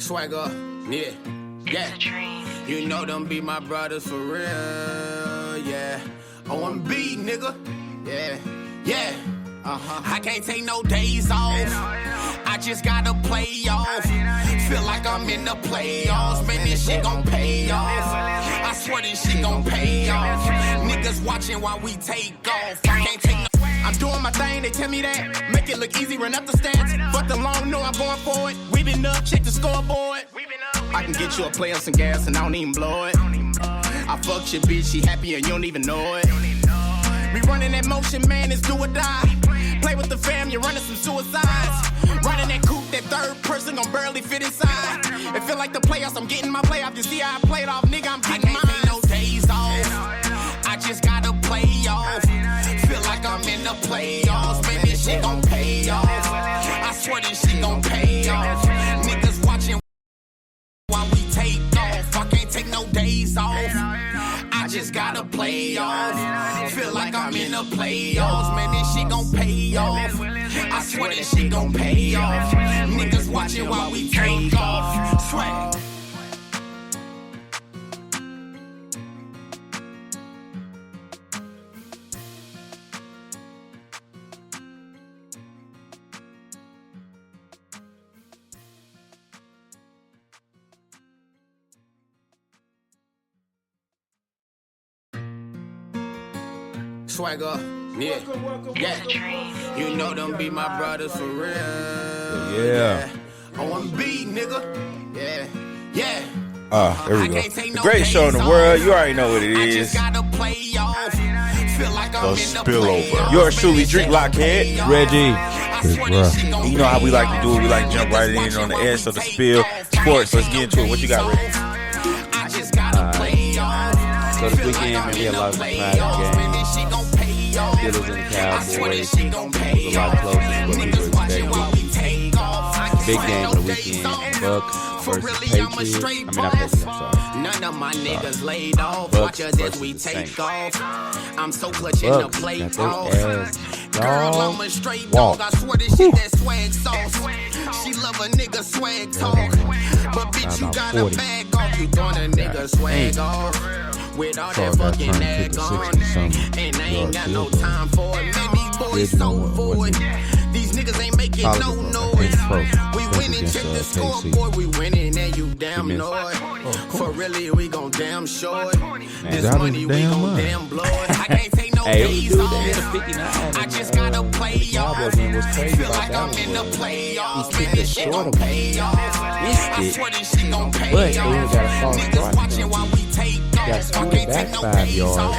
Swagger, yeah, yeah. You know them be my brothers for real, yeah. OMB, nigga, yeah, yeah. I can't take no days off. I just gotta play off. Feel like I'm in the playoffs. Man, this shit gon' pay off. I swear this shit gon' pay off. Niggas watching while we take off. I can't take no. I'm doing my thing, they tell me that. Make it look easy, run up the stats. But the long, know I'm going for it. We been up, check the scoreboard. I can get you a play of some gas and I don't even blow it. I fucked your bitch, she happy and you don't even know it. We running that motion, man, it's do or die. Play with the fam, you're running some suicides. Running that coupe, that third person gon' barely fit inside. It feel like the playoffs, I'm getting my playoff. You see how I played off, nigga, I'm getting mine. I can't take no days off. I just gotta play off. Feel like I'm in the playoffs. Man, this shit gon' pay off. I swear this shit gon' pay off. Niggas watching while we take off. I can't take no days off. I just gotta play off. Feel like I'm in the playoffs. Man, this shit gon' pay off. I swear this shit gon' pay off. Niggas watching while we take off. Swag. Swagger, yeah, yeah. You know them be my brothers for real, yeah. OMB, nigga, yeah, yeah. There we go. The greatest show in the world. You already know what it is. So Spill Over. Yours truly, Drink Lockhead, Reggie. You know how we like to do it. We like to jump right in on the edge of the spill. Sports, let's get into it. What you got, Reggie? So this weekend, man, we had a lot of surprising games. Steelers and the Cowboys was a lot closer than what people expected. Big game of the weekend, Bucks versus Patriots. I mean, not Patriots, I'm sorry. None of my niggas laid off. Bucks Watch us as we versus take Saints. off. I'm so clutching the Bucks plate got their off. ass Girl, dog I'm a straight dog. I swear this shit that swag sauce. She love a nigga swag talk. But bitch, you got a bag off. You throwing a nigga swag off. With all that fucking nag on. And I ain't got no time for it. Man, these boys so forward. These niggas ain't making no noise. We winning, check the scoreboard. We winning and you damn know it. For really, we gon' damn short. This money we gon' damn blow it. I can't take no days off. I just gotta play off. Feel like I'm in the playoffs. Man, this shit gon' pay off. I swear this shit gon' pay off. Niggas watching while we take off. I can't take no days off.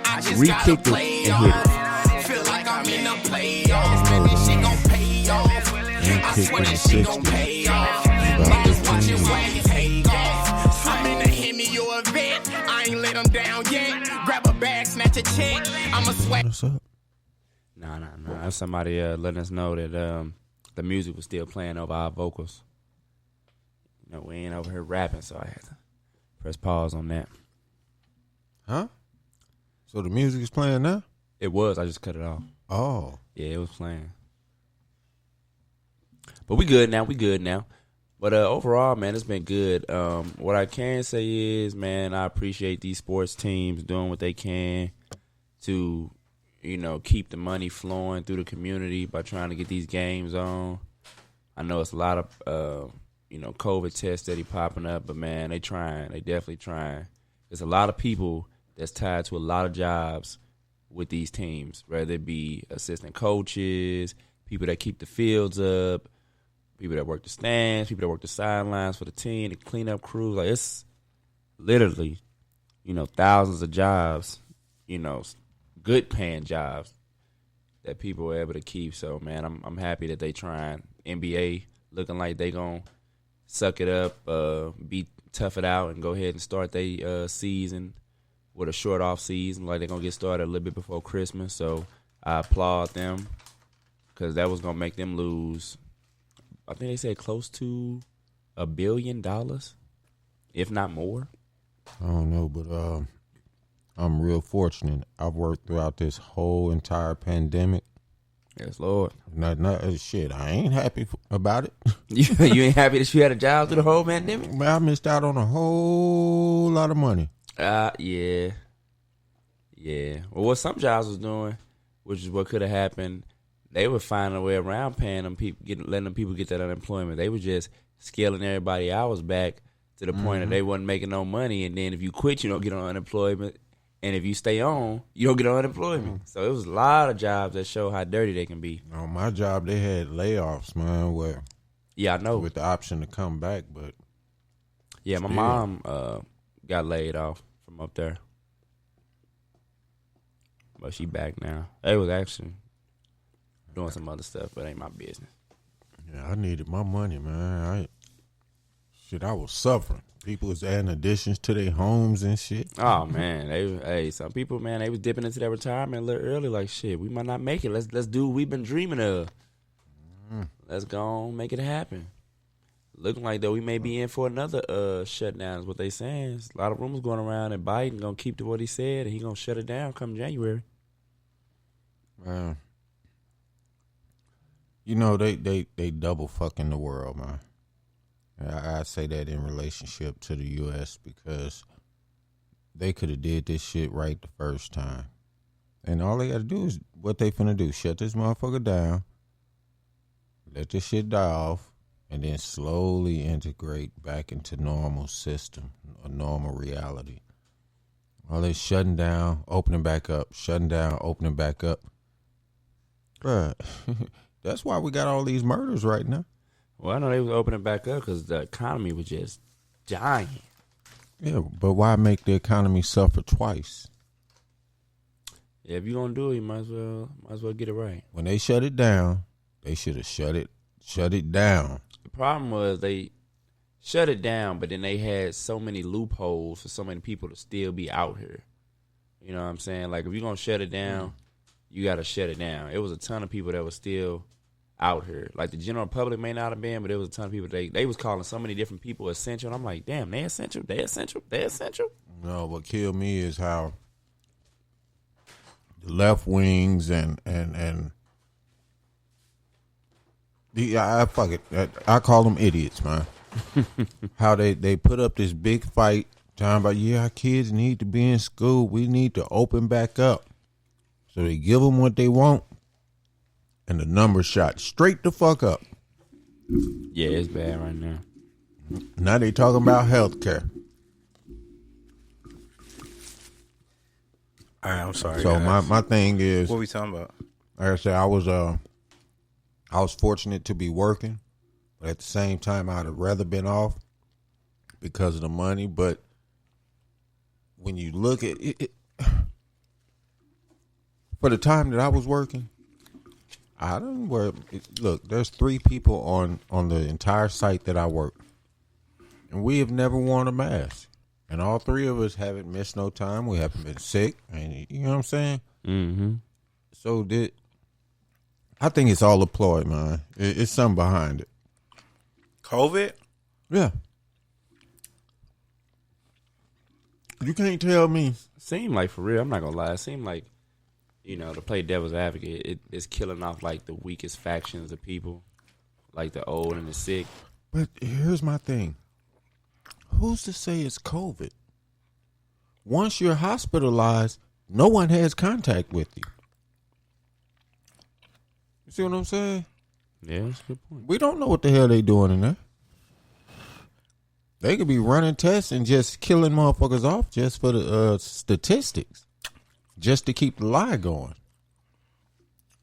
I just gotta play off. Feel like I'm in the playoffs. Man, this shit gon' pay off. I swear this shit gon' pay off. Niggas watching while we take off. I'm in the Hemi, you a vet. I ain't let them down yet. Grab a bag, snatch a check. I'ma sweat. What's up? Nah. That's somebody letting us know that the music was still playing over our vocals. You know, we ain't over here rapping, so I had to press pause on that. Huh? So the music is playing now? It was. I just cut it off. Oh. Yeah, it was playing. But we good now. But overall, man, it's been good. What I can say is, man, I appreciate these sports teams doing what they can to, you know, keep the money flowing through the community by trying to get these games on. I know it's a lot of, COVID tests steady popping up, but, man, they trying. They definitely trying. There's a lot of people that's tied to a lot of jobs with these teams, whether it be assistant coaches, people that keep the fields up, people that work the stands, people that work the sidelines for the team, the cleanup crews. Like, it's literally, thousands of jobs, good paying jobs that people are able to keep. So, man, I'm happy that they trying. NBA looking like they gonna suck it up, tough it out, and go ahead and start their season with a short off season. Like, they're gonna get started a little bit before Christmas. So I applaud them because that was gonna make them lose. I think they said close to $1 billion, if not more. I don't know, but I'm real fortunate. I've worked throughout this whole entire pandemic. Yes, Lord. Not shit. I ain't happy about it. You ain't happy that you had a job through the whole pandemic? Man, I missed out on a whole lot of money. Yeah. Well, what some jobs was doing, which is what could have happened, they were finding a way around paying them people, letting them people get that unemployment. They were just scaling everybody hours back to the point that they wasn't making no money. And then if you quit, you don't get on unemployment. And if you stay on, you don't get on unemployment. So it was a lot of jobs that show how dirty they can be. On my job, they had layoffs, man. Yeah, I know. With the option to come back, but yeah, my mom got laid off from up there, but she back now. They was actually doing some other stuff, but ain't my business. Yeah, I needed my money, man. I was suffering. People was adding additions to their homes and shit. Oh man, some people, man, they was dipping into their retirement a little early. Like shit, we might not make it. Let's do what we've been dreaming of. Let's go on, make it happen. Looking like though we may be in for another shutdown is what they saying. There's a lot of rumors going around and Biden gonna keep to what he said and he gonna shut it down come January. Man, you know they double fucking the world, man. I say that in relationship to the U.S. because they could have did this shit right the first time. And all they got to do is what they finna do. Shut this motherfucker down. Let this shit die off. And then slowly integrate back into normal system, a normal reality. All this shutting down, opening back up, shutting down, opening back up. Bruh, that's why we got all these murders right now. Well, I know they was opening back up because the economy was just dying. Yeah, but why make the economy suffer twice? Yeah, if you're going to do it, you might as well get it right. When they shut it down, they should have shut it down. The problem was they shut it down, but then they had so many loopholes for so many people to still be out here. You know what I'm saying? Like, if you're going to shut it down, you got to shut it down. It was a ton of people that were still out here. Like, the general public may not have been, but there was a ton of people. They was calling so many different people essential. And I'm like, damn, they essential? They essential? They essential? No, what killed me is how the left wings and I call them idiots, man. How they put up this big fight talking about, our kids need to be in school. We need to open back up. So they give them what they want, and the numbers shot straight the fuck up. Yeah, it's bad right now. Now they talking about health care. All right, I'm sorry. So guys. my thing is, What we talking about? like I said, I was fortunate to be working, but at the same time, I'd have rather been off because of the money. But when you look at it, for the time that I was working, I didn't wear. Look, there's 3 people on the entire site that I work, and we have never worn a mask. And all 3 of us haven't missed no time. We haven't been sick, and you know what I'm saying. Mm-hmm. So I think it's all a ploy, man. It's something behind it. COVID? Yeah. You can't tell me. Seemed like, for real, I'm not going to lie, it seemed like, to play devil's advocate, it's killing off, like, the weakest factions of people, like the old and the sick. But here's my thing. Who's to say it's COVID? Once you're hospitalized, no one has contact with you. You see what I'm saying? Yeah, that's a good point. We don't know what the hell they doing in there. They could be running tests and just killing motherfuckers off just for the statistics, just to keep the lie going.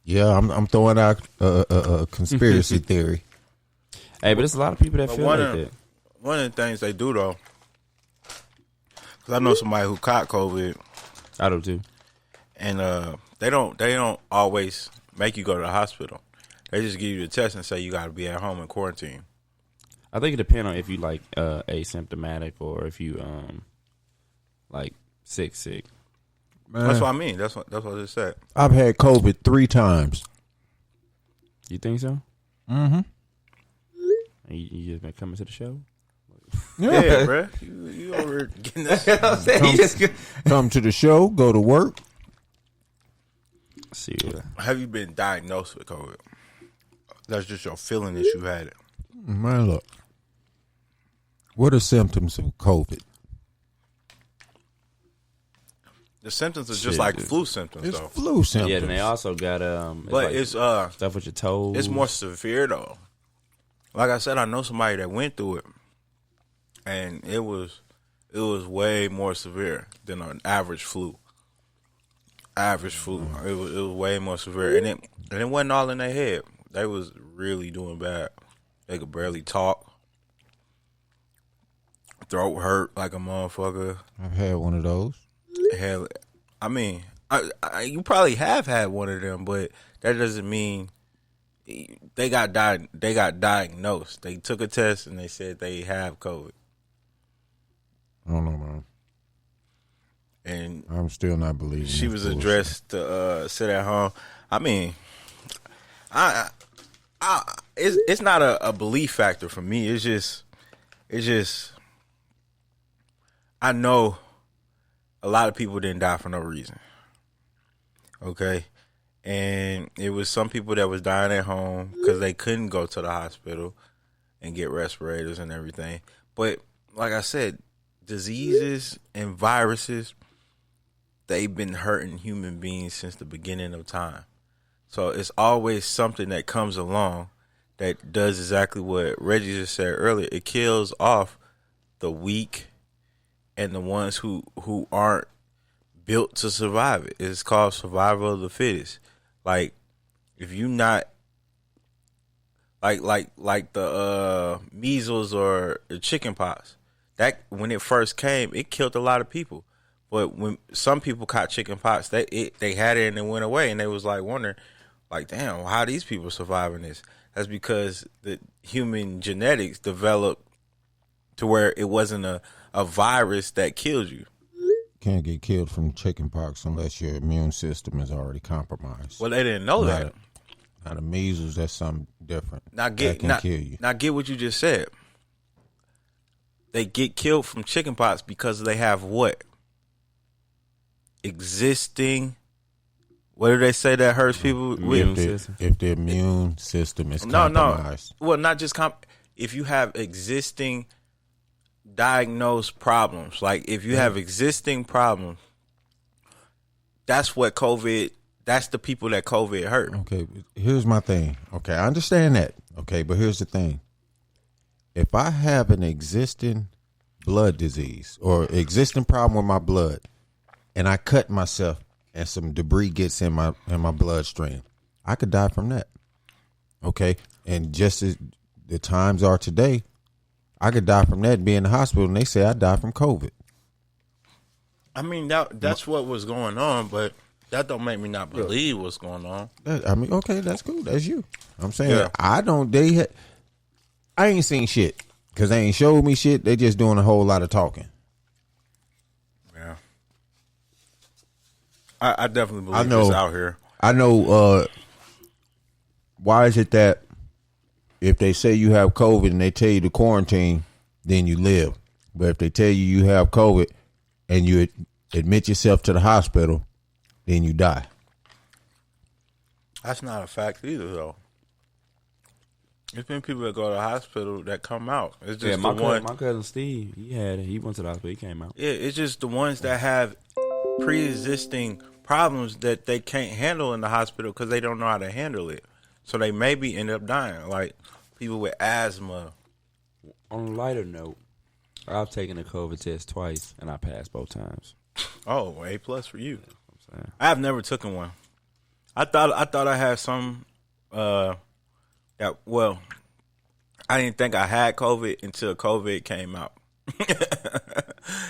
Yeah, I'm throwing out a conspiracy theory. Hey, but there's a lot of people that feel like that. One of the things they do though, because I know somebody who caught COVID. I do too. And they don't always make you go to the hospital. They just give you the test and say you got to be at home in quarantine. I think it depends on if you like asymptomatic or if you like sick. Man, That's what I mean. That's what I just said. I've had COVID 3 times. You think so? Mm-hmm. You just been coming to the show? Yeah, bro. You over getting this? Come to the show, go to work. See, Have you been diagnosed with COVID? That's just your feeling that you had it. Man, look. What are symptoms of COVID? The symptoms are just like flu symptoms, It's though. flu symptoms. yeah, and they also got But it's stuff with your toes. it's more severe though. Like I said, I know somebody that went through it, and it was way more severe than an average flu. It was way more severe, and it wasn't all in their head. They was really doing bad. They could barely talk. Throat hurt like a motherfucker. I've had one of those. Hell, I mean, you probably have had one of them, but that doesn't mean they got diagnosed. They took a test and they said they have COVID. I don't know, man. And I'm still not believing. she this was bullshit. addressed to sit at home. I mean, it's not a belief factor for me. It's just I know a lot of people didn't die for no reason. Okay, and it was some people that was dying at home because they couldn't go to the hospital and get respirators and everything. But like I said, diseases and viruses, they've been hurting human beings since the beginning of time. So it's always something that comes along that does exactly what Reggie just said earlier. It kills off the weak and the ones who aren't built to survive it. It's called survival of the fittest. Like, if you not like the measles or the chicken pox, that when it first came, it killed a lot of people. But when some people caught chicken pox, they had it and it went away, and they was like wondering, like, damn, how these people surviving this? That's because the human genetics developed to where it wasn't a virus that killed you. Can't get killed from chickenpox unless your immune system is already compromised. Well, they didn't know that. Now the measles, that's something different. Now that can kill you. Now get what you just said. They get killed from chickenpox because they have what? Existing. What do they say that hurts people with? If the immune system is compromised. No. Well, not just if you have existing diagnosed problems, like if you have existing problems, that's what COVID. That's the people that COVID hurt. Okay, here's my thing. Okay, I understand that. Okay, but here's the thing. If I have an existing blood disease or existing problem with my blood, and I cut myself and some debris gets in my bloodstream, I could die from that. Okay, and just as the times are today, I could die from that and be in the hospital, and they say I died from COVID. I mean, that's what was going on, but that don't make me not believe what's going on. I mean, okay, that's cool. That's you. I'm saying Yeah. I ain't seen shit because they ain't showed me shit. They just doing a whole lot of talking. Yeah, I definitely believe it's out here. I know. Why is it that if they say you have COVID and they tell you to quarantine, then you live? But if they tell you have COVID and you admit yourself to the hospital, then you die. That's not a fact either, though. There's been people that go to the hospital that come out. It's just my cousin Steve, he had it. He went to the hospital. He came out. Yeah, it's just the ones that have pre-existing problems that they can't handle in the hospital because they don't know how to handle it. So they maybe end up dying, like people with asthma. On a lighter note, I've taken a COVID test twice, and I passed both times. Oh, A+ for you. I have never taken one. I thought I had some. I didn't think I had COVID until COVID came out.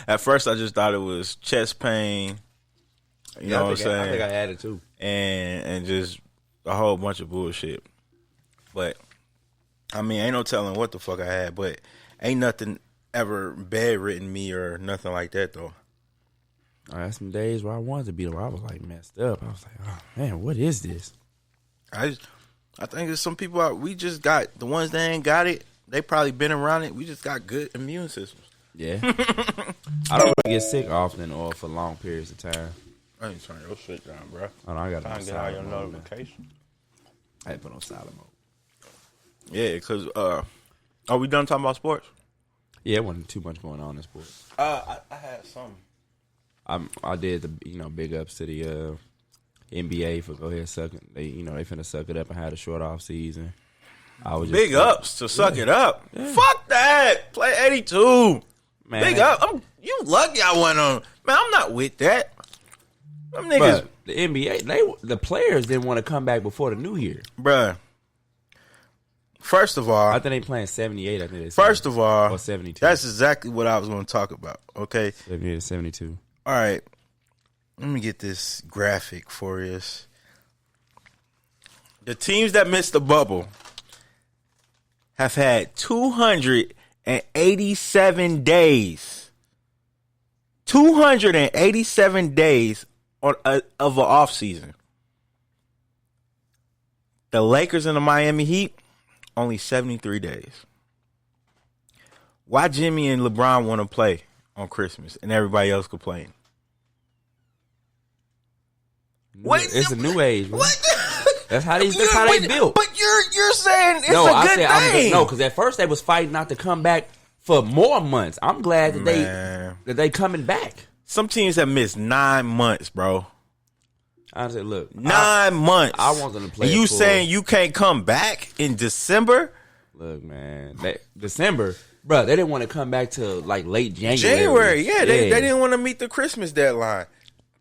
At first, I just thought it was chest pain. You know what I'm saying? I think I had it too, and just a whole bunch of bullshit. But I mean, ain't no telling what the fuck I had. But ain't nothing ever bedridden me or nothing like that though. I had some days where I wanted to be, where I was like messed up. I was like, oh man, what is this? I think there's some people out. We just got the ones that ain't got it. They probably been around it. We just got good immune systems. Yeah, I don't really get sick often or for long periods of time. I ain't turn your shit down, bro. Oh, no, I got Trying to get all your notifications. I had put on silent mode. Yeah, because are we done talking about sports? Yeah, it wasn't too much going on in sports. I had some. I did the big ups to the NBA for go ahead suck it. They finna suck it up and had a short off season. I was Big ups to suck it up. Yeah. Fuck that. Play 82. Man, big up. You lucky I went on. Man, I'm not with that. Them niggas. Bruh, the NBA, the players didn't want to come back before the new year. Bruh. First of all, I think they playing 78. I think they first of all, or 72. That's exactly what I was going to talk about. Okay, 78, 72. All right, let me get this graphic for you. The teams that missed the bubble have had 287 days. 287 days of an off season. The Lakers and the Miami Heat, only 73 days. Why Jimmy and LeBron want to play on Christmas and everybody else complain? It's a new age. Man. What? That's how they built. But you're saying it's a good thing. No, because at first they was fighting not to come back for more months. I'm glad that they coming back. Some teams have missed 9 months, bro. I said, look, 9 months. I want them to play. And you saying you can't come back in December? Look, man, December, bro. They didn't want to come back to like late January. They didn't want to meet the Christmas deadline.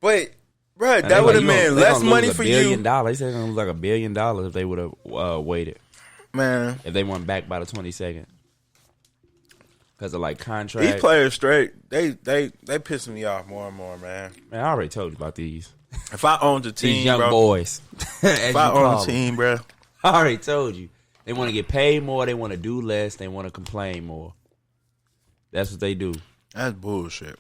But, bro, that would have meant less money for you. They said they're gonna lose like $1 billion if they would have waited. Man, if they went back by the 22nd. Because of like contract. These players straight, they pissing me off more and more, man. Man, I already told you about these. If I owned a team, these young boys. If I owned a team, bro. I already told you. They want to get paid more. They want to do less. They want to complain more. That's what they do. That's bullshit.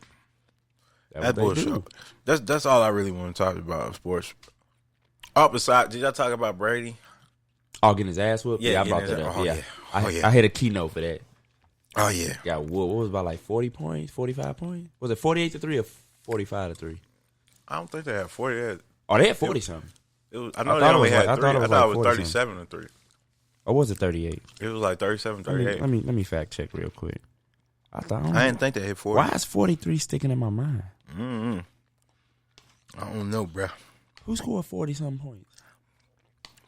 That's bullshit. That's all I really want to talk about in sports. Oh, besides, did y'all talk about Brady? Oh, getting his ass whooped? Yeah, I brought that up. I hit a keynote for that. Oh, yeah. Yeah, what was it, about like 40 points, 45 points? Was it 48-3 or 45-3? I don't think they had 40. Oh, they had 40-something. I know they only had 3. I thought it was 37-3. Or was it 38? It was like 37-38. Let me fact check real quick. I didn't think they hit 40. Why is 43 sticking in my mind? I don't know, bro. Who scored 40-something points?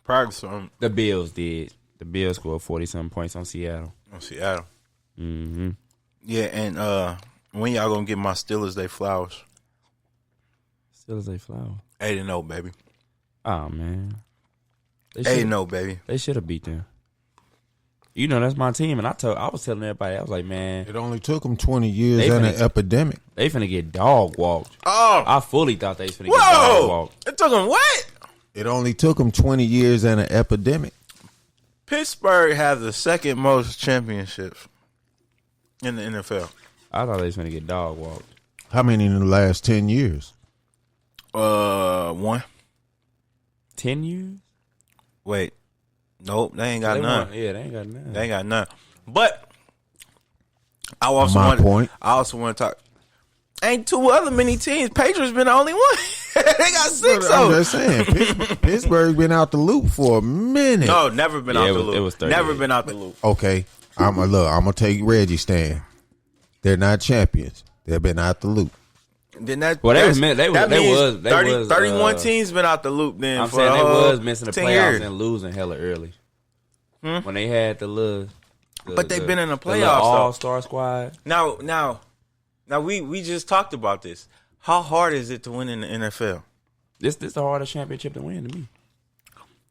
Probably some. The Bills did. The Bills scored 40-something points on Seattle. Mm-hmm. Yeah, and when y'all gonna give my Steelers their flowers? Steelers their flowers? 8-0, baby. Oh, man. 8-0, baby. They should have beat them. You know, that's my team, and I was telling everybody, I was like, man. It only took them 20 years and an epidemic. They finna get dog walked. Oh. I fully thought they was finna get dog walked. It took them what? It only took them 20 years and an epidemic. Pittsburgh has the second most championships in the NFL. I thought they was finna get dog walked. How many in the last 10 years? 1. 10 years? Wait. Nope, they ain't got none. They ain't got none. They ain't got none. But I also want to talk. Ain't two other many teams. Patriots been the only one. They got 6. I'm just saying, Pittsburgh been out the loop for a minute. No, never been out the loop. It was 38. Never been out the loop. Okay, I'm gonna take Reggie's stand. They're not champions. They've been out the loop. Then that, well, they was 31 teams been out the loop. Then I'm for saying they was missing the playoffs years. and losing hella early. When they had but they've been in the playoffs. All-star squad. Now, we just talked about this. How hard is it to win in the NFL? This the hardest championship to win to me.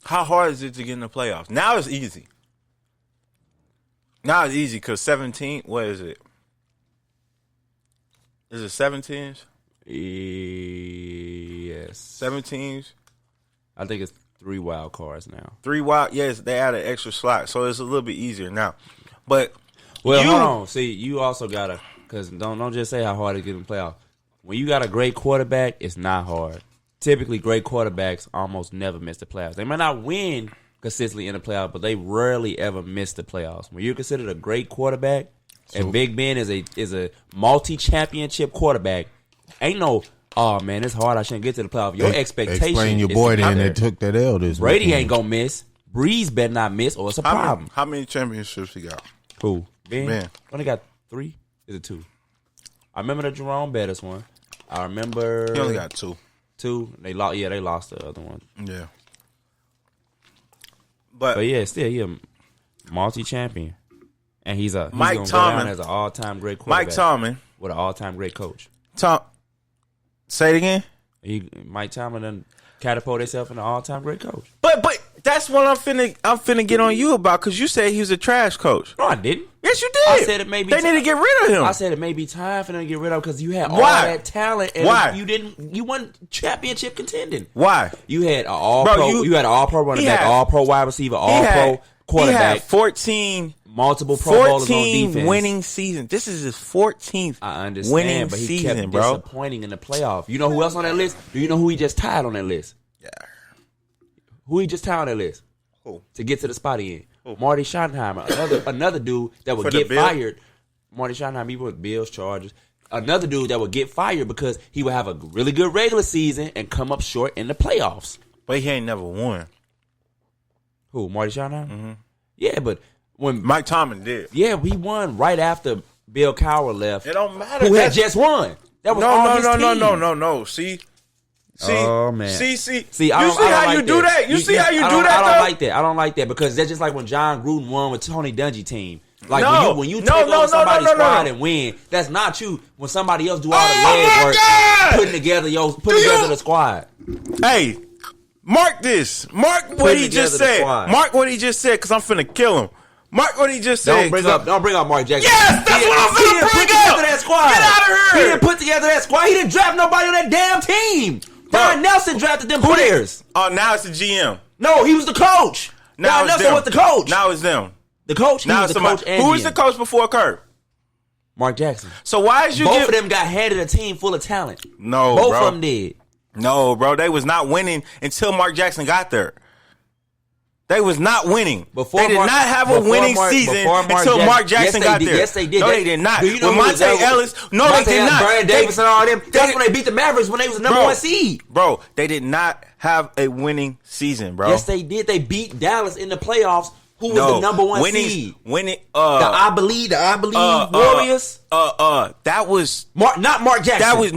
How hard is it to get in the playoffs? Now it's easy. Now it's easy because 17. What is it? Is it 7 teams? Yes. 7 teams? I think it's 3 wild cards now. 3 wild? Yes, they added an extra slot, so it's a little bit easier now. But hold on. See, you also gotta, because don't just say how hard it is to get in the playoffs. When you got a great quarterback, it's not hard. Typically, great quarterbacks almost never miss the playoffs. They might not win consistently in the playoffs, but they rarely ever miss the playoffs. When you're considered a great quarterback, and Big Ben is a multi-championship quarterback, ain't no oh man, it's hard. I shouldn't get to the playoff. Your expectation. Explain your boy then that took that L this Brady weekend. ain't gonna miss. Breeze better not miss, or it's a problem. How many championships he got? Who? Ben? Ben. Only got 3? Is it 2? I remember the Jerome Bettis one. I remember He only got 2. 2. They lost. Yeah, they lost the other one. Yeah. But yeah, still he a multi-champion, and he's Mike gonna go Tomlin down as an all-time great quarterback. Mike Tomlin. with an all-time great coach. Say it again. Mike Tomlin done catapult himself into an all-time great coach. But that's what I'm finna get on you about, because you said he was a trash coach. No, I didn't. Yes, you did. I said it may be they need to get rid of him. I said it may be time for them to get rid of him because you had all Why? that talent and Why? you won championship contending. Why? You had an all-pro. You had an all-pro running back, all-pro wide receiver, all-pro quarterback. He had 14 multiple Pro Bowlers on 14 defense. winning seasons. This is his 14th I understand, winning but he season, kept bro. disappointing in the playoff. You know who else on that list? Do you know who he just tied on that list? Yeah. Who he just tied on that list? Who? To get to the spot he in. Marty Schottenheimer, another dude that would For the get Bill? fired. Marty Schottenheimer, he with Bills, Chargers. Another dude that would get fired because he would have a really good regular season and come up short in the playoffs. But he ain't never won. Who? Marty Schottenheimer? Mm-hmm. Yeah, but when Mike Tomlin did. he won right after Bill Cowher left. It don't matter. Who had just won? That was all his team. No. See. Oh man. See. See, You see how you do that? You see how you do that? I don't though? like that. I don't like that because that's just like when John Gruden won with Tony Dungy team. Like No. when you No, take no, over somebody's no. squad and win, that's not you. When somebody else do all the Oh, my leg work, God! putting together the squad. Hey, mark this. Mark what he just together the said. squad. Mark what he just said, because I'm finna kill him. Mark what he just said. Don't bring up Mark Jackson. Yes, that's what I'm He finna didn't bring put together up. that squad. Get out of here. He didn't put together that squad. He didn't draft nobody on that damn team. Bro. Don Nelson drafted them Who did- players. Oh, now it's the GM. No, he was the coach. Now Don it's Nelson them. was the coach. Now it's them. The coach. He Now was it's the somebody. coach and Who was the GM. coach before Kirk? Mark Jackson. So why is you Both give of them got handed a team full of talent. No, Both bro. of them did. No, bro. They was not winning until Mark Jackson got there. They was not winning. They did not have a winning season until Mark Jackson got there. Yes, they did. No, they did not. Do you know With who was Monte there? Ellis, no, they did not. Brian Davis and all them. That's when they beat the Mavericks when they was the number 1 seed. Bro, they did not have a winning season, bro. Yes, they did. They beat Dallas in the playoffs. Who was the number 1 seed? Winning. The I believe Warriors. That was not Mark Jackson. That was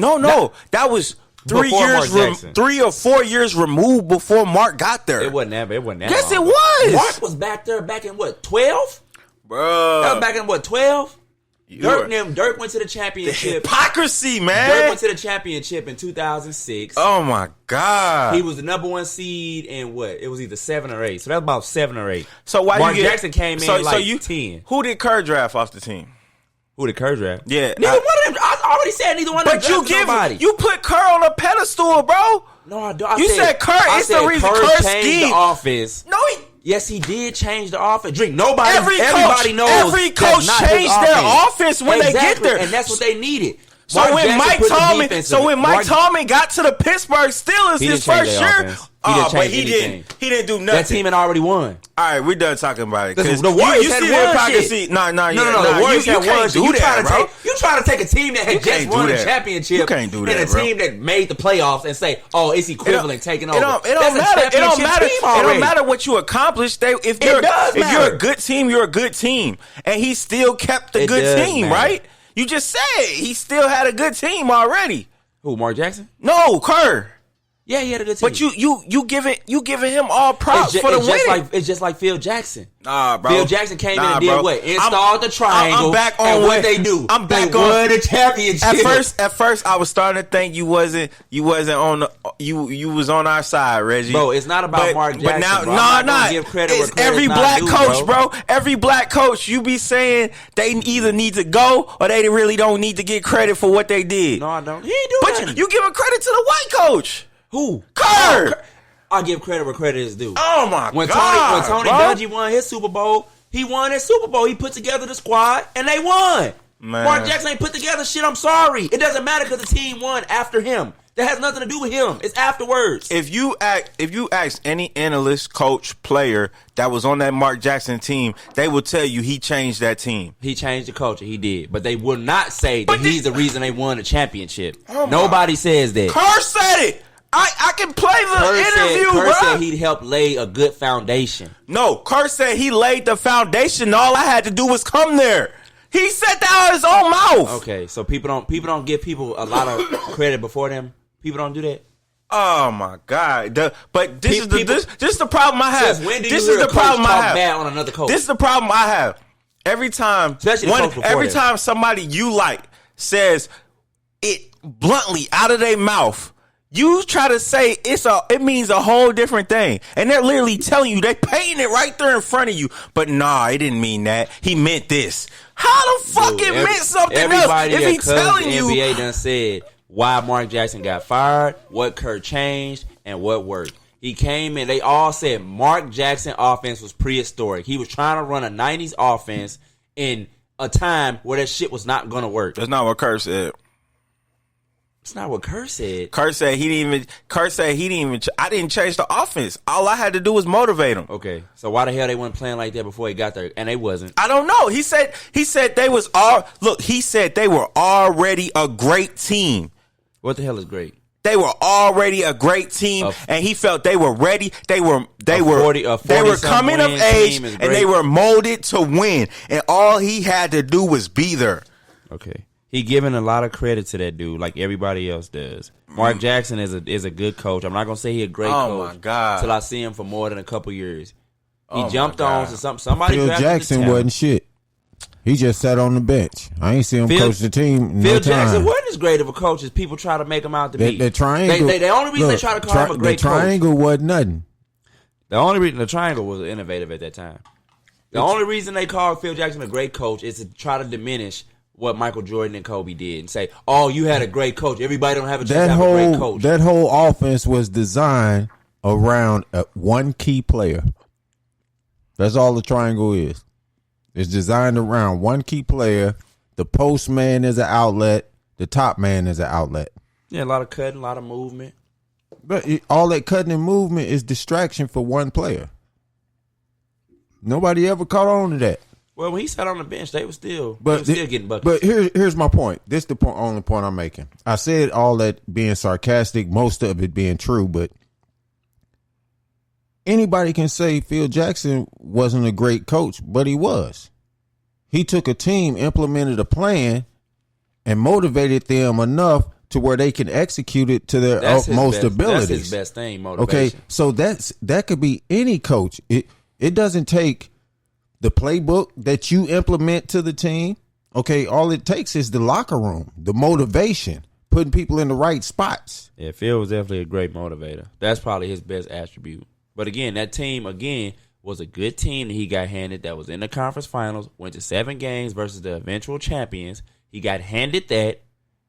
that was 3 Before years, Mark Jackson. 3 or 4 years removed before Mark got there. It wasn't that. It wasn't that. Yes, long. it was. Mark was back there back in what 12? Bro, That was back in what 12? Dirk went to the championship. Hypocrisy, man. Dirk went to the championship in 2006. Oh my God. He was the number 1 seed in what? It was either 7 or 8. So that's about 7 or 8. So why Mark you get, Jackson came in like 10. Who did Kerr draft off the team? Who did Kerr draft? Yeah, Neither one of them. I already said neither one of them. But you put Kerr on a pedestal, bro. No, I don't. You said Kerr. It's the reason Kerr changed scheme. the offense. No, Yes, he did change the offense. Everybody knows every coach changed their offense when they get there, and that's what they needed. So when Mike Tomlin got to the Pittsburgh Steelers his first year, he didn't do nothing. That team had already won. All right, we're done talking about it. Because the Warriors you had see won the hypocrisy. shit. No. The Warriors had won shit. You trying to take a team that had just won a championship You can't do that, and a team that made the playoffs and say, "Oh, it's equivalent taking over." It don't matter. It don't matter what you accomplish. If you're a good team, you're a good team, and he still kept the good team, right? You just said he still had a good team already. Who, Mark Jackson? No, Kerr. Yeah, he had a good team. But you giving him all props for the winning. It's just like Phil Jackson. Nah, bro. Phil Jackson came in and did what? Installed the triangle. I'm back on and what they do. I'm back they on won the championship. At first, I was starting to think you wasn't on you was on our side, Reggie. Bro, it's not about Mark Jackson. But now, bro. I'm not give credit it's where every black coach, bro. Every black coach, you be saying they either need to go or they really don't need to get credit for what they did. No, I don't. He ain't doing But you giving credit to the white coach. Who? Kerr. I give credit where credit is due. Oh my when God! Tony Dungy won his Super Bowl, he won his Super Bowl. He put together the squad and they won. Man. Mark Jackson ain't put together shit. I'm sorry. It doesn't matter because the team won after him. That has nothing to do with him. It's afterwards. If you ask any analyst, coach, player that was on that Mark Jackson team, they will tell you he changed that team. He changed the culture. He did. But they will not say that he's the reason they won the championship. Oh Nobody says that. Kerr said it. I can play the interview, bro. Kerr said he'd help lay a good foundation. No, Kerr said he laid the foundation. All I had to do was come there. He said that out of his own mouth. Okay, so people don't give people a lot of credit before them. People don't do that. Oh my God! But this is the problem I have. Since when do you this hear is the a coach problem I talk have. bad on another coach? This is the problem I have. Every time, time somebody you like says it bluntly out of their mouth, you try to say it means a whole different thing, and they're literally telling you, they painting it right there in front of you. But nah, it didn't mean that. He meant this. How the fuck it meant something else? If he telling you, NBA done said why Mark Jackson got fired, what Kerr changed, and what worked. He came in, they all said Mark Jackson offense was prehistoric. He was trying to run a 90s offense in a time where that shit was not going to work. That's not what Kerr said. It's not what Kerr said. Kerr said he didn't even. I didn't change the offense. All I had to do was motivate him. Okay, so why the hell they weren't playing like that before he got there, and they wasn't? I don't know. He said they was all. Look, he said they were already a great team. What the hell is great? They were already a great team, and he felt they were ready. They were coming of age, and they were molded to win. And all he had to do was be there. Okay. He giving a lot of credit to that dude, like everybody else does. Mark Jackson is a good coach. I'm not gonna say he's a great coach. Oh my God! Till I see him for more than a couple years. He jumped on to somebody. Phil Jackson wasn't shit. He just sat on the bench. I ain't see him coach the team. Phil Jackson wasn't as great of a coach as people try to make him out to be. The triangle. The only reason they try to call him a great coach. The triangle wasn't nothing. The only reason the triangle was innovative at that time. The only reason they called Phil Jackson a great coach is to try to diminish what Michael Jordan and Kobe did and say, "Oh, you had a great coach. Everybody don't have a chance to have a great coach." That whole offense was designed around one key player. That's all the triangle is. It's designed around one key player. The post man is an outlet. The top man is an outlet. Yeah, a lot of cutting, a lot of movement. But all that cutting and movement is distraction for one player. Nobody ever caught on to that. Well, when he sat on the bench, they were still getting buckets. But here's my point. This is the only point I'm making. I said all that being sarcastic, most of it being true, but anybody can say Phil Jackson wasn't a great coach, but he was. He took a team, implemented a plan, and motivated them enough to where they can execute it to their utmost abilities. That's his best thing, motivation. Okay, so that could be any coach. It doesn't take the playbook that you implement to the team. Okay, all it takes is the locker room, the motivation, putting people in the right spots. Yeah, Phil was definitely a great motivator. That's probably his best attribute. But again, that team, was a good team that he got handed that was in the conference finals, went to 7 games versus the eventual champions. He got handed that.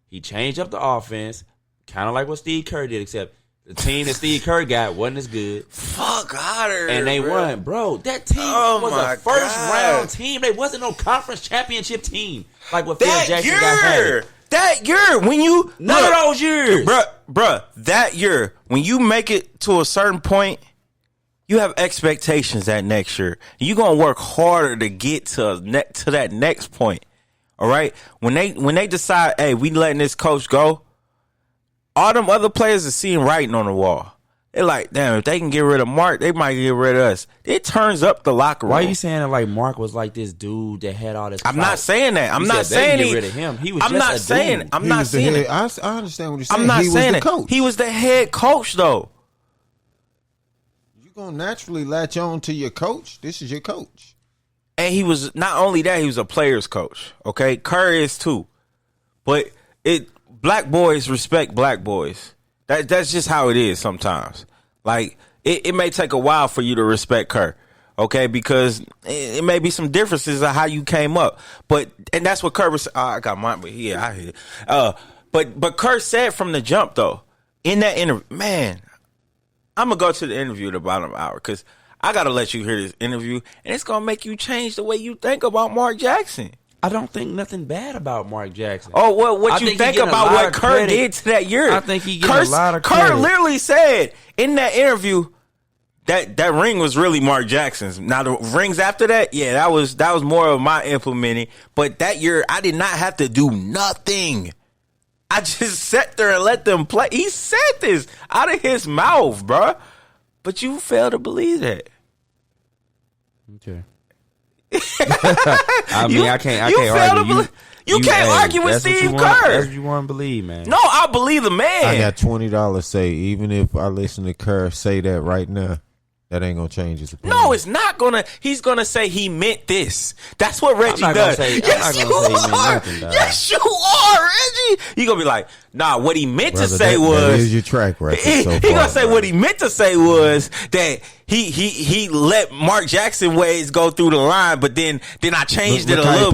He changed up the offense, kind of like what Steve Kerr did, except the team that Steve Kerr got wasn't as good. Fuck out of here, and they won. Bro, that team was a first-round team. They wasn't no conference championship team like what Phil Jackson got handed. That year, when you... None of those years. Bruh, that year, when you make it to a certain point, you have expectations that next year. You're going to work harder to get to that next point. All right? When they decide, hey, we letting this coach go, all them other players are seeing writing on the wall. They're like, damn, if they can get rid of Mark, they might get rid of us. It turns up the locker room. Why are you saying that like Mark was like this dude that had all this clout? I'm not saying that. I'm not saying get rid of him. He was I'm not saying. I'm not saying it. I understand what you're saying. I'm not saying it. He was the head coach, though. You're going to naturally latch on to your coach. This is your coach. And he was, not only that, he was a player's coach. Okay? Kerr is too. But black boys respect black boys. That's just how it is sometimes. Like, it may take a while for you to respect Kerr. Okay? Because it may be some differences of how you came up. And that's what Kerr was, I got mine, but yeah, I hear it. But Kerr said from the jump, though, in that interview, man, I'm going to go to the interview at about an hour because I got to let you hear this interview, and it's going to make you change the way you think about Mark Jackson. I don't think nothing bad about Mark Jackson. Oh, well, what I you think about what Kerr did to that year? I think he getting a lot of credit. Kerr literally said in that interview that ring was really Mark Jackson's. Now the rings after that, yeah, that was more of my implementing. But that year, I did not have to do nothing. I just sat there and let them play. He said this out of his mouth, bro. But you fail to believe that. Okay. I mean, I can't argue. You can't argue with Steve Kerr. That's what you want to believe, man. No, I believe the man. I got $20 say, even if I listen to Kerr say that right now, that ain't gonna change his opinion. No, it's not gonna. He's gonna say he meant this. That's what Reggie does. Yes, you are. Yes, you are, Reggie. You gonna be like, nah. What he meant to say was, that is your track record. He gonna say what he meant to say was that he let Mark Jackson ways go through the line, but then I changed it a little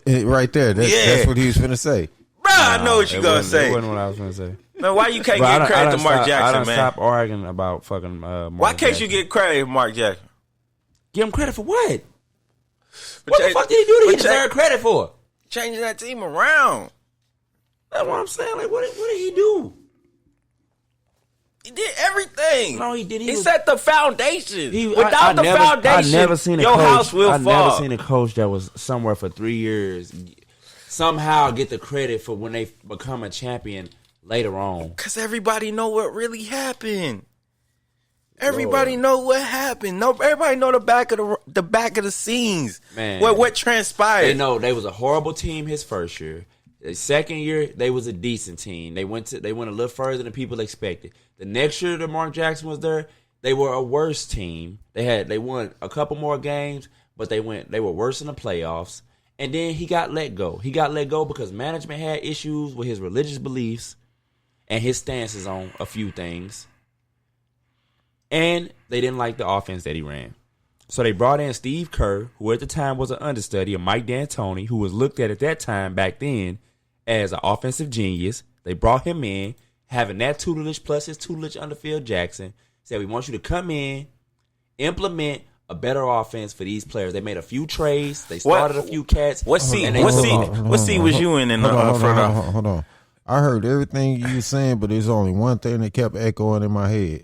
bit. Right there. That's what he was finna say. Bro, I know what you gonna say. That wasn't what I was gonna say. Man, why you can't get credit to Mark Jackson, man? Stop arguing about fucking Mark Why can't Jackson. you get credit to Mark Jackson? Give him credit for what? What the fuck did he do that he deserve credit for? Changing that team around. That's what I'm saying. Like, what did he do? He did everything. No, he did. He set the foundation. Without the foundation, foundation, never seen a your coach, house will fall. I've never seen a coach that was somewhere for 3 years somehow get the credit for when they become a champion later on. Because everybody know what really happened. Everybody know what happened. No, everybody know the back of the scenes. Man, what transpired. They know they was a horrible team his first year. The second year, they was a decent team. They went a little further than people expected. The next year that Mark Jackson was there, they were a worse team. They won a couple more games, but they were worse in the playoffs. And then he got let go. He got let go because management had issues with his religious beliefs and his stances on a few things. And they didn't like the offense that he ran. So they brought in Steve Kerr, who at the time was an understudy of Mike D'Antoni, who was looked at that time back then as an offensive genius. They brought him in, having that tutelage plus his tutelage under Phil Jackson. Said, we want you to come in, implement a better offense for these players. They made a few trades. They started a few cats. What scene was you in the front? Hold on. I heard everything you were saying, but there's only one thing that kept echoing in my head.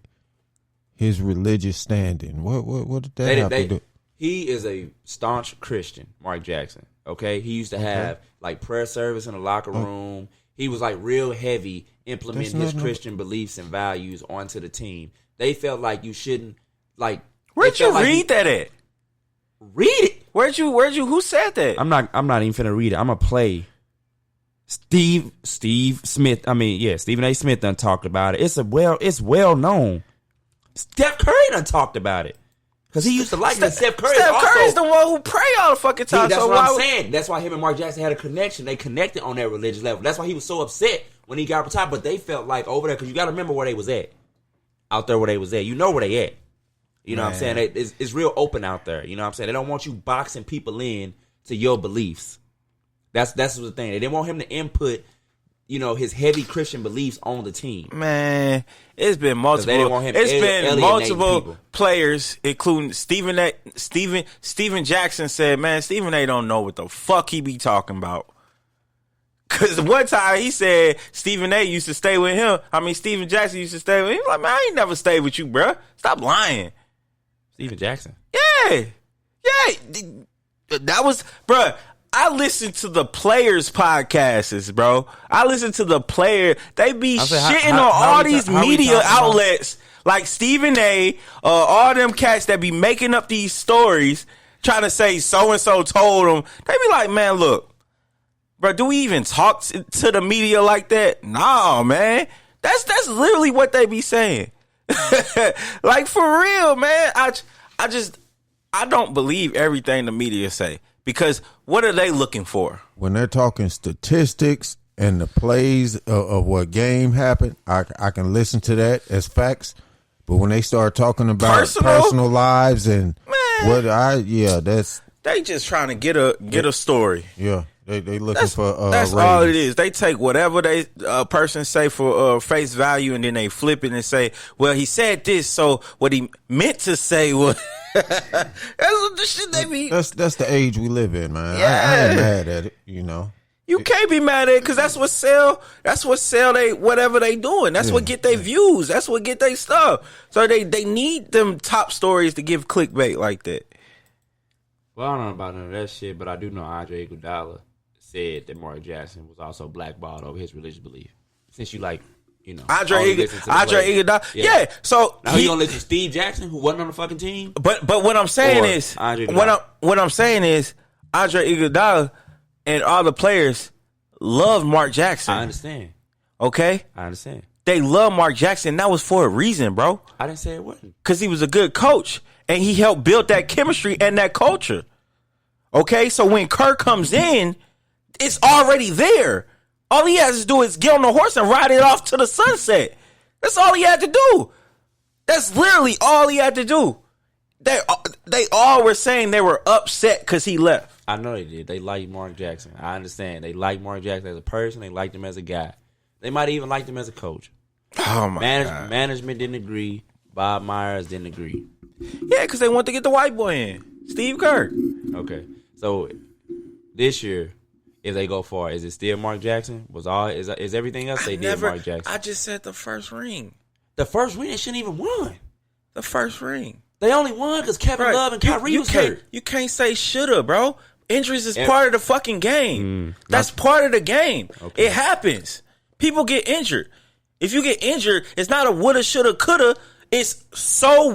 His religious standing. What did that have to do? He is a staunch Christian, Mark Jackson. Okay? He used to have like prayer service in the locker room. He was like real heavy implementing his Christian beliefs and values onto the team. They felt like you shouldn't like. Where'd you read that at? Read it. Where'd you? Who said that? I'm not even finna read it. I'm gonna play. Steve Smith. Stephen A. Smith done talked about it. It's well known. Steph Curry done talked about it. Because he used to like it. Steph Curry's the one who pray all the fucking time. That's what I'm saying. That's why him and Mark Jackson had a connection. They connected on that religious level. That's why he was so upset when he got retired. But they felt like over there, because you got to remember where they was at. Out there where they was at. You know where they at. You know what I'm saying? It's real open out there. You know what I'm saying? They don't want you boxing people in to your beliefs. That's the thing. They didn't want him to input, his heavy Christian beliefs on the team. Man, it's been multiple. Players, including Steven Jackson said, man, Stephen A. don't know what the fuck he be talking about. Because one time he said Stephen A. used to stay with him. Steven Jackson used to stay with him. He was like, man, I ain't never stayed with you, bro. Stop lying. Steven Jackson. Yeah. That was, bro. I listen to the players' podcasts, bro. I listen to the player. They be shitting on all these media outlets like Stephen A. All them cats that be making up these stories, trying to say so and so told them. They be like, man, look, bro. Do we even talk to the media like that? Nah, man. That's literally what they be saying. Like, for real, man. I don't believe everything the media say. Because what are they looking for? When they're talking statistics and the plays of what game happened, I can listen to that as facts. But when they start talking about personal lives and they just trying to get a story. Yeah, they looking for that's all it is. They take whatever they person say for face value, and then they flip it and say, well, he said this, so what he meant to say was. That's what the shit they be. That's the age we live in, man. Yeah. I ain't mad at it, you know. You can't be mad at it because that's what sell. That's what sell they whatever they doing. That's what get their views. That's what get their stuff. So they need them top stories to give clickbait like that. Well, I don't know about none of that shit, but I do know Andre Iguodala said that Mark Jackson was also blackballed over his religious belief. Since you like, you know, Andre Iguodala. Yeah. So now he gonna listen to Steve Jackson, who wasn't on the fucking team. But what I'm saying is, what I'm saying is, Andre Iguodala and all the players love Mark Jackson. I understand. Okay? I understand. They love Mark Jackson. That was for a reason, bro. I didn't say it wasn't. Because he was a good coach, and he helped build that chemistry and that culture. Okay? So when Kerr comes in, it's already there. All he has to do is get on the horse and ride it off to the sunset. That's all he had to do. That's literally all he had to do. They all were saying they were upset because he left. I know they did. They liked Mark Jackson. I understand. They liked Mark Jackson as a person. They liked him as a guy. They might even liked him as a coach. Oh, my God. Management didn't agree. Bob Myers didn't agree. Yeah, because they wanted to get the white boy in. Steve Kerr. Okay. So, this year, if they go far, is it still Mark Jackson? Is everything else did Mark Jackson? I just said the first ring. The first ring, they shouldn't even won. The first ring. They only won because Kevin Love and Kyrie was hurt. You can't say shoulda, bro. Injuries is part of the fucking game. That's part of the game. Okay. It happens. People get injured. If you get injured, it's not a woulda, shoulda, coulda. It's so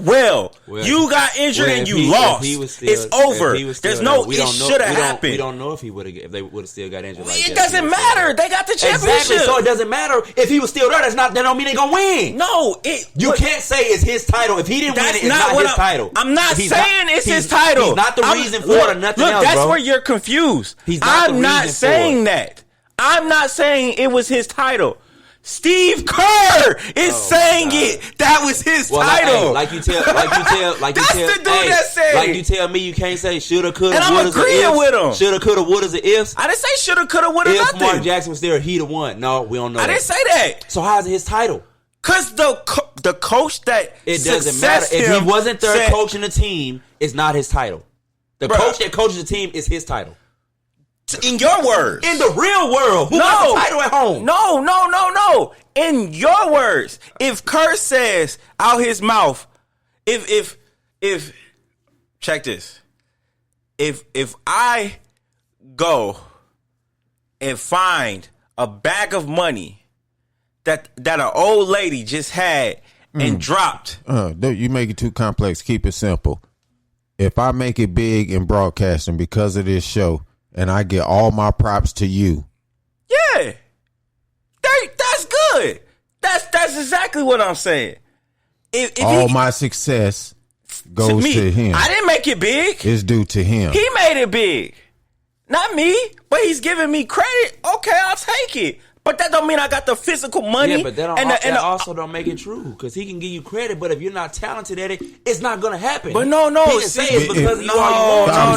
you got injured and you lost. It's over. There's no it should have happened. We don't know if they would have still got injured. Like it doesn't matter. They got the championship. Exactly. So it doesn't matter if he was still there. That don't mean they gonna win. No, you can't say it's his title. If he didn't win it, it's not his title. I'm not saying it's his title. He's not the reason for it or nothing else, that's bro. where you're confused. I'm not saying that. I'm not saying it was his title. Steve Kerr is saying it. That was his title. Like you tell, that's the dude that said. Like you tell me, you can't say shoulda, coulda, and I'm agreeing with him. Shoulda, coulda, wouldas, and ifs. I didn't say shoulda, coulda, woulda, if nothing. If Mark Jackson was there, he'd have won. No, we don't know. I didn't say that. So how's it his title? Because the coach that it doesn't matter if he wasn't there coaching the team. It's not his title. The coach that coaches the team is his title. In your words. In the real world. Who got the title at home? No. In your words. If Kerr says out his mouth, if check this. If I go and find a bag of money that an old lady just had and dropped. You make it too complex. Keep it simple. If I make it big in broadcasting because of this show, and I get all my props to you. Yeah. That's good. That's exactly what I'm saying. If my success goes to him. I didn't make it big. It's due to him. He made it big. Not me. But he's giving me credit. Okay, I'll take it. But that don't mean I got the physical money. Yeah, but that also don't make it true. Because he can give you credit, but if you're not talented at it, it's not going to happen. But no. He didn't say it's because you are.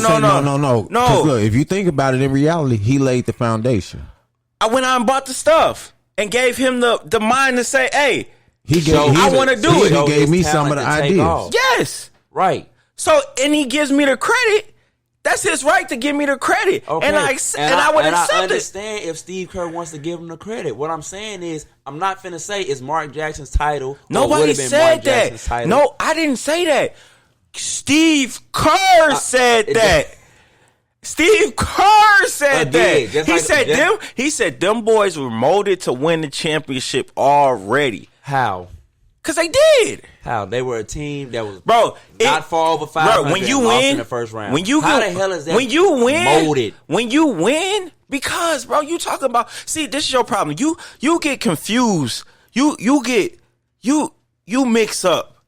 No. Look, if you think about it, in reality, he laid the foundation. I went out and bought the stuff and gave him the mind to say, hey, I want to do it. He gave me some of the ideas. Yes. Right. So, and he gives me the credit. That's his right to give me the credit, okay. and I would accept it. I understand if Steve Kerr wants to give him the credit. What I'm saying is, I'm not finna say it's Mark Jackson's title. Nobody said that. No, I didn't say that. Steve Kerr said that. Steve Kerr said that. He said them boys were molded to win the championship already. How? Because they did. How? They were a team that was not far over 500 when you win in the first round. How the hell is that when you win, molded? When you win, because, bro, you talking about, see, this is your problem. You get confused. You mix up.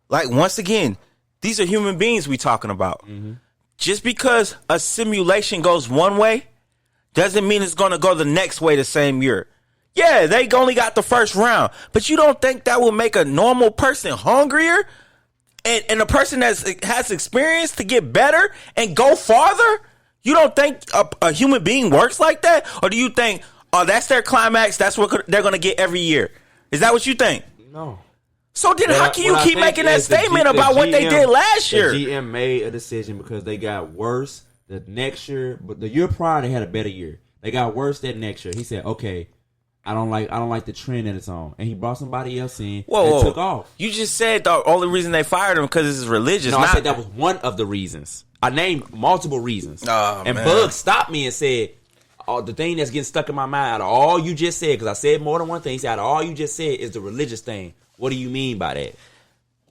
Like, once again, these are human beings we talking about. Mm-hmm. Just because a simulation goes one way doesn't mean it's going to go the next way the same year. Yeah, they only got the first round. But you don't think that will make a normal person hungrier? And a person that has experience to get better and go farther? You don't think a human being works like that? Or do you think, that's their climax, that's what they're going to get every year? Is that what you think? No. So then how can you keep making that statement about what they did last year? The GM made a decision because they got worse the next year, but the year prior they had a better year. They got worse that next year. He said, "Okay, I don't like the trend that it's on," and he brought somebody else in and took off. You just said the only reason they fired him because it's religious. No, I said that was one of the reasons. I named multiple reasons. And Bug stopped me and said, the thing that's getting stuck in my mind out of all you just said, because I said more than one thing, he said, out of all you just said is the religious thing. What do you mean by that?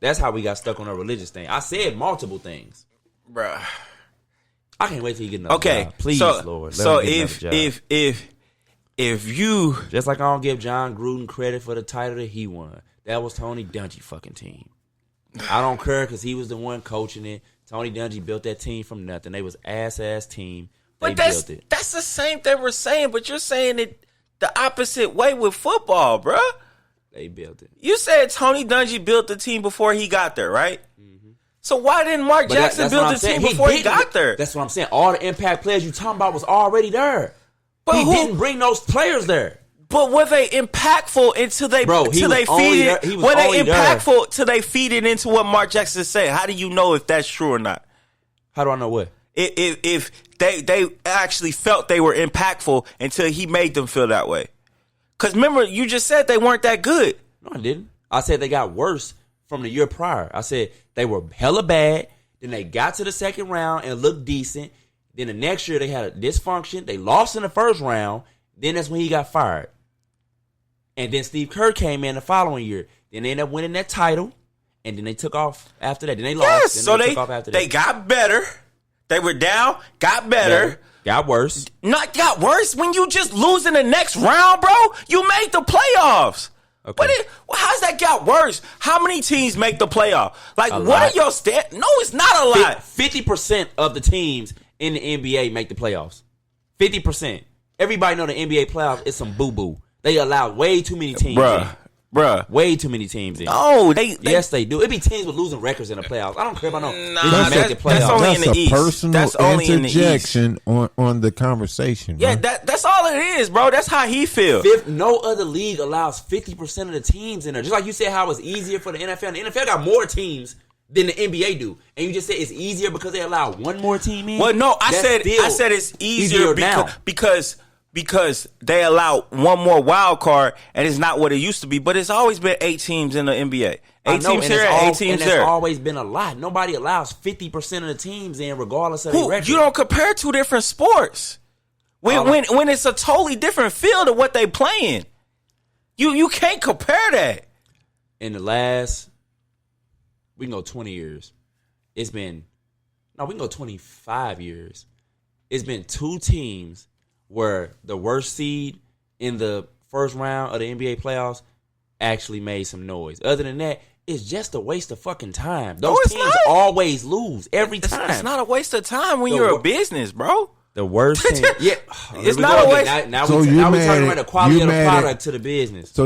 That's how we got stuck on a religious thing. I said multiple things. Bruh. I can't wait till you get another job. Please, Lord. So if you... Just like I don't give John Gruden credit for the title that he won. That was Tony Dungy fucking team. I don't care because he was the one coaching it. Tony Dungy built that team from nothing. They was ass team. But built it. That's the same thing we're saying, but you're saying it the opposite way with football, bruh. They built it. You said Tony Dungy built the team before he got there, right? Mm-hmm. So why didn't Mark Jackson build the team before he got there? That's what I'm saying. All the impact players you talking about was already there. But he didn't bring those players there. But were they impactful until they feed it into what Mark Jackson said? How do you know if that's true or not? How do I know what? If they actually felt they were impactful until he made them feel that way. Because remember, you just said they weren't that good. No, I didn't. I said they got worse from the year prior. I said they were hella bad. Then they got to the second round and looked decent. Then the next year they had a dysfunction. They lost in the first round. Then that's when he got fired. And then Steve Kerr came in the following year. Then they ended up winning that title. And then they took off after that. Then they lost. Then so they took off after that. They got better. They were down, got better. Got worse. Not got worse. When you just lose in the next round, bro, you made the playoffs. Okay. How's that got worse? How many teams make the playoff? Like, what are your stats? No, it's not a lot. 50% of the teams in the NBA make the playoffs. 50%. Everybody know the NBA playoffs is some boo-boo. They allow way too many teams in. Bruh. Way too many teams in. No, yes, they do. It be teams with losing records in the playoffs. I don't care about that's only in the East. Personal that's only interjection on the conversation. Yeah, bro. that's all it is, bro. That's how he feels. No other league allows 50% of the teams in there. Just like you said how it's easier for the NFL. The NFL got more teams than the NBA do. And you just said it's easier because they allow one more team in? Well, no, I said it's easier because they allow one more wild card, and it's not what it used to be. But it's always been 8 teams in the NBA. 8 teams here, 8 teams there. It's always been a lot. Nobody allows 50% of the teams in, regardless of their record. You don't compare 2 different sports. When it's a totally different field of what they playing, you can't compare that. In the last, we can go 20 years. We can go 25 years. It's been 2 teams where the worst seed in the first round of the NBA playoffs actually made some noise. Other than that, it's just a waste of fucking time. Those teams always lose every time. It's not a waste of time when you're a business, bro. The worst team. Yeah. It's not a waste. Now we're talking about the quality of the product to the business. So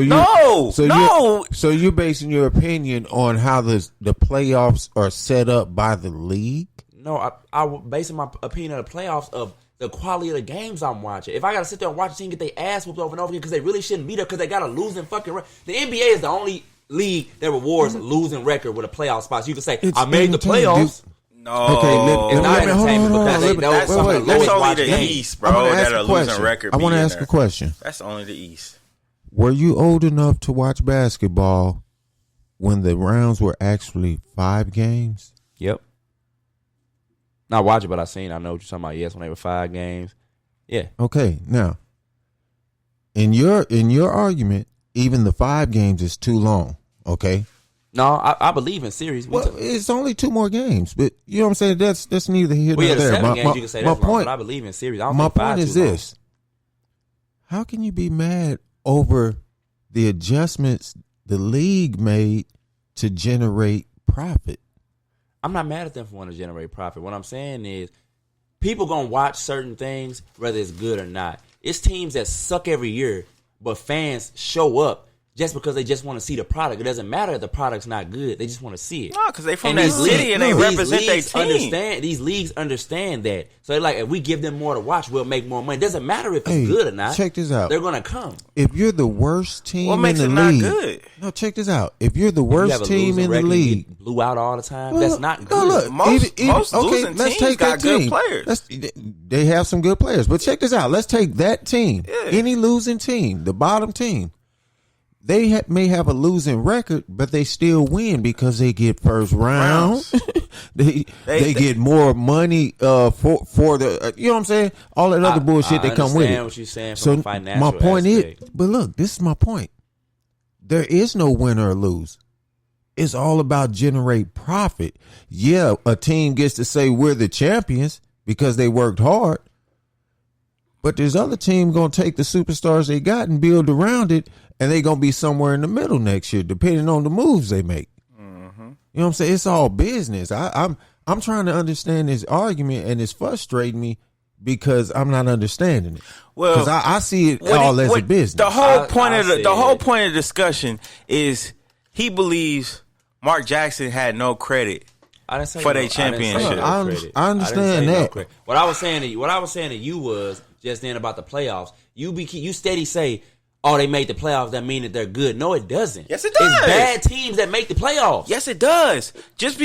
you're basing your opinion on how the playoffs are set up by the league? No, I'm basing my opinion on the playoffs of the quality of the games I'm watching. If I got to sit there and watch a team get their ass whooped over and over again because they really shouldn't be there because they got a losing fucking record. The NBA is the only league that rewards a losing record with a playoff spot. So you can say, I made the playoffs. No. Okay, it's not entertainment, but that's only the East, bro, that are losing record. I want to ask a question. That's only the East. Were you old enough to watch basketball when the rounds were actually 5 games? Yep. Not watch it, but I know what you're talking about. Yes, when they were 5 games. Yeah. Okay. Now, in your argument, even the 5 games is too long. Okay. No, I believe in series. Well, it's only 2 more games, but you know what I'm saying. That's neither here nor there. The 7 games you can say that's long, but I believe in series. My point is this: how can you be mad over the adjustments the league made to generate profit? I'm not mad at them for wanting to generate profit. What I'm saying is people going to watch certain things, whether it's good or not. It's teams that suck every year, but fans show up just because they just want to see the product. It doesn't matter if the product's not good. They just want to see it. No, because they from that city and they represent their team. These leagues understand that. So they're like, if we give them more to watch, we'll make more money. It doesn't matter if it's good or not. Check this out. They're going to come. If you're the worst team in the league. Not good? No, check this out. If you're the worst team in the league. Blew out all the time. That's not good. Look, most losing teams got good players. They have some good players. But check this out. Let's take that team. Yeah. Any losing team, the bottom team. They may have a losing record, but they still win because they get first round. they get more money for the you know what I'm saying? All that other bullshit that come with it. I understand what you're saying from a financial my point aspect. but look, this is my point. There is no win or lose. It's all about generate profit. Yeah, a team gets to say we're the champions because they worked hard. But there's other team going to take the superstars they got and build around it, and they're going to be somewhere in the middle next year, depending on the moves they make. Mm-hmm. You know what I'm saying? It's all business. I'm trying to understand this argument, and it's frustrating me because I'm not understanding it. Well, because I see it all as a business. The whole point of the whole point of the discussion is he believes Mark Jackson had no credit for their championship. I understand that. No, what I was saying to you was just then about the playoffs. You steady say, "Oh, they made the playoffs. That mean that they're good." No, it doesn't. Yes, it does. It's bad teams that make the playoffs. Yes, it does. Just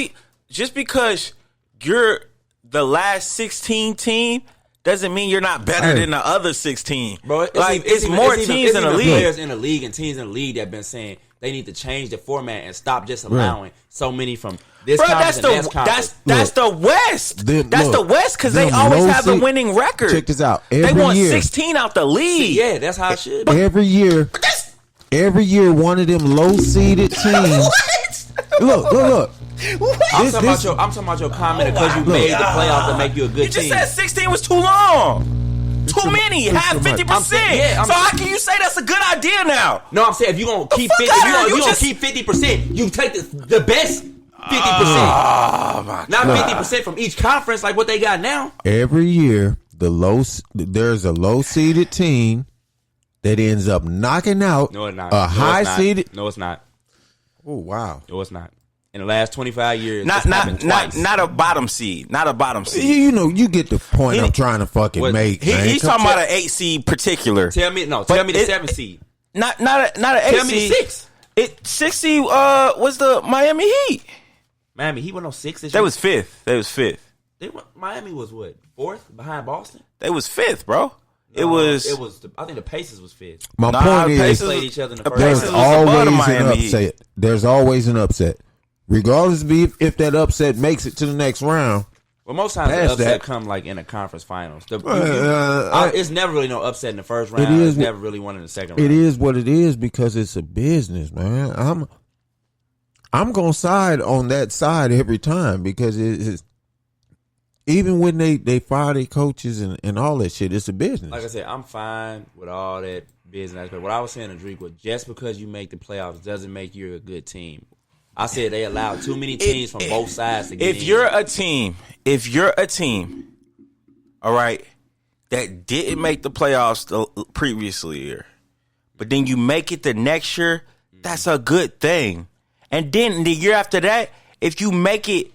because you're the last 16 team doesn't mean you're not better than the other 16. Bro, it's more teams in the league. Players in the league and teams in the league that have been saying they need to change the format and stop just allowing so many from this conference and that conference. That's the West. That's the West because they always have the winning record. Check this out. They won 16 out the league. See, yeah, that's how it should be. Every year, one of them low-seeded teams. Look. I'm talking about your comment because you made the playoffs to make you a good team. You just said 16 was too long. Too many. Have 50%. So how can you say that's a good idea now? No, I'm saying if you're going to keep 50%, if you're going to keep 50%, you take the best 50%. Oh, my God. Not 50% from each conference like what they got now. Every year, there's a low-seeded team that ends up knocking out a high-seeded. No, it's not. Oh, wow. No, it's not. In the last 25 years, not a bottom seed. Not a bottom seed. You get the point I'm trying to fucking make. He's talking about an 8 seed particular. Tell me the 7 seed. Not an 8 seed. Tell me the 6. 6 seed was the Miami Heat. Miami Heat went on 6 this year. They was fifth. Miami was what? 4th behind Boston? They was 5th, bro. No, it was. I think the Pacers was 5th. My point is, they played each other in the there's first always an upset. There's always an upset. Regardless of if that upset makes it to the next round. Well, most times the upset come like in the conference finals. It's never really no upset in the first round. It's never really one in the second round. It is what it is because it's a business, man. I'm gonna side on that side every time because it's even when they fire their coaches and all that shit, it's a business. Like I said, I'm fine with all that business. But what I was saying to Drake was just because you make the playoffs doesn't make you a good team. I said they allowed too many teams from both sides to get in. If you're a team, all right, that didn't make the playoffs the previous year, but then you make it the next year, that's a good thing. And then the year after that, if you make it,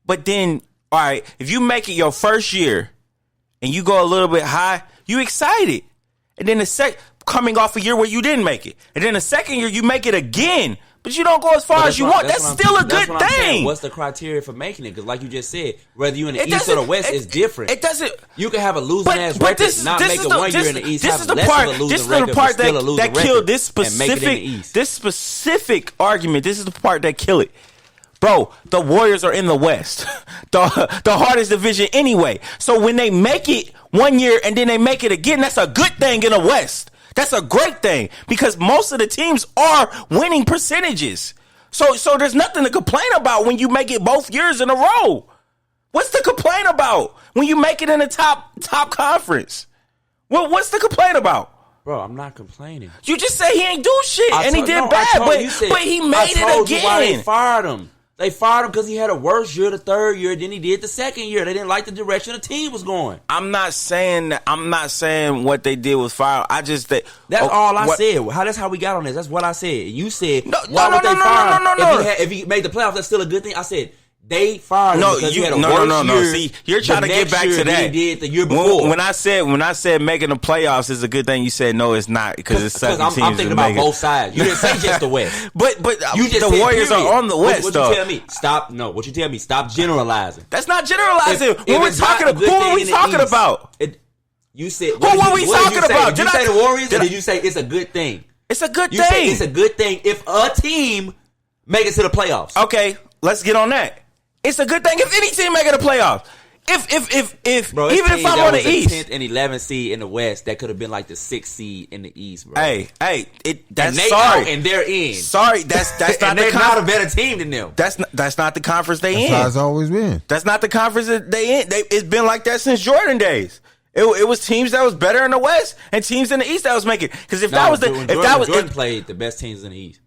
but then, all right, if you make it your first year and you go a little bit high, you excited. And then coming off a year where you didn't make it. And then the second year, you make it again. But you don't go as far as you want. That's still a good thing. What's the criteria for making it? Because like you just said, whether you're in the East or the West is different. It doesn't. You can have a losing ass record, not make it 1 year in the East. This is the part that killed this specific argument. This is the part that killed it. Bro, the Warriors are in the West, the hardest division anyway. So when they make it 1 year and then they make it again, that's a good thing in the West. That's a great thing because most of the teams are winning percentages. So there's nothing to complain about when you make it both years in a row. What's to complain about when you make it in the top conference? What's to complain about? Bro, I'm not complaining. You just say he ain't do shit and he did bad, but he made it again. Why they fired him. They fired him because he had a worse year the third year than he did the second year. They didn't like the direction the team was going. I'm not saying what they did was fire. I just That's all I said. That's how we got on this. That's what I said. You said why would they fire him? If he made the playoffs, that's still a good thing. I said they fired him because he had a worse year. See, you're trying to get back to that. He did the year before. When I said making the playoffs is a good thing, you said no, it's not because it's 7 teams. I'm thinking about both sides. You didn't say just the West. but you just the Warriors are on the West. What you tell me? Stop. No. What you tell me? Stop generalizing. That's not generalizing. Who are we talking about? You said who were we talking about? Did you say the Warriors or did you say it's a good thing? It's a good thing. You say it's a good thing if a team make it to the playoffs. Okay, let's get on that. It's a good thing if any team make it to the playoffs. Bro, even if I'm on the East, 10th and 11th seed in the West, that could have been like the 6th seed in the East, bro. Hey, that's and sorry, and they're in. Sorry, that's not and they're not a better team than them. That's not the conference they in. That's how it's always been. That's not the conference that they in. It's been like that since Jordan days. It was teams that was better in the West and teams in the East that was making. Because Jordan played the best teams in the East.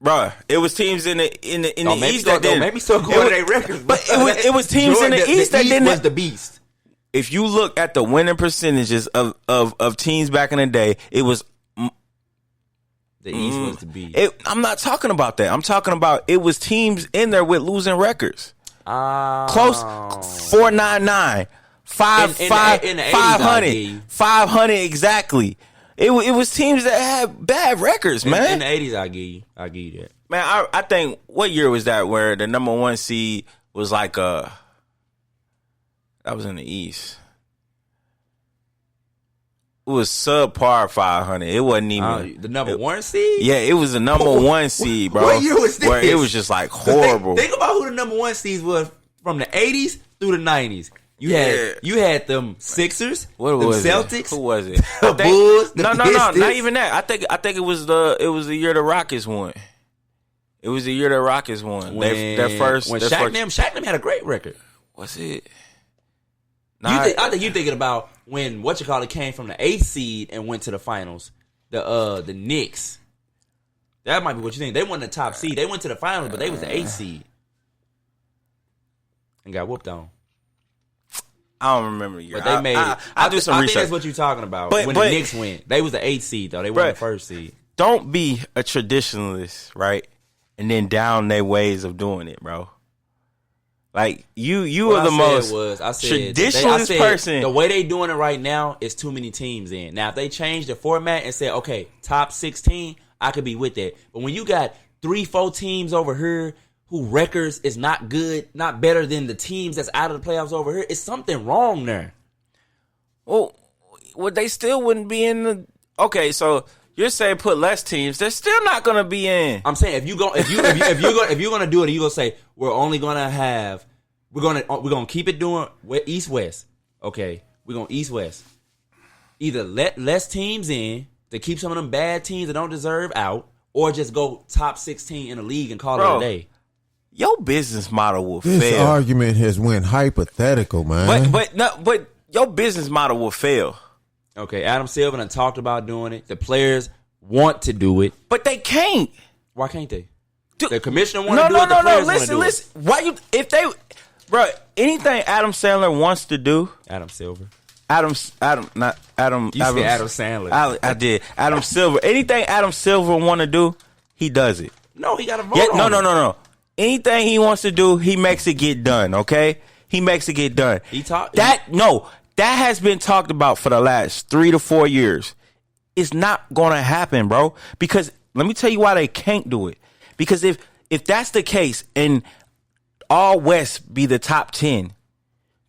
Bruh, it was teams in the East that didn't. Maybe still going to their records. But it was teams in the East that didn't. Was the beast. If you look at the winning percentages of teams back in the day, it was the East was the beast. I'm not talking about that. I'm talking about it was teams in there with losing records. Close 499, 500 exactly. It was teams that had bad records, man. In the 80s, I give you that. Man, I think, what year was that where the number one seed was like that was in the East. It was subpar 500. It wasn't even the number one seed. Yeah, it was the number one seed, bro. What year was this? Where it was just like horrible. Think about who the number one seeds was from the 80s through the 90s. You had them Sixers, what them was Celtics. It? Who was it? The Bulls. The no, Pistons. not even that. I think it was the year the Rockets won. It was the year the Rockets won. Their first. Shaq them had a great record. Was it? I think you're thinking about when came from the 8th seed and went to the finals. The Knicks. That might be what you think. They won the top seed. They went to the finals, but they was the 8th seed and got whooped on. I don't remember the year. But they made it. I'll do some research. I think that's what you're talking about. When the Knicks went. They was the 8th seed, though. They weren't the 1st seed. Don't be a traditionalist, right? And then down their ways of doing it, bro. Like, you are the most traditionalist person. The way they doing it right now is too many teams in. Now, if they change the format and say, okay, top 16, I could be with that. But when you got 3-4 teams over here who records is not good, not better than the teams that's out of the playoffs over here, it's something wrong there. Well, they still wouldn't be in the. Okay, so you're saying put less teams, they're still not going to be in. I'm saying if you're gonna do it, and you're gonna say we're gonna keep it doing East West. Okay, we're gonna East West. Either let less teams in to keep some of them bad teams that don't deserve out, or just go top 16 in the league and call it a day. Your business model will fail. This argument has went hypothetical, man. But your business model will fail. Okay, Adam Silver done talked about doing it. The players want to do it, but they can't. Why can't they? The commissioner want to do it. The players want to do it. Why you? If they, bro, anything Adam Sandler wants to do, Adam Silver. Not Adam. You said Adam Sandler. I did. Adam Silver. Anything Adam Silver want to do, he does it. No, he got to vote on it. No. Anything he wants to do, he makes it get done. Okay, he makes it get done. That has been talked about for the last 3 to 4 years. It's not gonna happen, bro. Because let me tell you why they can't do it. Because if that's the case and all West be the top 10,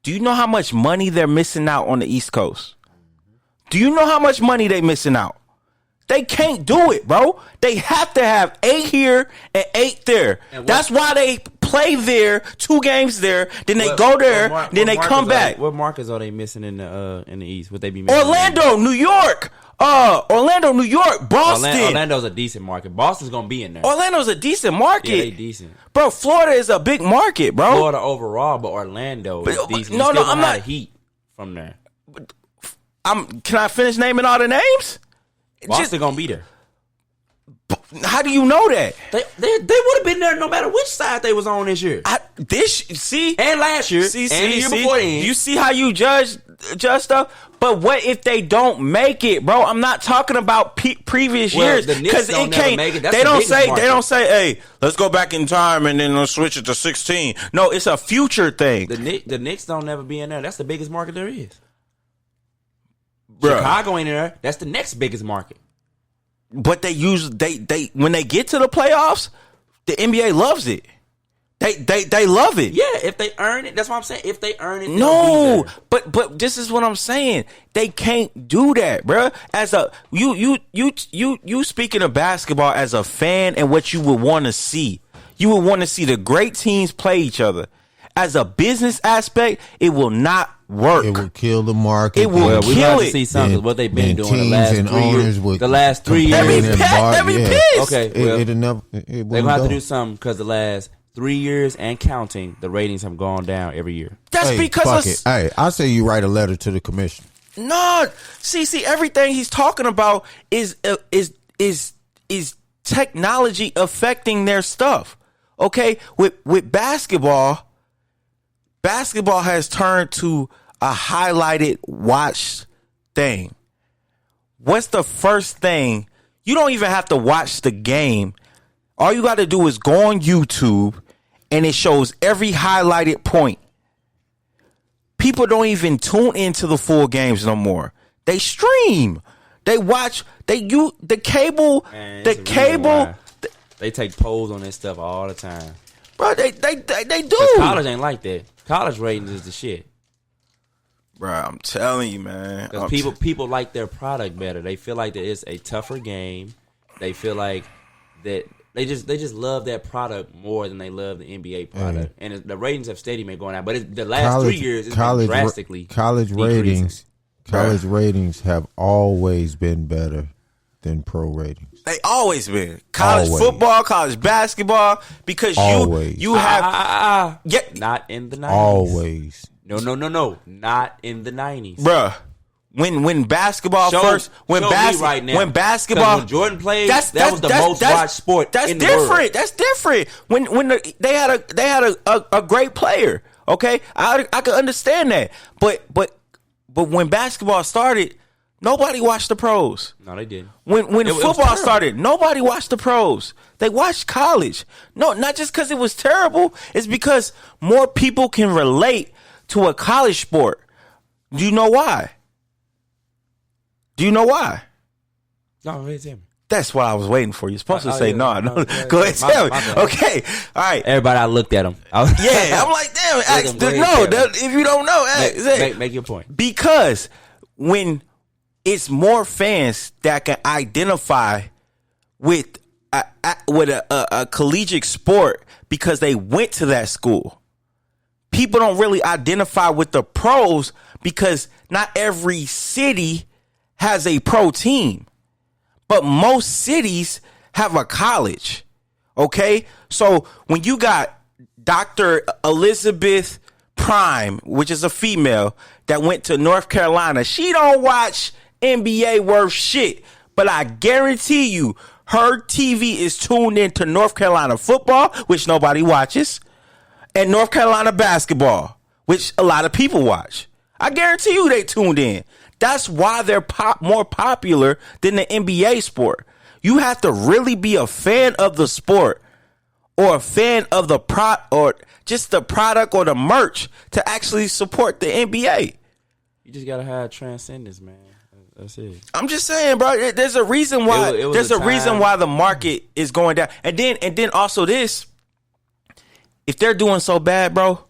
do you know how much money they're missing out on the East Coast? Do you know how much money they missing out? They can't do it, bro. They have to have 8 here and 8 there. That's why they play there, 2 games there, then they go there, then they come back. What markets are they missing in the East? Would they be missing? Orlando, New York. Boston. Orlando's a decent market. Boston's gonna be in there. Orlando's a decent market. Yeah, they decent. Bro, Florida is a big market, bro. Florida overall, but Orlando is decent. I'm not heat from there. Can I finish naming all the names? Boston gonna be there. How do you know that? They would have been there no matter which side they was on this year. And last year, and the year before then. You see how you judge stuff? But what if they don't make it, bro? I'm not talking about previous years because it can't. Make it. They don't say, "Hey, let's go back in time and then let's switch it to 16." No, it's a future thing. The Knicks don't never be in there. That's the biggest market there is. Bruh. Chicago in there. That's the next biggest market. But they when they get to the playoffs, the NBA loves it. They love it. Yeah, if they earn it, that's what I'm saying. If they earn it, no. But this is what I'm saying. They can't do that, bro. As a you speaking of basketball as a fan and what you would want to see. You would want to see the great teams play each other. As a business aspect, it will not work. It will kill the market. It will kill we have it. To see something. What they've been doing teams the last and 3 years. owners The last 3 years. They'll be pissed. Okay, well, they're gonna have to do something because the last 3 years and counting, the ratings have gone down every year. That's because hey, I say you write a letter to the commission. No, see, everything he's talking about is technology affecting their stuff. Okay, with basketball has turned to a highlighted watch thing. What's the first thing? You don't even have to watch the game. All you got to do is go on YouTube and it shows every highlighted point. People don't even tune into the full games no more. They stream. They watch. The cable. Man, the cable. They take polls on this stuff all the time. Bro, they do. College ain't like that. College ratings is the shit. Bro, I'm telling you, man. Because people like their product better. They feel like that it's a tougher game. They feel like that they just love that product more than they love the NBA product. And the ratings have steady been going out. But the last 3 years, it's been drastically college ratings. College ratings have always been better than pro ratings. They always been college football, college basketball, because you have not in the 90s. Always. No, not in the 90s, bruh. When basketball when Jordan played, that was the most watched sport. That's in the world. That's different. When they had a great player. Okay, I can understand that, but when basketball started, nobody watched the pros. No, they didn't. When football started, nobody watched the pros. They watched college. No, not just because it was terrible. It's because more people can relate to a college sport. Do you know why? No, go ahead, tell me. That's what I was waiting for. You're supposed to say no. Go ahead, tell me. Okay, all right. Everybody, I looked at him. I'm like, damn. If you don't know, make your point. Because when it's more fans that can identify with a collegiate sport because they went to that school. People don't really identify with the pros because not every city has a pro team, but most cities have a college. Okay, so when you got Dr. Elizabeth Prime, which is a female that went to North Carolina, she don't watch NBA worth shit, but I guarantee you her TV is tuned into North Carolina football, which nobody watches, and North Carolina basketball, which a lot of people watch. I guarantee you they tuned in. That's why they're more popular than the NBA sport. You have to really be a fan of the sport or a fan of the or just the product or the merch to actually support the NBA. You just gotta have transcendence, man. That's it. I'm just saying, bro. There's a reason why. There's a reason why the market is going down, and then also this. If they're doing so bad, bro,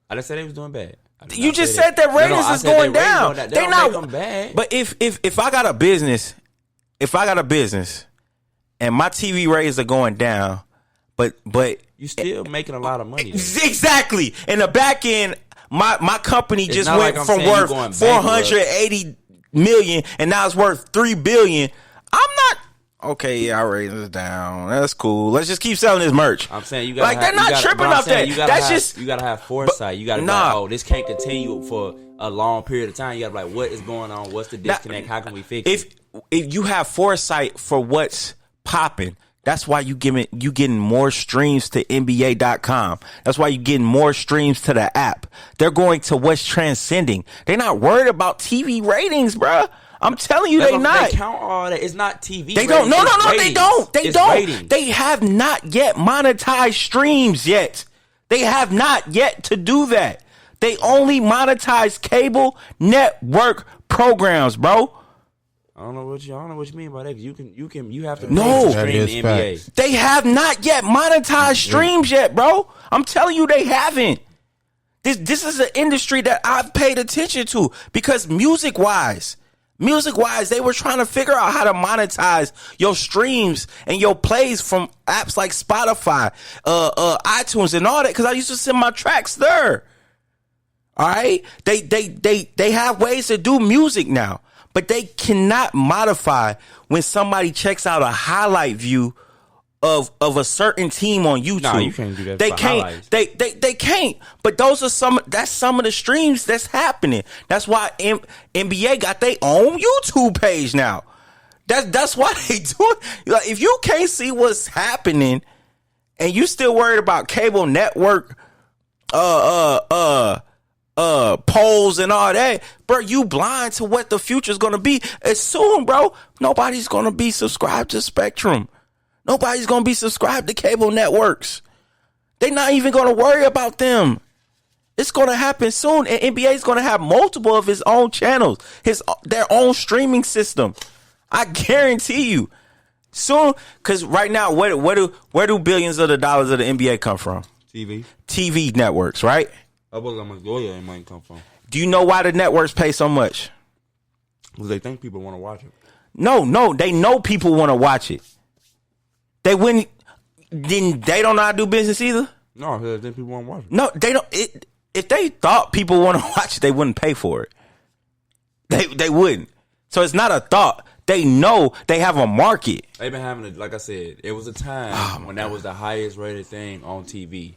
I didn't say they was doing bad. You just said that ratings is going down. They not bad. But if I got a business, and my TV ratings are going down, but you still making a lot of money. Exactly. In the back end, my company just went from worth 480 million and now it's worth 3 billion. I'm not okay. Yeah, our ratings is down. That's cool. Let's just keep selling this merch. I'm saying you got they're not tripping off that. You gotta have foresight. You gotta be like, this can't continue for a long period of time. You gotta be like, what is going on? What's the disconnect? How can we fix it? If you have foresight for what's popping, That's why you getting more streams to NBA.com. That's why you getting more streams to the app. They're going to what's transcending. They're not worried about TV ratings, bruh. I'm telling you, they not. They count all that. It's not TV. They ratings, don't. No, it's they don't. They It's don't. ratings. They have not yet monetized streams yet. They have not yet to do that. They only monetize cable network programs, bro. I don't know what you mean by that. You have to No. pay to stream That the is NBA. facts. They have not yet monetized streams yet, bro. I'm telling you, they haven't. This is an industry that I've paid attention to because music wise, they were trying to figure out how to monetize your streams and your plays from apps like Spotify, iTunes, and all that. Because I used to send my tracks there. All right, they have ways to do music now, but they cannot modify when somebody checks out a highlight view of a certain team on YouTube. Nah, you can't do that. They for can't. highlights. They can't. But that's some of the streams that's happening. That's why NBA got their own YouTube page now. That's why they do it. Like, if you can't see what's happening and you still worried about cable network polls and all that, bro, you blind to what the future's gonna be. As soon, bro, nobody's gonna be subscribed to Spectrum. Nobody's gonna be subscribed to cable networks. They're not even gonna worry about them. It's gonna happen soon, and NBA is gonna have multiple of his own channels, their own streaming system. I guarantee you, soon. Because right now, where do billions of the dollars of the NBA come from? TV networks, right? I was how much lawyer it might come from. Do you know why the networks pay so much? Because they think people want to watch it. No, they know people want to watch it. They wouldn't. Then they don't know how to do business either. No, they think people want to watch it. No, they don't. If they thought people want to watch it, they wouldn't pay for it. They wouldn't. So it's not a thought. They know they have a market. They've been having it. Like I said, it was a time when that was the highest rated thing on TV.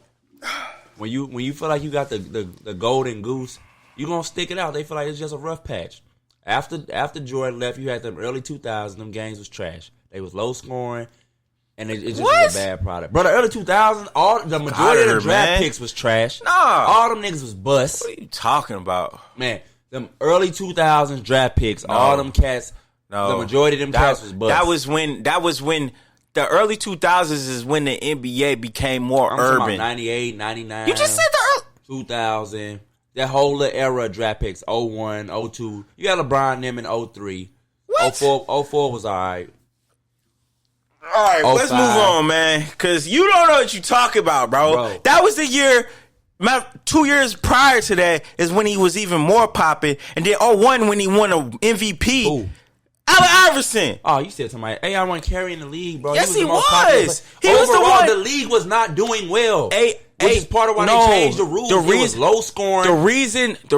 When you feel like you got the golden goose, you gonna stick it out. They feel like it's just a rough patch. After Jordan left, you had them early 2000s. Them games was trash. They was low scoring, and it just was a bad product. Bro, the early 2000s, the majority of the draft picks was trash. Nah, all them niggas was bust. What are you talking about, man? Them early 2000s draft picks, all them cats. No, the majority of them cats was bust. That was when the early 2000s is when the NBA became more urban. 98, 99. You just said the early 2000. That whole little era of draft picks, 01, 02. You got LeBron them in 03. What? 04 was all right. All right, let's move on, man. Because you don't know what you talk about, bro. That was the year, 2 years prior to that is when he was even more popping. And then 01 when he won an MVP. Ooh. Allen Iverson. Oh, you said somebody. AI wasn't carrying the league, bro. Yes, he was. He was the one. The league was not doing well. Which is part of why they changed the rules. It was low scoring. The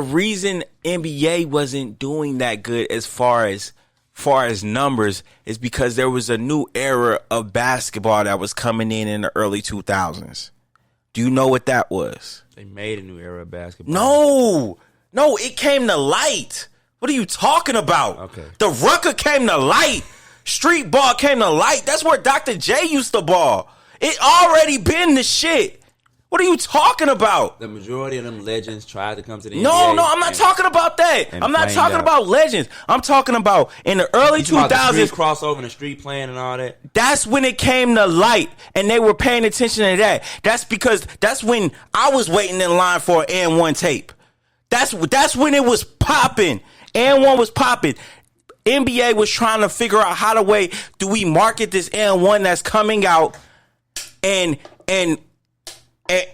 reason NBA wasn't doing that good as far as numbers is because there was a new era of basketball that was coming in the early 2000s. Do you know what that was? They made a new era of basketball. No, it came to light. What are you talking about? Okay. The Rucker came to light. Street ball came to light. That's where Dr. J used to ball. It already been the shit. What are you talking about? The majority of them legends tried to come to the NBA. No, I'm not talking about that. I'm not talking about legends. I'm talking about in the early 2000s. The crossover and the street playing and all that. That's when it came to light, and they were paying attention to that. That's because that's when I was waiting in line for an N1 tape. That's when it was popping. N1 was popping. NBA was trying to figure out how to way do we market this N1 that's coming out and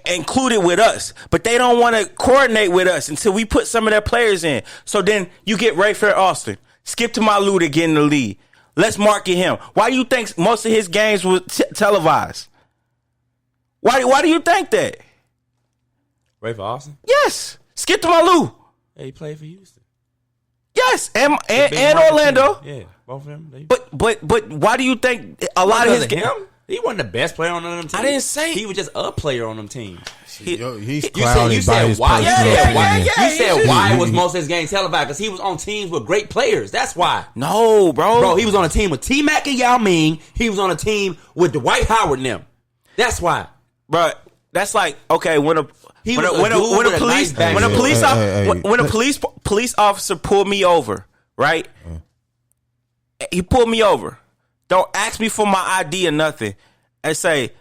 include it with us. But they don't want to coordinate with us until we put some of their players in. So then you get Ray Fair Austin. Skip to Malou to get in the league. Let's market him. Why do you think most of his games were televised? Why do you think that? Ray Fair Austin? Yes. Skip to Malou. Yeah, he played for Houston. Yes, and Orlando. Yeah, both of them. But why do you think a lot of his him? He wasn't the best player on them teams. I didn't say he was just a player on them teams. He's clouded you by said his why? personal You said why He- was most of his games televised? Because he was on teams with great players. That's why. No, bro. Bro, he was on a team with T-Mac and Yao Ming. He was on a team with Dwight Howard and them. That's why. Bro, that's like, okay, when a police officer pulled me over, right? He pulled me over. Don't ask me for my ID or nothing. And say,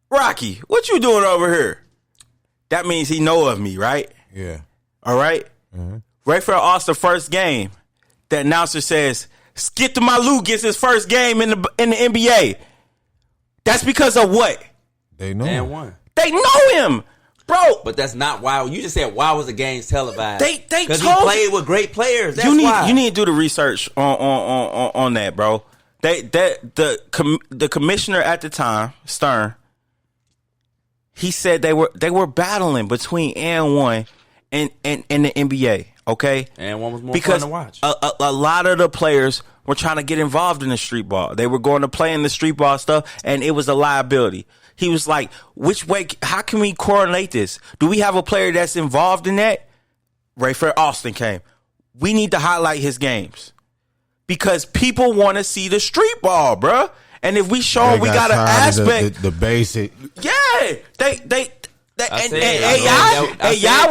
Rocky, what you doing over here? That means he know of me, right? Yeah. All right? Right for Austin first game, the announcer says, Skip to Malou gets his first game in the NBA. That's because of what? They know. And won. They know him, bro. But that's not why. You just said why was the games televised? They because he told played with great players. That's you why. need to do the research on that, bro. The commissioner at the time, Stern, he said they were battling between and the NBA. Okay, and one was more because fun to watch. A lot of the players were trying to get involved in the street ball. They were going to play in the street ball stuff, and it was a liability. He was like, which way, how can we correlate this? Do we have a player that's involved in that? Rayford Austin came. We need to highlight his games because people want to see the street ball, bruh. And if we show them we got an aspect. The basic. Yeah. AI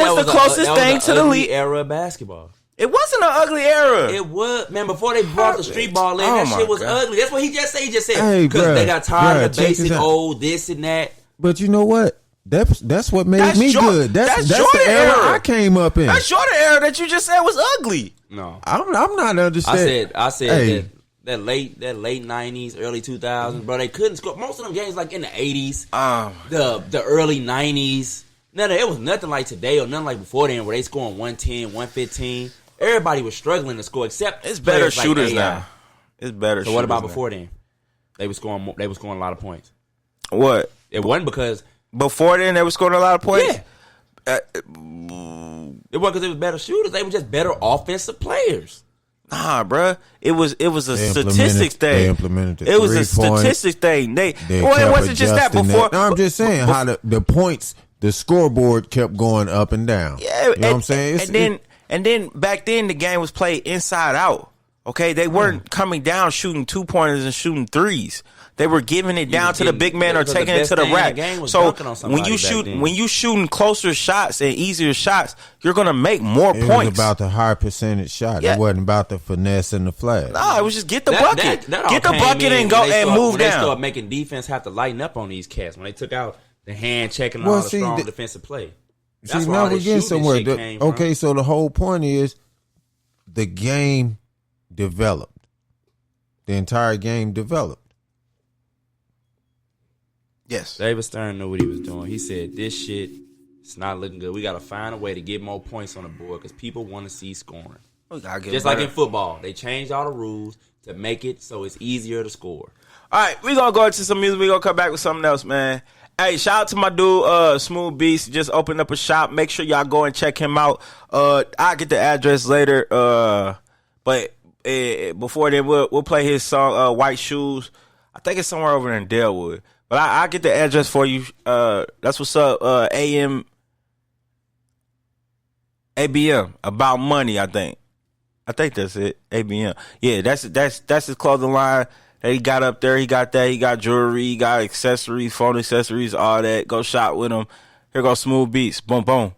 was the closest thing to the league. Era of basketball. It wasn't an ugly era. It was, man. Before they brought the street ball in, that shit was ugly. That's what he just said. He just said because they got tired of the basic this and that. But you know what? That's what made me good. That's the era I came up in. That's Jordan era that you just said was ugly. No, I'm not understanding. I said that late 90s, early 2000s, bro. They couldn't score. Most of them games like in the 80s, the early 90s. It was nothing like today or nothing like before then where they scoring 110, 115. Everybody was struggling to score except it's better shooters like now. It's better. So what about before then? They were scoring a lot of points. What? It wasn't because before then they were scoring a lot of points. Yeah. It wasn't because it was better shooters. They were just better offensive players. Nah, bruh. It was a statistics thing. They implemented it was a statistics thing. It wasn't just that before. No, I'm just saying how the points, the scoreboard kept going up and down. Yeah, you know what I'm saying? And then back then the game was played inside out. Okay, they weren't coming down shooting 2-pointers and shooting threes. They were giving it down to the big man or taking it to the rack. So when you shooting closer shots and easier shots, you're gonna make more points. It was about the high percentage shot. Yeah. It wasn't about the finesse and the flash. No, it was just get the bucket, get the bucket and go and move down. They started making defense have to lighten up on these cats when they took out the hand checking and all the strong defensive play. That's now we're getting somewhere. Okay, so the whole point is the game developed. The entire game developed. Yes. David Stern knew what he was doing. He said, this shit is not looking good. We got to find a way to get more points on the board because people want to see scoring. Just like in football. They changed all the rules to make it so it's easier to score. All right, we're going to go into some music. We're going to come back with something else, man. Hey, shout out to my dude, Smooth Beast. Just opened up a shop. Make sure y'all go and check him out. I'll get the address later. But before then, we'll play his song, White Shoes. I think it's somewhere over there in Delwood. But I'll get the address for you. That's what's up. ABM, About Money, I think. I think that's it. ABM. Yeah, that's his clothing line that he got up there. He got that. He got jewelry. He got accessories, phone accessories, all that. Go shop with him. Here goes Smooth Beats. Boom, boom.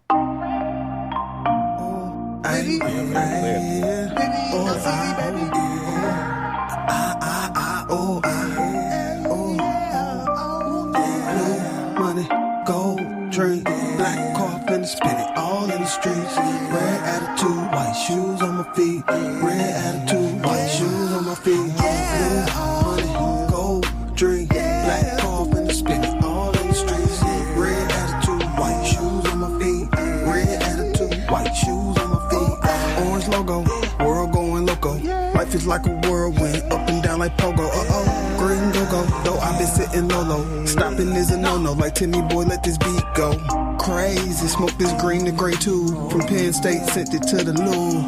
Drink, black coffin, spin it all in the streets. Red attitude, white shoes on my feet. Red attitude, white shoes on my feet. Blue money, gold, drink, black coffin, spin it all in the streets. Red attitude, white shoes on my feet. Red attitude, white shoes on my feet. Orange logo, world going loco. Life is like a whirlwind, up and down like pogo. Green go-go, though I've been sitting low. Stopping is a no-no, like Timmy boy, let this beat go. Crazy, smoke this green to gray too. From Penn State, sent it to the loo.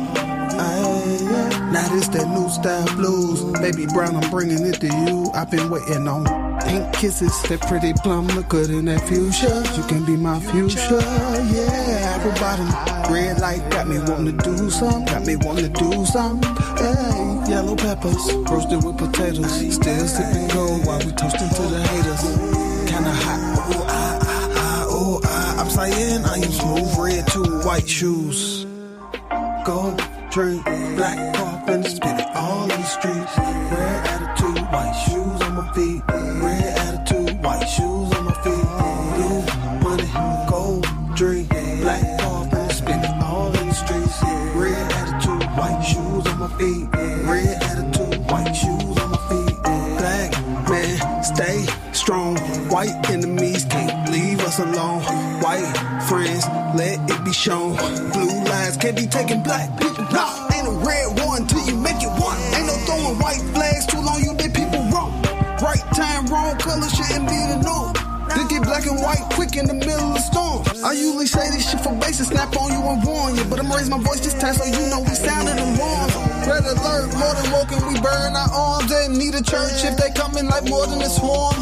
Now this that new style blues. Baby Brown, I'm bringing it to you. I've been waiting on Pink kisses, that pretty plum look good in that fuchsia. You can be my fuchsia, yeah. Apple bottom, red light got me wanting to do some. Hey, yellow peppers, roasted with potatoes. Still sipping gold while we toasting to the haters. Kinda hot, I'm saying I am smooth red too, white shoes. Gold drink, black coffin, spin it all in the streets. Red attitude, white shoes on my feet. Red attitude, white shoes on my feet. Blue money, gold drink, black coffin, spin it all in the streets. Red attitude, white shoes on my feet. Red attitude, white shoes on my feet. Black man, stay strong. White enemies can't leave us alone. White friends, let it be shown. Blue lies can't be taking black people. Nah, ain't a red one till you make it one. Ain't no throwing white flags too long, you did people wrong. Right time, wrong color shouldn't be the norm. They get black and white quick in the middle of the storm. I usually say this shit for bases, snap on you and warn you. But I'm raising my voice this time so you know we sounding alarm. Red alert, more than woken, we burn our arms. They need a church if they coming like more than a swarm.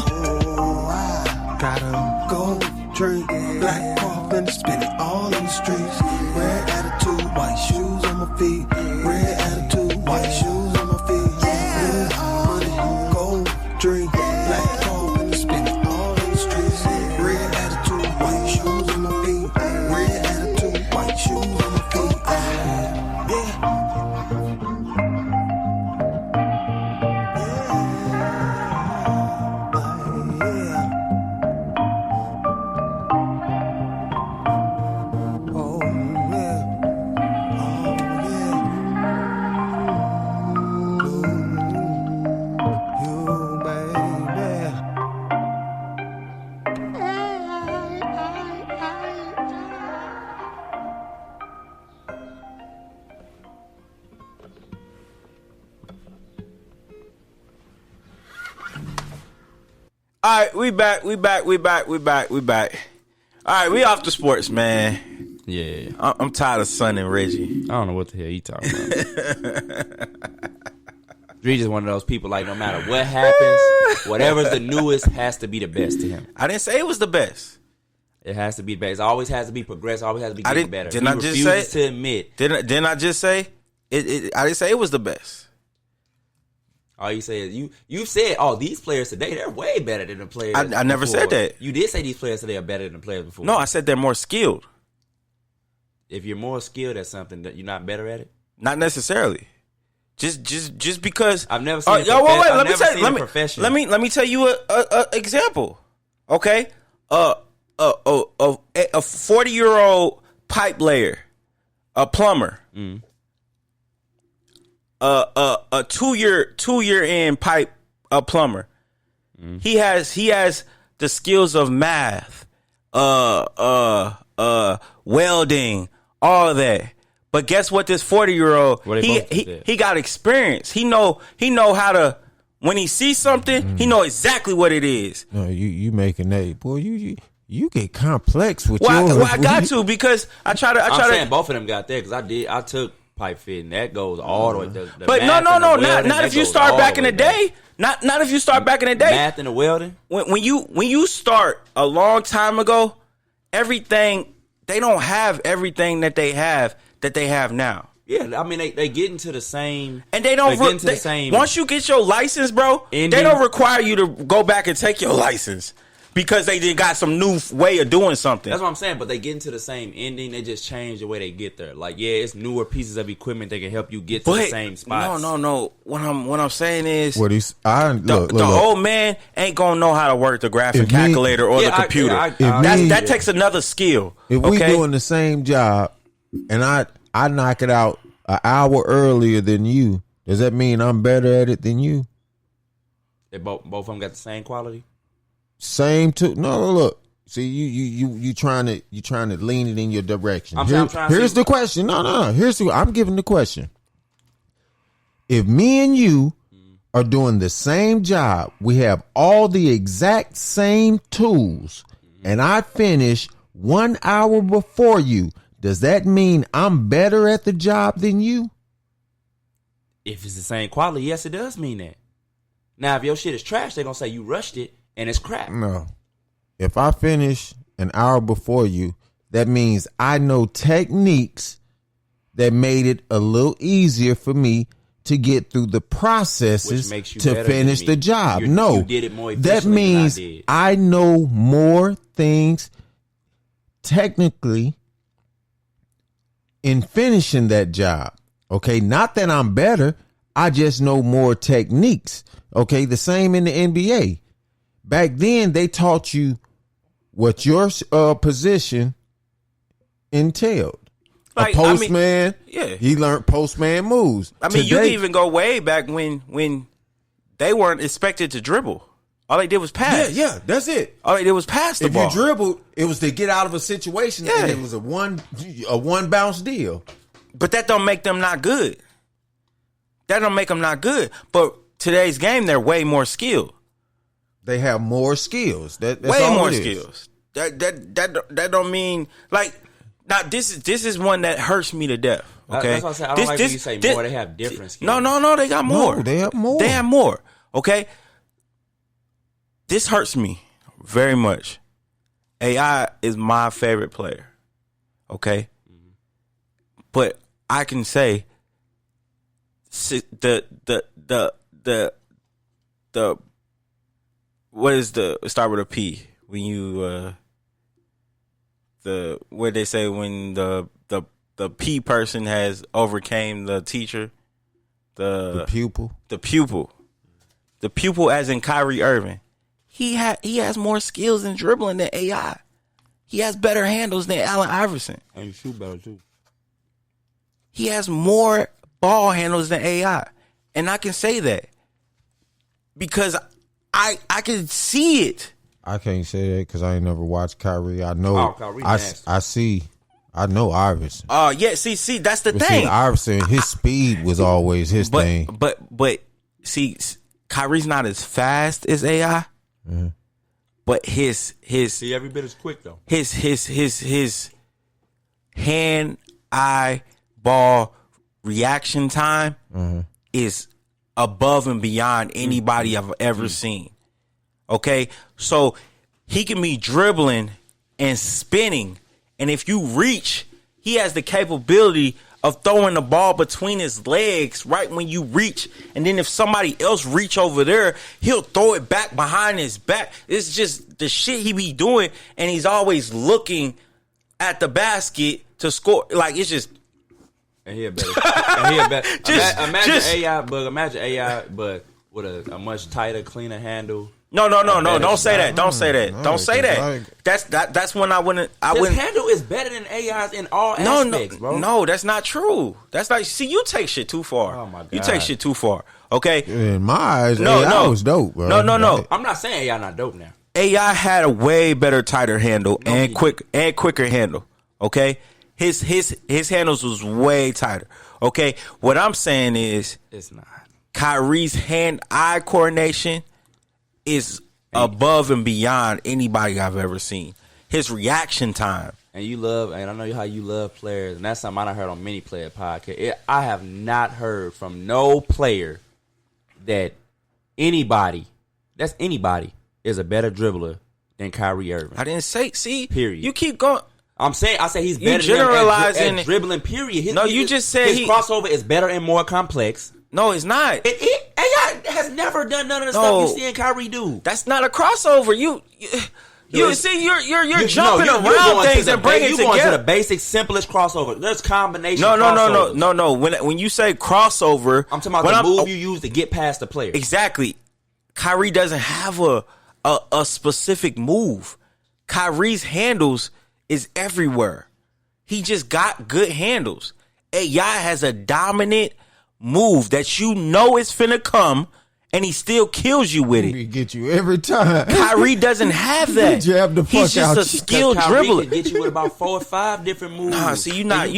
Gotta go drink, black coffin, spin it all in the streets. Red attitude, white shoes on my feet. Red attitude, white shoes on my feet. Blue money, gold drink, black coffin, spin it all in the streets. Red attitude, white shoes on my feet. Red attitude, white shoes on my feet. All right, we back. All right, we off the sports, man. Yeah. I'm tired of Son and Reggie. I don't know what the hell you talking about. Dre just one of those people, like, no matter what happens, whatever's the newest has to be the best to him. I didn't say it was the best. It has to be the best. It always has to be progressive. Always has to be getting better. Didn't I just say? To admit. Didn't I just say it? I didn't say it was the best. All you say is you said, oh, these players today, they're way better than the players. I never said that. You did say these players today are better than the players before. No, I said they're more skilled. If you're more skilled at something, that you're not better at it. Not necessarily. Just because I've never seen. Let me tell you a example. Okay, a 40-year-old pipe layer, a plumber. A two year in pipe a plumber. He has the skills of math, welding, all of that. But guess what? This 40-year-old, he got experience. He know how to, when he sees something, he know exactly what it is. No, you making that, boy. You get complex with I got to, because I'm saying both of them got there because I took pipe fitting. That goes all the way. But no, not if you start back in the day. Not if you start back in the day. Math and the welding. When you start a long time ago, everything, they don't have everything that they have now. Yeah, I mean they get into the same, and they don't. The same. Once you get your license, bro, they don't require you to go back and take your license. Because they just got some new way of doing something. That's what I'm saying. But they get into the same ending. They just change the way they get there. Like, yeah, it's newer pieces of equipment that can help you get to the same spots. No. What I'm saying is, the old man ain't gonna know how to work the graphic calculator or the computer. That takes another skill. If we doing the same job and I knock it out an hour earlier than you, does that mean I'm better at it than you? They both of them got the same quality. Same too. No, look. See, you trying to lean it in your direction. Here's the question. No. I'm giving the question. If me and you are doing the same job, we have all the exact same tools, and I finish 1 hour before you, does that mean I'm better at the job than you? If it's the same quality, yes, it does mean that. Now, if your shit is trash, they're gonna say you rushed it. and it's crap. No. If I finish an hour before you, that means I know techniques that made it a little easier for me to get through the processes to finish the job. You did it more efficiently that means than I did. I know more things technically in finishing that job. Okay, not that I'm better. I just know more techniques. Okay, the same in the NBA. Back then, they taught you what your position entailed. Like, a postman, yeah. He learned postman moves. I mean, you can even go way back when they weren't expected to dribble. All they did was pass. Yeah, that's it. All they did was pass the ball. If you dribbled, it was to get out of a situation, and it was a one bounce deal. But that don't make them not good. That don't make them not good. But today's game, they're way more skilled. They have more skills. That's way all more it is. skills. That don't mean like. Now this is one that hurts me to death. Okay, that's what I said. I don't like when you say more. They have different skills. No, they got more. No, they have more. They have more. Okay, this hurts me very much. AI is my favorite player. Okay, but I can say the what is the start with a P when you what they say when the P person has overcame the teacher, the pupil, as in Kyrie Irving. He has more skills in dribbling than AI. He has better handles than Allen Iverson. And you shoot better too. He has more ball handles than AI. And I can say that because I can see it. I can't say that because I ain't never watched Kyrie. I know. Kyrie I know Iverson. Oh yeah, see, that's the But thing. see, Iverson, his speed was always his thing. But see, Kyrie's not as fast as AI. Mm-hmm. But his every bit as quick though. His hand eye ball reaction time is above and beyond anybody I've ever seen. Okay, so he can be dribbling and spinning, and if you reach, he has the capability of throwing the ball between his legs right when you reach, and then if somebody else reach over there, he'll throw it back behind his back. It's just the shit he be doing, and he's always looking at the basket to score. Like, it's just. And he a better. Imagine AI, but with a much tighter, cleaner handle. No. Don't say that. Don't say that. Don't say that. That's when I wouldn't. His handle is better than AI's in all aspects, bro. No, that's not true. That's like, see, you take shit too far. Oh my God. You take shit too far. Okay. In my eyes, AI was dope, bro. No. I'm not saying AI not dope now. AI had a way better, tighter handle and quicker handle. Okay. His handles was way tighter. Okay. What I'm saying is, it's not. Kyrie's hand-eye coordination is above and beyond anybody I've ever seen. His reaction time. And I know how you love players, and that's something I done heard on many player podcasts. I have not heard from no player that anybody is a better dribbler than Kyrie Irving. I didn't say, see, period. You keep going. I say he's better generalizing at dribbling, period. You just said his crossover is better and more complex. No, it's not. AI has never done none of the stuff you seeing Kyrie do. That's not a crossover. You see, you're jumping around things and bringing it together. You're going to the basic, simplest crossover. There's combination. No. When you say crossover, I'm talking about the move you use to get past the player. Exactly. Kyrie doesn't have a specific move. Kyrie's handles is everywhere. He just got good handles. AI has a dominant move that you know is finna come, and he still kills you with it. He get you every time. Kyrie doesn't have that. Jab the fuck He's just out a skilled dribbler. Can get you with about 4 or 5 different moves. Nah, see, you're not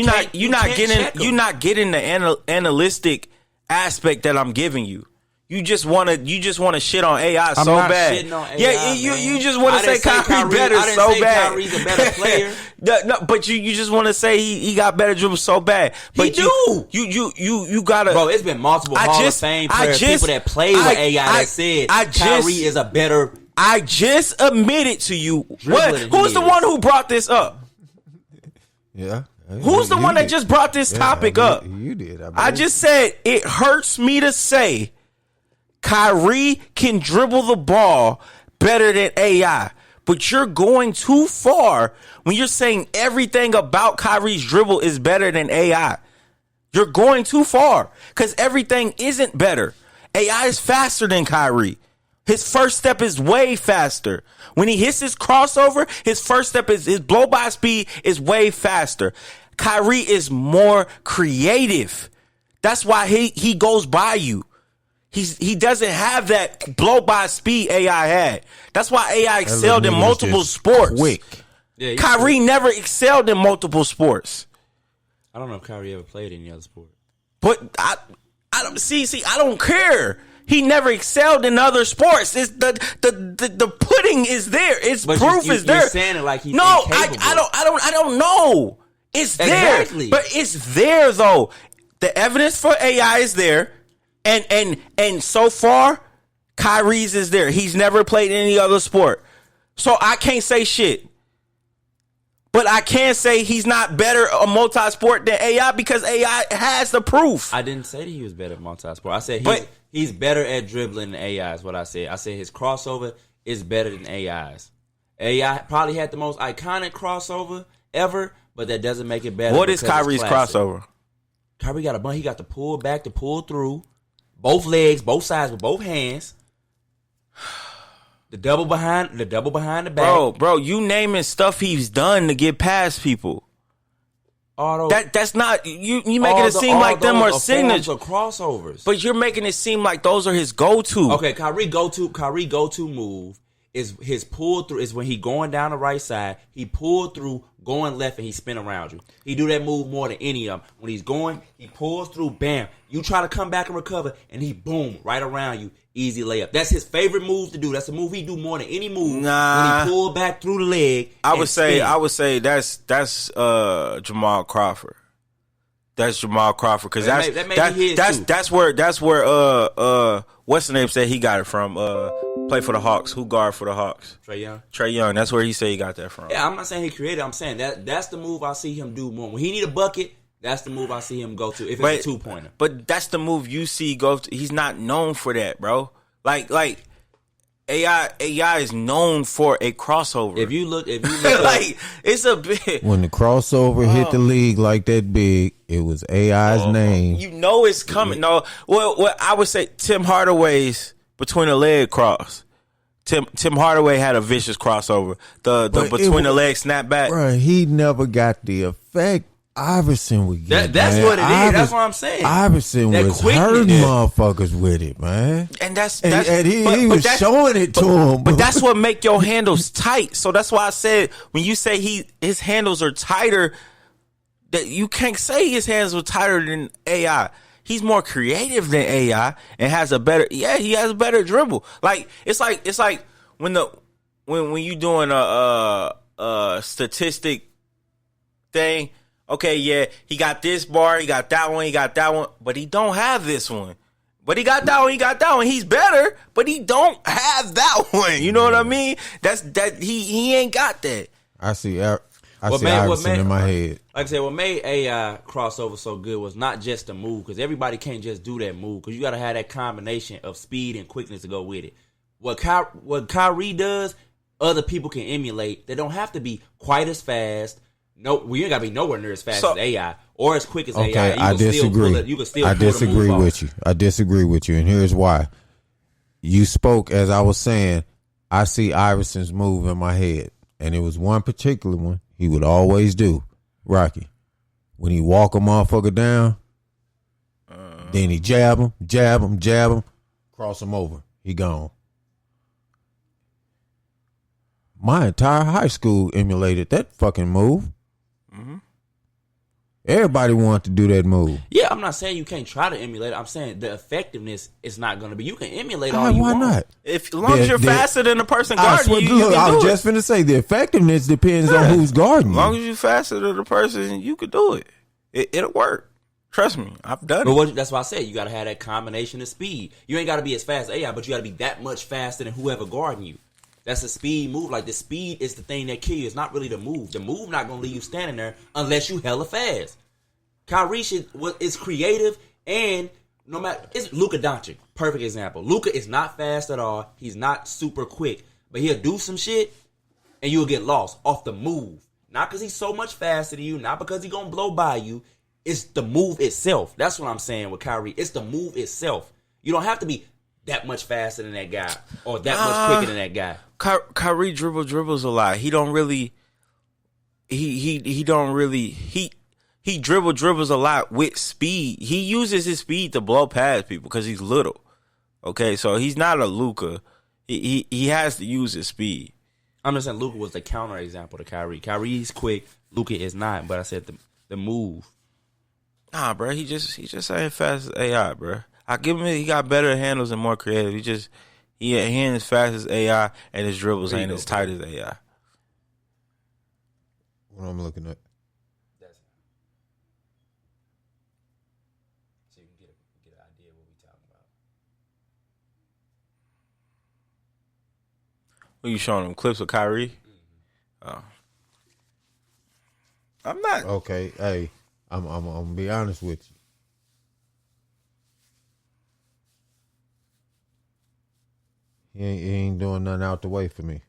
getting the analytic aspect that I'm giving you. You just want to shit on AI so bad. Shitting on AI, yeah, you just want to say Kyrie better so bad. Kyrie's a better player. No, but you just want to say he got better dribbles so bad. But you gotta. Bro, it's been multiple Hall of Fame players, people that play with AI that said Kyrie is a better I just admitted to you. Dribbling, Who's the he one is. who brought this up? Yeah. Who's the You one that did. just brought this topic I up? believe You did. I just said it hurts me to say Kyrie can dribble the ball better than AI. But you're going too far when you're saying everything about Kyrie's dribble is better than AI. You're going too far because everything isn't better. AI is faster than Kyrie. His first step is way faster. When he hits his crossover, his first step is his blow by speed is way faster. Kyrie is more creative. That's why he goes by you. He doesn't have that blow by speed AI had. That's why AI excelled in nigga was multiple just sports. quick. Yeah, he's Kyrie never excelled in multiple sports. I don't know if Kyrie ever played any other sport. But I don't see. I don't care. He never excelled in other sports. It's the pudding is there. It's But proof you're is there. saying it like he's no. incapable. I don't know. It's Exactly. there, but it's there though. The evidence for AI is there, and so far, Kyrie's is there. He's never played any other sport, so I can't say shit. But I can say he's not better a multi-sport than AI because AI has the proof. I didn't say that he was better at multi-sport. I said But- he's better at dribbling than AI is what I said. I said his crossover is better than AI's. AI probably had the most iconic crossover ever, but that doesn't make it better. What is because it's Kyrie's classic. crossover? Kyrie got a bunch. He got to pull back, to pull through, both legs, both sides with both hands. The double behind the back. Bro, you naming stuff he's done to get past people. All those, That's not you making it seem like them are signatures. Or crossovers. But you're making it seem like those are his go-to. Okay, Kyrie go-to move is his pull through is when he going down the right side, he pull through, going left, and he spin around you. He do that move more than any of them. When he's going, he pulls through, bam. You try to come back and recover, and he boom, right around you. Easy layup. That's his favorite move to do. That's the move he do more than any move. Nah. When he pull back through the leg. I would say that's Jamal Crawford. That's Jamal Crawford because That may be his too. that's where what's the name said he got it from? Play for the Hawks. Who guard for the Hawks? Trae Young. That's where he said he got that from. Yeah, I'm not saying he created. I'm saying that's the move I see him do more. When he need a bucket, that's the move I see him go to. If it's a 2-pointer. But that's the move you see go to. He's not known for that, bro. Like AI is known for a crossover. If you look like it's a bit. When the crossover hit the league like that big, it was AI's name. You know it's coming. No, well, I would say Tim Hardaway's between the leg cross. Tim Hardaway had a vicious crossover. The between the leg snap back. Bro, he never got the effect Iverson would get. That's man. what it is. That's what I'm saying. Iverson That was quickness. hurting motherfuckers with it, man. And that's And he but was that's- showing it to him. But that's what make your handles tight. So that's why I said when you say his handles are tighter, that you can't say his hands were tighter than AI. He's more creative than AI and has a better. Yeah, he has a better dribble. Like it's like when you doing a statistic thing. Okay, yeah, he got this bar, he got that one, but he don't have this one. But he got that one, He's better, but he don't have that one. You know what I mean? He ain't got that. I see Iverson in my head. Like I said, what made AI crossover so good was not just the move, because everybody can't just do that move, because you got to have that combination of speed and quickness to go with it. What Kyrie does, other people can emulate. They don't have to be quite as fast. No, we ain't got to be nowhere near as fast as AI or as quick as AI. Okay, I disagree. I disagree with you. I disagree with you, and here's why. You spoke as I was saying. I see Iverson's move in my head, and it was one particular one he would always do. Rocky, when he walk a motherfucker down, then he jab him, cross him over. He gone. My entire high school emulated that fucking move. Everybody wanted to do that move. Yeah, I'm not saying you can't try to emulate it. I'm saying the effectiveness is not going to be. You can emulate all you Why want. not? As long as you're faster than the person guarding you, you look, can I do was it. just finna say the effectiveness depends on who's guarding As you. long as you're faster than the person, you could do it. It'll work. Trust me, I've done it. That's why I said you got to have that combination of speed. You ain't got to be as fast as AI, but you got to be that much faster than whoever guarding you. That's a speed move. Like, the speed is the thing that kills you. It's not really the move. The move not going to leave you standing there unless you hella fast. Kyrie is creative, and no matter, it's Luka Doncic. Perfect example. Luka is not fast at all. He's not super quick, but he'll do some shit, and you'll get lost off the move. Not because he's so much faster than you, not because he's going to blow by you. It's the move itself. That's what I'm saying with Kyrie. It's the move itself. You don't have to be that much faster than that guy or that much quicker than that guy. Kyrie dribbles a lot. He don't really. He dribbles a lot with speed. He uses his speed to blow past people because he's little. Okay, so he's not a Luka. He has to use his speed. I'm just saying Luka was the counter example to Kyrie. Kyrie's quick. Luka is not. But I said the move. Nah, bro. He just ain't fast as AI, bro. I give him. He got better handles and more creative. He ain't as fast as AI, and his dribbles ain't as tight as AI. What I'm looking at. So you can get an idea of what we talking about. What you showing them clips of Kyrie? Oh, I'm not. Okay, hey, I'm gonna be honest with you. He ain't doing nothing out the way for me.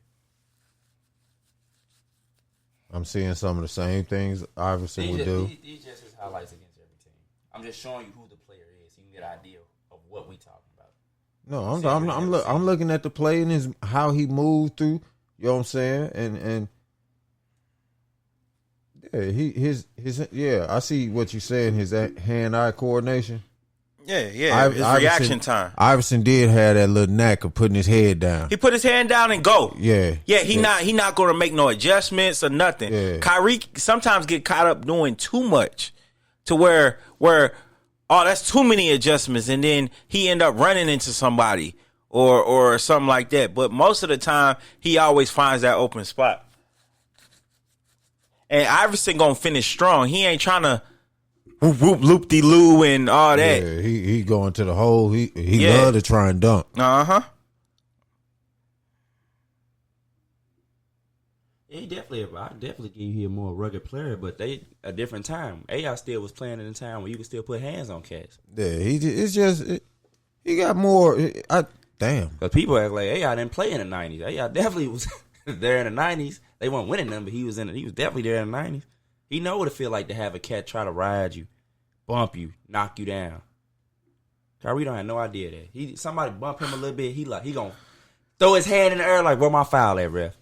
I'm seeing some of the same things Iverson would do. These just his highlights against every team. I'm just showing you who the player is. So you can get an idea of what we talking about. No, I'm looking at the play and how he moved through. You know what I'm saying? And yeah, I see what you're saying. His hand-eye coordination. Yeah. His reaction time. Iverson did have that little knack of putting his head down. He put his hand down and go. Yeah. He not going to make no adjustments or nothing. Yeah. Kyrie sometimes get caught up doing too much to where that's too many adjustments, and then he end up running into somebody or something like that. But most of the time, he always finds that open spot. And Iverson gonna finish strong. He ain't trying to whoop whoop loop de loo and all that. Yeah, he going to the hole. He love to try and dunk. Uh-huh. Yeah, I definitely give you a more rugged player, but they a different time. AI still was playing in a time where you could still put hands on cats. Yeah, he got more. Damn. Because people act like AI didn't play in the 90s. AI definitely was there in the 90s. They weren't winning them, but he was definitely there in the 90s. He know what it feel like to have a cat try to ride you, bump you, knock you down. Kyrie don't have no idea that. Somebody bump him a little bit, he gonna throw his hand in the air like, where my foul at, ref?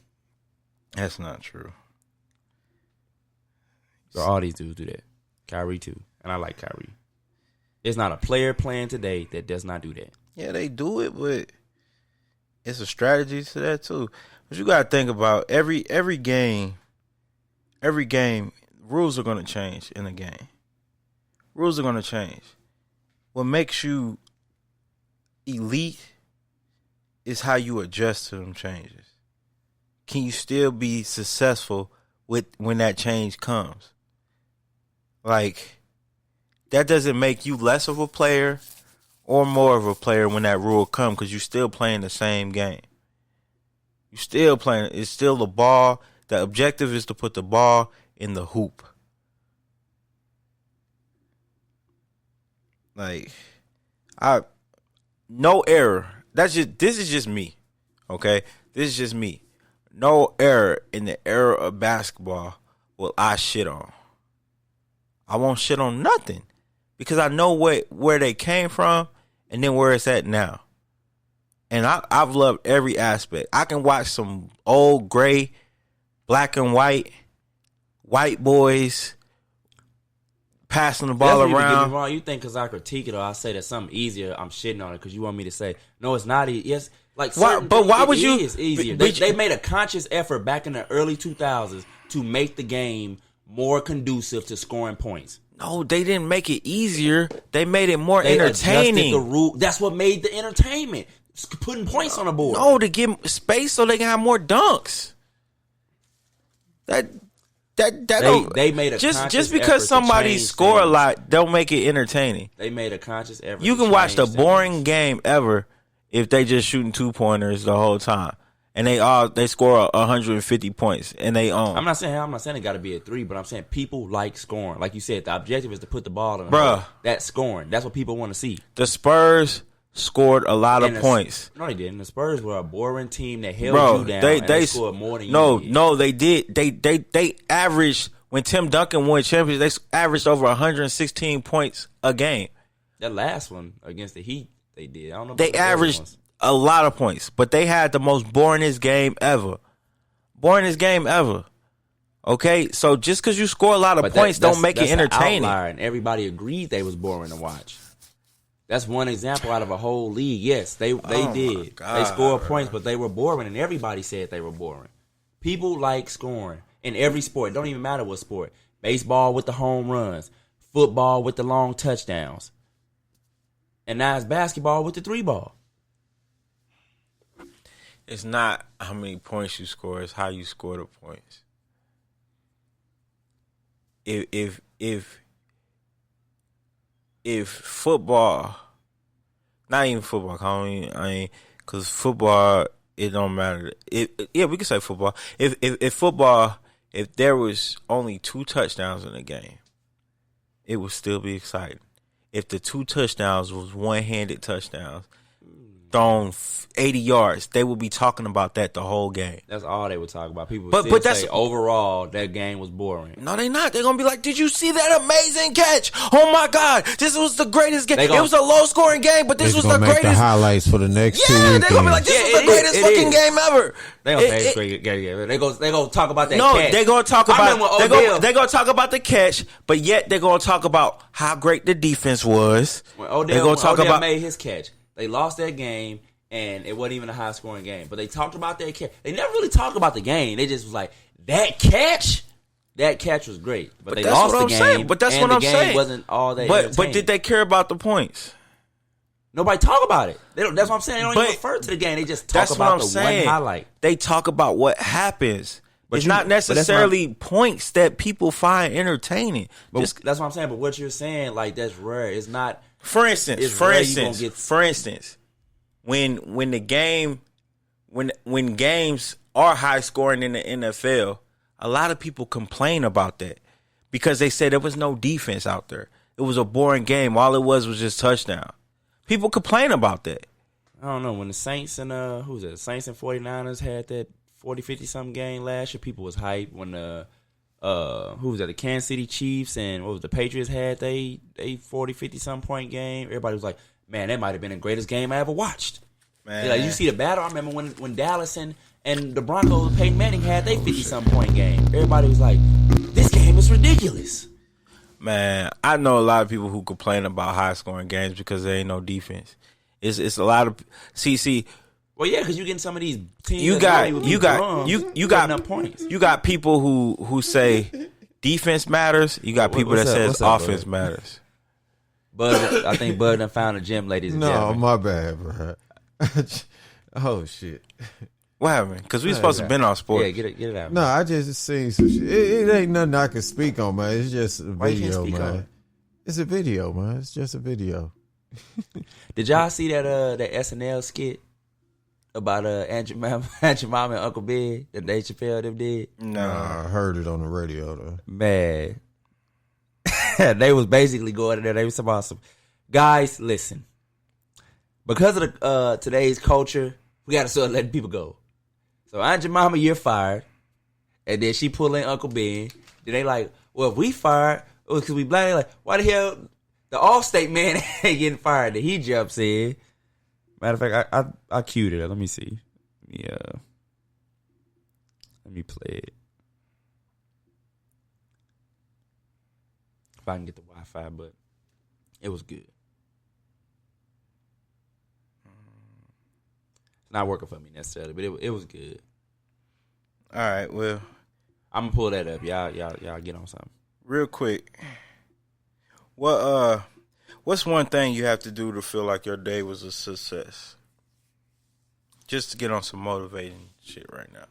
That's not true. So all these dudes do that. Kyrie too. And I like Kyrie. It's not a player playing today that does not do that. Yeah, they do it, but it's a strategy to that too. But you gotta think about every game, rules are gonna change in a game. Rules are gonna change. What makes you elite is how you adjust to them changes. Can you still be successful when that change comes? Like, that doesn't make you less of a player or more of a player when that rule comes, because you're still playing the same game. You're still playing. It's still the ball. The objective is to put the ball in the hoop. Like, no error. This is just me. Okay? This is just me. No error in the era of basketball will I shit on. I won't shit on nothing, because I know where they came from and then where it's at now. And I've loved every aspect. I can watch some old gray, black and white boys passing the ball around. You think because I critique it or I say that something easier, I'm shitting on it because you want me to say, no, it's not easy. Yes, like, why would you? It's easier. They made a conscious effort back in the early 2000s to make the game more conducive to scoring points. No, they didn't make it easier. They made it more entertaining. The rule. That's what made the entertainment. Putting points on the board. No, to give space so they can have more dunks. They made a just because somebody score a lot don't make it entertaining. They made a conscious effort. You can watch the boring game ever if they just shooting 2-pointers the whole time. and they score 150 points, and they own. I'm not saying it got to be a 3, but I'm saying people like scoring. Like you said, the objective is to put the ball in the Bruh. hole. That's scoring. That's what people want to see. The Spurs scored a lot of points. No, they didn't. The Spurs were a boring team that held you down. They scored more than you did. No, they did. They averaged, when Tim Duncan won championships, they averaged over 116 points a game. That last one against the Heat, they did. I don't know. If They averaged a lot of points, but they had the most boringest game ever. Okay, so just because you score a lot of points don't make it entertaining. An outlier, and everybody agreed they was boring to watch. That's one example out of a whole league. Yes, they did. God, they scored points, but they were boring, and everybody said they were boring. People like scoring in every sport. It don't even matter what sport. Baseball with the home runs, football with the long touchdowns, and now it's basketball with the 3-ball. It's not how many points you score; it's how you score the points. If football, not even football, because football, it don't matter. Yeah, we can say football. If football, if there was only 2 touchdowns in a game, it would still be exciting. If the 2 touchdowns was one-handed touchdowns, thrown 80 yards, they would be talking about that the whole game. That's all they would talk about. People would still say overall that game was boring. No, they not. They're going to be like, did you see that amazing catch? Oh, my God. This was the greatest game. It was a low-scoring game, but this was the greatest. The highlights for the next 2 weekends. They're going to be like, this was the greatest fucking game ever. They gonna talk about that catch. No, they're going to talk about they're going to talk about the catch, but yet they're going to talk about how great the defense was. When Odell made his catch, they lost that game, and it wasn't even a high-scoring game. But they talked about that catch. They never really talked about the game. They just was like, that catch was great. But they lost the game. Saying. But that's what I'm saying. The game wasn't all that entertaining. But did they care about the points? Nobody talk about it. That's what I'm saying. They don't even refer to the game. They just talk about the one highlight. They talk about what happens. But it's not necessarily points that people find entertaining. That's what I'm saying. But what you're saying, like, that's rare. It's not. For instance, when games are high scoring in the NFL, a lot of people complain about that because they said there was no defense out there. It was a boring game. All it was just touchdown. People complain about that. I don't know. When the Saints and Saints and 49ers had that 40-50 something game last year, people was hype. When the Kansas City Chiefs and the Patriots had they 40-50 some point game, everybody was like, man, that might have been the greatest game I ever watched. Man. Like, you see the battle. I remember when Dallas and the Broncos, Peyton Manning had they 50 some point game. Everybody was like, this game is ridiculous. Man, I know a lot of people who complain about high scoring games because there ain't no defense. It's a lot of see. Well, yeah, because you getting some of these teams. You got people who say defense matters. You got people that says offense matters. Bud, I think Bud done found a gym, ladies and gentlemen. No, my bad, bro. Oh shit. What happened? Because we supposed to been on sports. Yeah, get it out. No, I just seen some shit. It ain't nothing I can speak on, man. It's just a video, man. It's a video, man. It's just a video. Did y'all see that SNL skit about Aunt Jemima and Uncle Ben that Dave Chappelle them did? No, I heard it on the radio though. Man, they was basically going in there. They was talking about some guys. Listen, because of today's culture, we got to start letting people go. So Aunt Jemima, you're fired, and then she pull in Uncle Ben. Then they like, well, if we fired, it was because we black. They like, why the hell the Allstate man ain't getting fired? Then he jumps in. Matter of fact, I queued it. Let me see. Let me play it. If I can get the Wi-Fi, but it was good. It's not working for me necessarily, but it was good. All right, well, I'm gonna pull that up. Y'all get on something real quick. What's one thing you have to do to feel like your day was a success? Just to get on some motivating shit right now.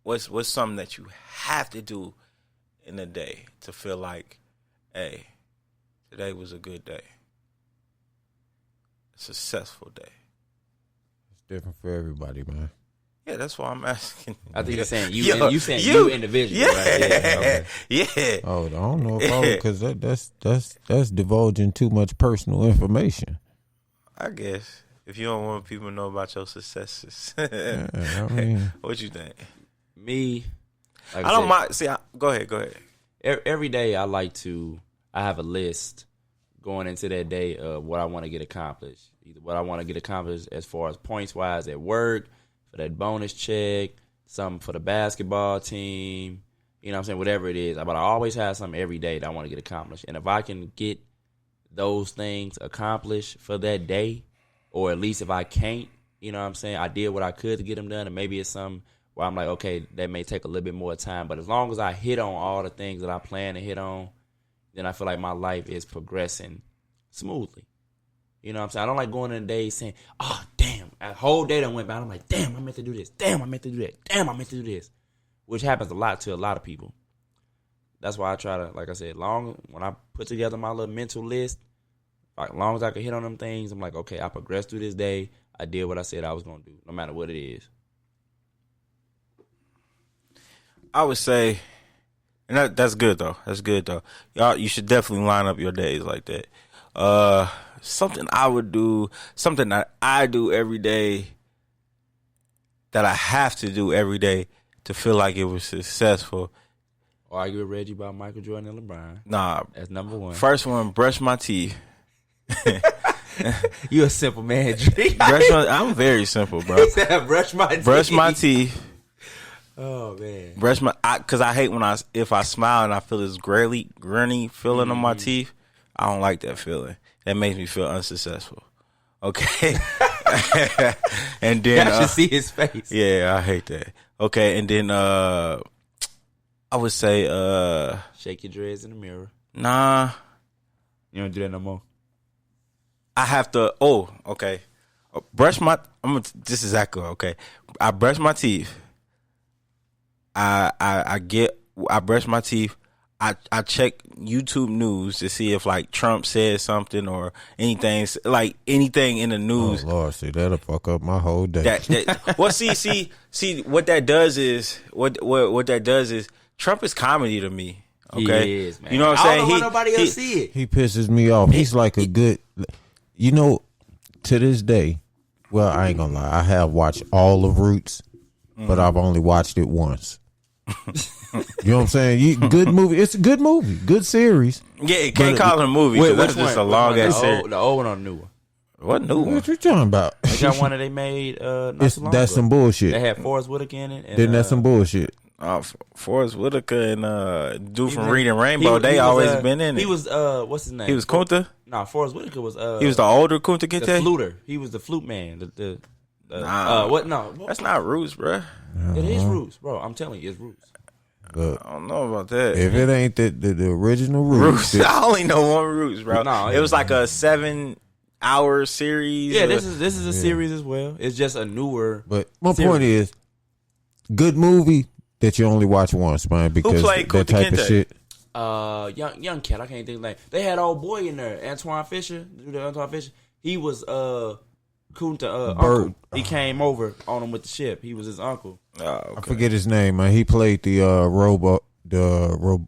What's something that you have to do in a day to feel like, hey, today was a good day, a successful day? It's different for everybody, man. Yeah, that's why I'm asking. I think you're saying you. Yo, You saying you individually, yeah, right? Yeah. Okay. yeah. Oh, I don't know if I would, because that's divulging too much personal information. I guess if you don't want people to know about your successes, Yeah, I mean, what you think? Me, like I don't said, mind. See, go ahead. Every day I have a list going into that day of what I want to get accomplished. Either what I want to get accomplished as far as points wise at work, for that bonus check, something for the basketball team, you know what I'm saying, whatever it is. But I always have something every day that I want to get accomplished. And if I can get those things accomplished for that day, or at least if I can't, you know what I'm saying, I did what I could to get them done, and maybe it's something where I'm like, okay, that may take a little bit more time, but as long as I hit on all the things that I plan to hit on, then I feel like my life is progressing smoothly. You know what I'm saying? I don't like going in the day saying, oh, damn, a whole day done went by. I'm like, damn, I meant to do this. Damn, I meant to do that. Damn, I meant to do this. Which happens a lot to a lot of people. That's why I try to, like I said, when I put together my little mental list, like, as long as I can hit on them things, I'm like, okay, I progressed through this day. I did what I said I was going to do, no matter what it is. I would say, and that's good though. That's good though. Y'all, you should definitely line up your days like that. Something I would do, something that I do every day, that I have to do every day to feel like it was successful. Argue with Reggie about Michael Jordan and LeBron. Nah, That's number one. first one, brush my teeth. You a simple man, G. I'm very simple, bro. He said, brush my teeth. Brush my teeth. Oh man. Because I hate if I smile and I feel this grinny feeling on my teeth. I don't like that feeling. That makes me feel unsuccessful. Okay. And then I should see his face. Yeah, I hate that. Okay, and then I would say Shake your dreads in the mirror. nah. You don't do that no more. I have to. Okay. This is exactly okay. I brush my teeth. I brush my teeth. I check YouTube news to see if like Trump said something or anything in the news. oh Lord, see that'll fuck up my whole day. Well, see what that does is what that does is Trump is comedy to me. Okay, He is, man. You know what I'm saying? I don't know why nobody else see it. He pisses me off. He's like a good, to this day. Well, I ain't gonna lie. I have watched all of Roots, but I've only watched it once. You know what I'm saying? Good movie. It's a good movie. Good series. Yeah, it can't call it a movie. 'Cause that's just a long ass series. The old one or the new one? What new one? What you talking about? They got one that they made not so long That's ago. some bullshit. They had Forrest Whitaker in it. And, Then that's some bullshit. Forrest Whitaker and dude from he- Reading Rainbow, they he was, always been in it. He was what's his name? He was Kunta. No, Forrest Whitaker was He was the older Kunta the Kinte. fluter. He was the flute man. Nah. What? No, That's not Roots, bruh. it is Roots, bro. I'm telling you, it's Roots. Look, I don't know about that. if it ain't the original Roots, Roots, I only know one Roots, bro. No, it was like a 7-hour series. Yeah, this is a series as well. It's just a newer. but my series. point is, good movie that you only watch once, man, because played that Kunta type of Kinte? shit. Young cat. I can't think of the name. They had old boy in there, Antoine Fisher. Antoine Fisher. He was Kunta Bird. uncle. He came over on him with the ship. He was his uncle. Oh, okay. I forget his name, man. He played the robot. What the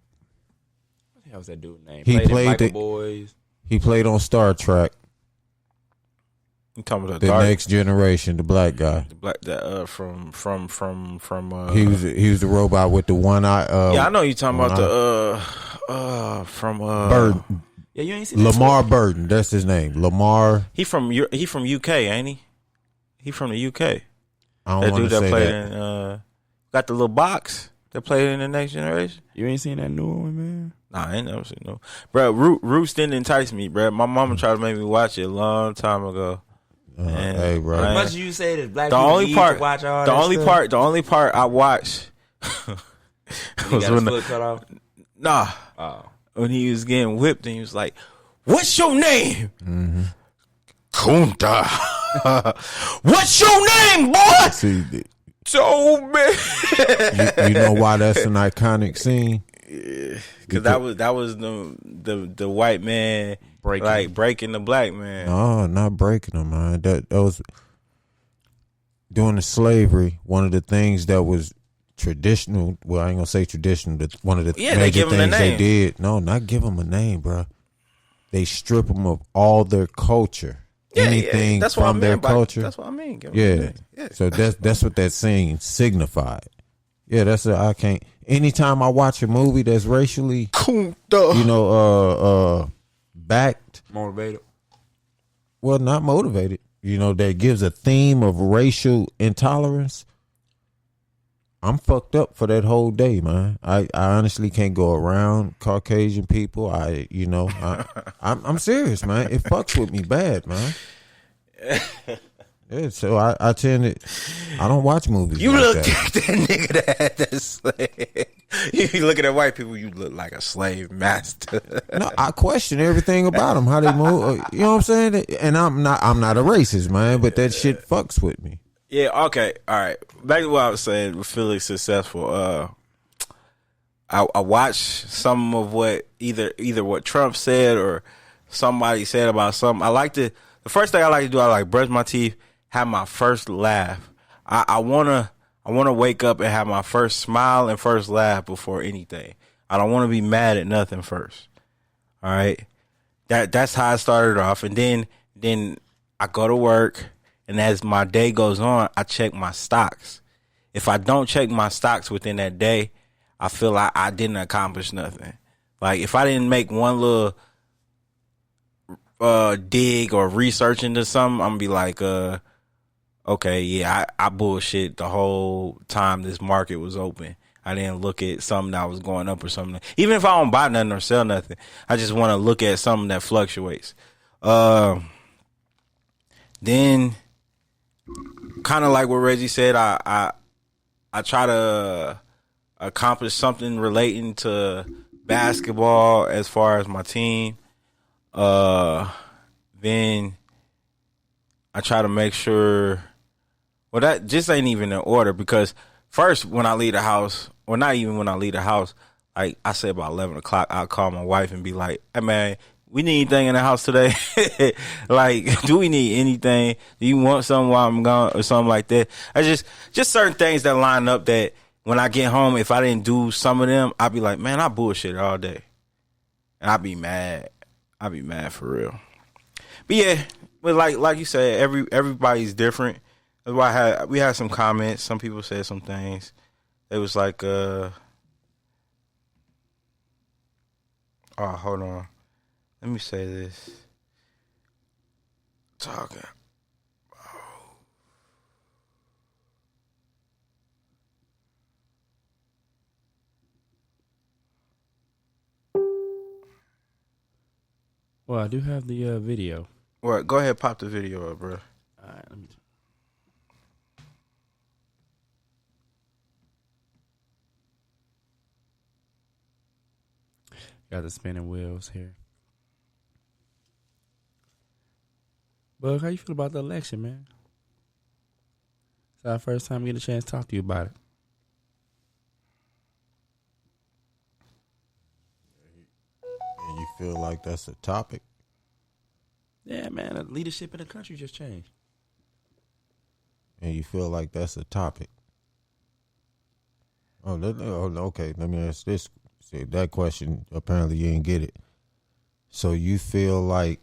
hell was that dude's name? He in played Michael the- Boys. He played on Star Trek, You talking about The dark, Next Generation, the black guy. the black that from He was the robot with the one eye. yeah, I know you talking one about from Bird. Yeah, you ain't seen that Lamar Burton, that's his name. Lamar. He from UK, ain't he? He from the UK. I don't That want dude to that say played that. in got the little box that played in The Next Generation. You ain't seen that new one, man. Nah, I ain't never seen no. Bro, Roots didn't entice me, bro. My mama tried to make me watch it a long time ago. And Hey, bro. I As ain't- much as you say that black the people only need part, to watch all the that only stuff, part I watched he was got his when foot cut off. Oh. when he was getting whipped and he was like, "What's your name?" Kunta. What's your name, boy? See, So man. you know why that's an iconic scene? Because that was the white man breaking the black man. No, not breaking them, man. That was during the slavery, one of the things that was traditional. Well, I ain't gonna say traditional, but one of the major things they did. No, not give them a name, bro. They strip them of all their culture. Anything from their culture. That's what I mean. Yeah. So that's what that scene signified. Yeah, that's I can't. Anytime I watch a movie that's racially, backed, motivated. Well, not motivated. That gives a theme of racial intolerance. I'm fucked up for that whole day, man. I honestly can't go around Caucasian people. I'm serious, man. It fucks with me bad, man. Yeah, so I tend to. I don't watch movies. You like look that. like that nigga that had that slave. You looking at white people, you look like a slave master. No, I question everything about them, how they move. You know what I'm saying? And I'm not a racist, man, but that shit fucks with me. Yeah, okay, all right. Back to what I was saying with Felix Successful. I watched some of what either what Trump said or somebody said about something. The first thing I like to do, I like brush my teeth, have my first laugh. I wanna wake up and have my first smile and first laugh before anything. I don't want to be mad at nothing first. All right, that's how I started off, and then I go to work. And as my day goes on, I check my stocks. If I don't check my stocks within that day, I feel like I didn't accomplish nothing. Like if I didn't make one little dig or research into something, I'm gonna be like, okay, yeah, I bullshit the whole time this market was open. I didn't look at something that was going up or something. Even if I don't buy nothing or sell nothing, I just want to look at something that fluctuates. Then, kind of like what Reggie said, I try to accomplish something relating to basketball as far as my team. Then I try to make sure. Well, that just ain't even in order because first when I leave the house, or not even when I leave the house, like I say about 11 o'clock, I'll call my wife and be like, "Hey man, we need anything in the house today? Like, do we need anything? Do you want something while I'm gone or something like that?" I just certain things that line up that when I get home, if I didn't do some of them, I'd be like, man, I bullshit all day. And I'd be mad. I'd be mad for real. But yeah, but like you said, everybody's different. That's why we had some comments. Some people said some things. It was like, oh, hold on. Let me say this. Talking. Well, I do have the video. Well, go ahead, pop the video up, bro. All right, let me. Got the spinning wheels here. Bug, how you feel about the election, man? It's our first time getting a chance to talk to you about it. And you feel like that's a topic? Yeah, man, the leadership in the country just changed. And you feel like that's a topic? Okay. Let me ask this. See, that question, apparently you didn't get it. So you feel like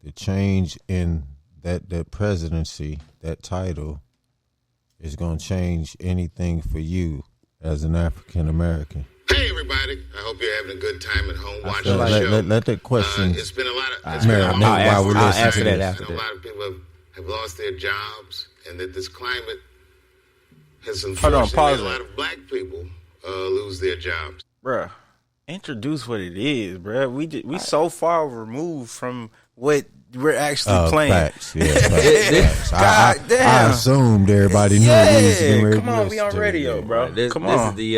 the change in that presidency, that title, is going to change anything for you as an African American? Hey everybody! I hope you're having a good time at home watching the show. Let that question. It's been a lot of. I'll answer that after that. A lot of people have lost their jobs, and that this climate has Hold on, unfortunately pause made a it. lot of black people lose their jobs. Bruh, introduce what it is, bruh. We so far removed from what we're actually playing. Facts, yeah, facts. God damn. I assumed everybody knew what we was getting ready come to on, we listen on to. radio, Yeah. bro. This Come on. is the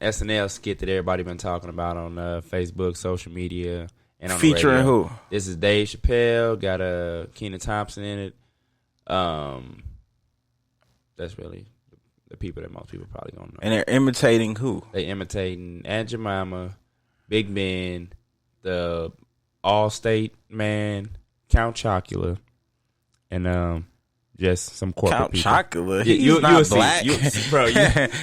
SNL skit that everybody been talking about on Facebook, social media, and on the Featuring radio. who? This is Dave Chappelle. Got Kenan Thompson in it. That's really the people that most people probably gonna know. And they're imitating who? They imitating Aunt Jemima, Big Ben, the All-State man, Count Chocula, and Just some corporate Count people. Chocula. Yeah, He's not black. Bro,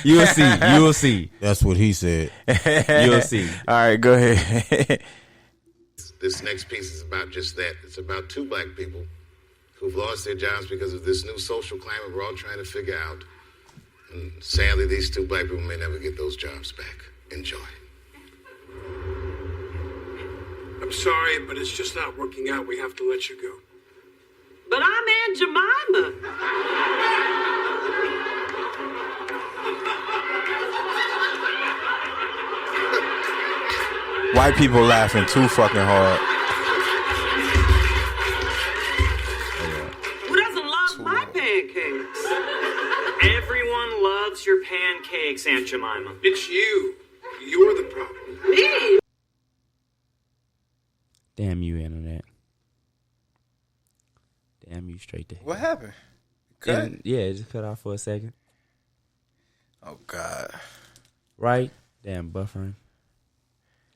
you'll see. You'll see. That's what he said. You'll see. All right, go ahead. This next piece is about just that. It's about two black people who've lost their jobs because of this new social climate we're all trying to figure out. And sadly, these two black people may never get those jobs back. Enjoy. I'm sorry, but it's just not working out. We have to let you go. But I'm Aunt Jemima. White people laughing too fucking hard. Who doesn't love my pancakes? Everyone loves your pancakes, Aunt Jemima. It's you. You're the problem. Me? Damn you, internet. Damn you, straight to hell. What happened? Cut? And, yeah, it just cut off for a second. Oh God. Right? Damn, buffering.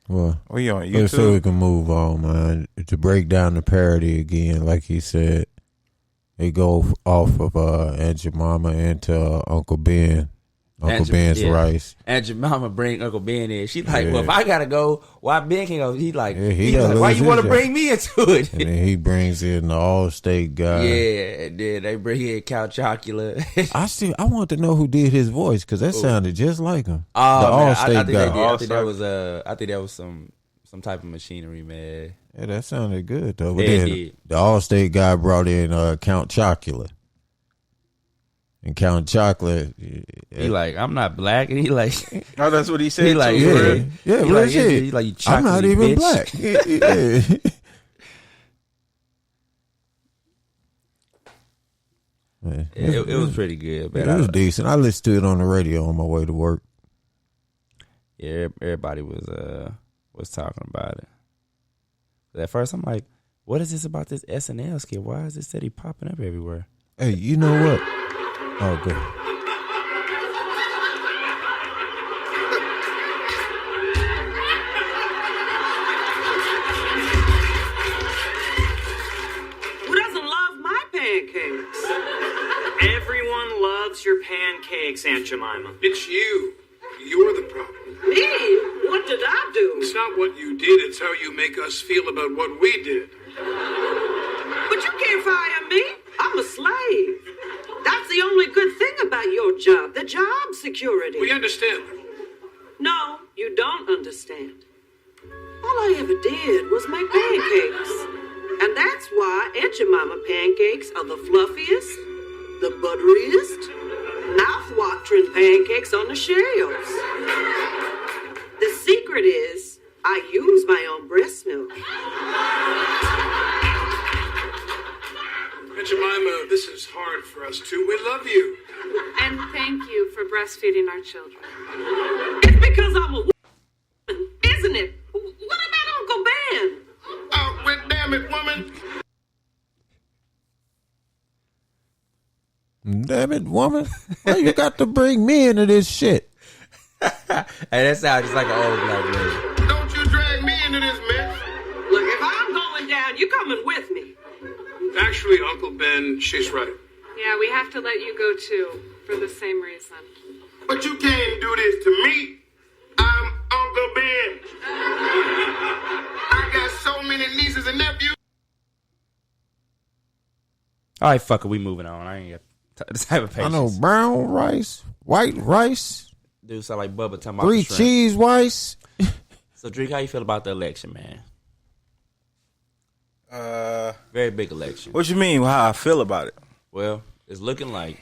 Well, We on let's so we YouTube. can move on, man. To break down the parody again, like he said, they go off of Aunt Jemima into Uncle Ben. Uncle Ben's rice. And your mama bring Uncle Ben in. She like, Yeah. well, if I gotta go, why Ben can't go? He like, Yeah, he gotta like, why lose you his want to job. bring me into it? And then he brings in the All-State guy. Yeah, and then they bring in Count Chocula. I want to know who did his voice because that sounded just like him. Oh, the man, All-State I think guy. they did. I think that was some type of machinery, man. Yeah, that sounded good though. But Yeah, it then did. the All-State guy brought in Count Chocula. And Count Chocolate, He like, I'm not black, and he like, Oh, that's what he said. he like, too, yeah, right? yeah, he real like, shit. he like, you I'm not chocolatey even bitch. black. Yeah. It was pretty good, man. It was decent. I listened to it on the radio on my way to work. Yeah, everybody was talking about it. At first, I'm like, what is this about this SNL skit? Why is this steady popping up everywhere? Hey, you know what? Oh, good. Who doesn't love my pancakes? Everyone loves your pancakes, Aunt Jemima. It's you. You're the problem. Me? What did I do? It's not what you did, it's how you make us feel about what we did. But you can't fire me. I'm a slave. That's the only good thing about your job, the job security. We understand. No, you don't understand. All I ever did was make pancakes. And that's why Aunt Jemima pancakes are the fluffiest, the butteriest, mouth-watering pancakes on the shelves. The secret is I use my own breast milk. Aunt Jemima, this is hard for us too. We love you. And thank you for breastfeeding our children. It's because I'm a woman, isn't it? What about Uncle Ben? Oh, well, damn it, woman. Damn it, woman. Why you got to bring me into this shit? Hey, that sounds just like an old black lady. Don't you drag me into this mess. Look, if I'm going down, you're coming with me. Actually, Uncle Ben, she's right. Yeah, we have to let you go too, for the same reason. But you can't do this to me. I'm Uncle Ben. I got so many nieces and nephews. All right, fuck it, we moving on. I ain't got the type of I patience. know brown rice, white rice, Dude sound like Bubba talking about 3 the shrimp. cheese rice. So, Drake, how you feel about the election, man? Very big election. What you mean? How I feel about it? Well, it's looking like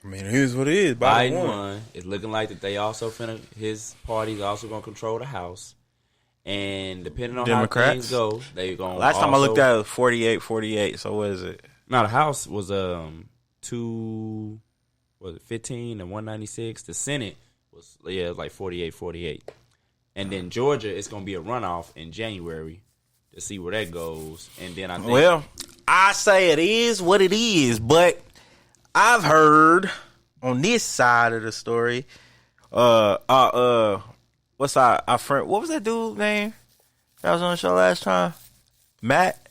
I mean, here's what it is. Biden won. It's looking like that they also his party's also going to control the House. And depending on how Democrats? things go, they're going to Last time I looked at it, 48. So what is it? Now, the House was 15 and 196. The Senate was like 48. And then Georgia is going to be a runoff in January to see where that goes. And then I think Well, I say it is what it is, but I've heard on this side of the story, what's our friend? What was that dude's name that was on the show last time? Matt,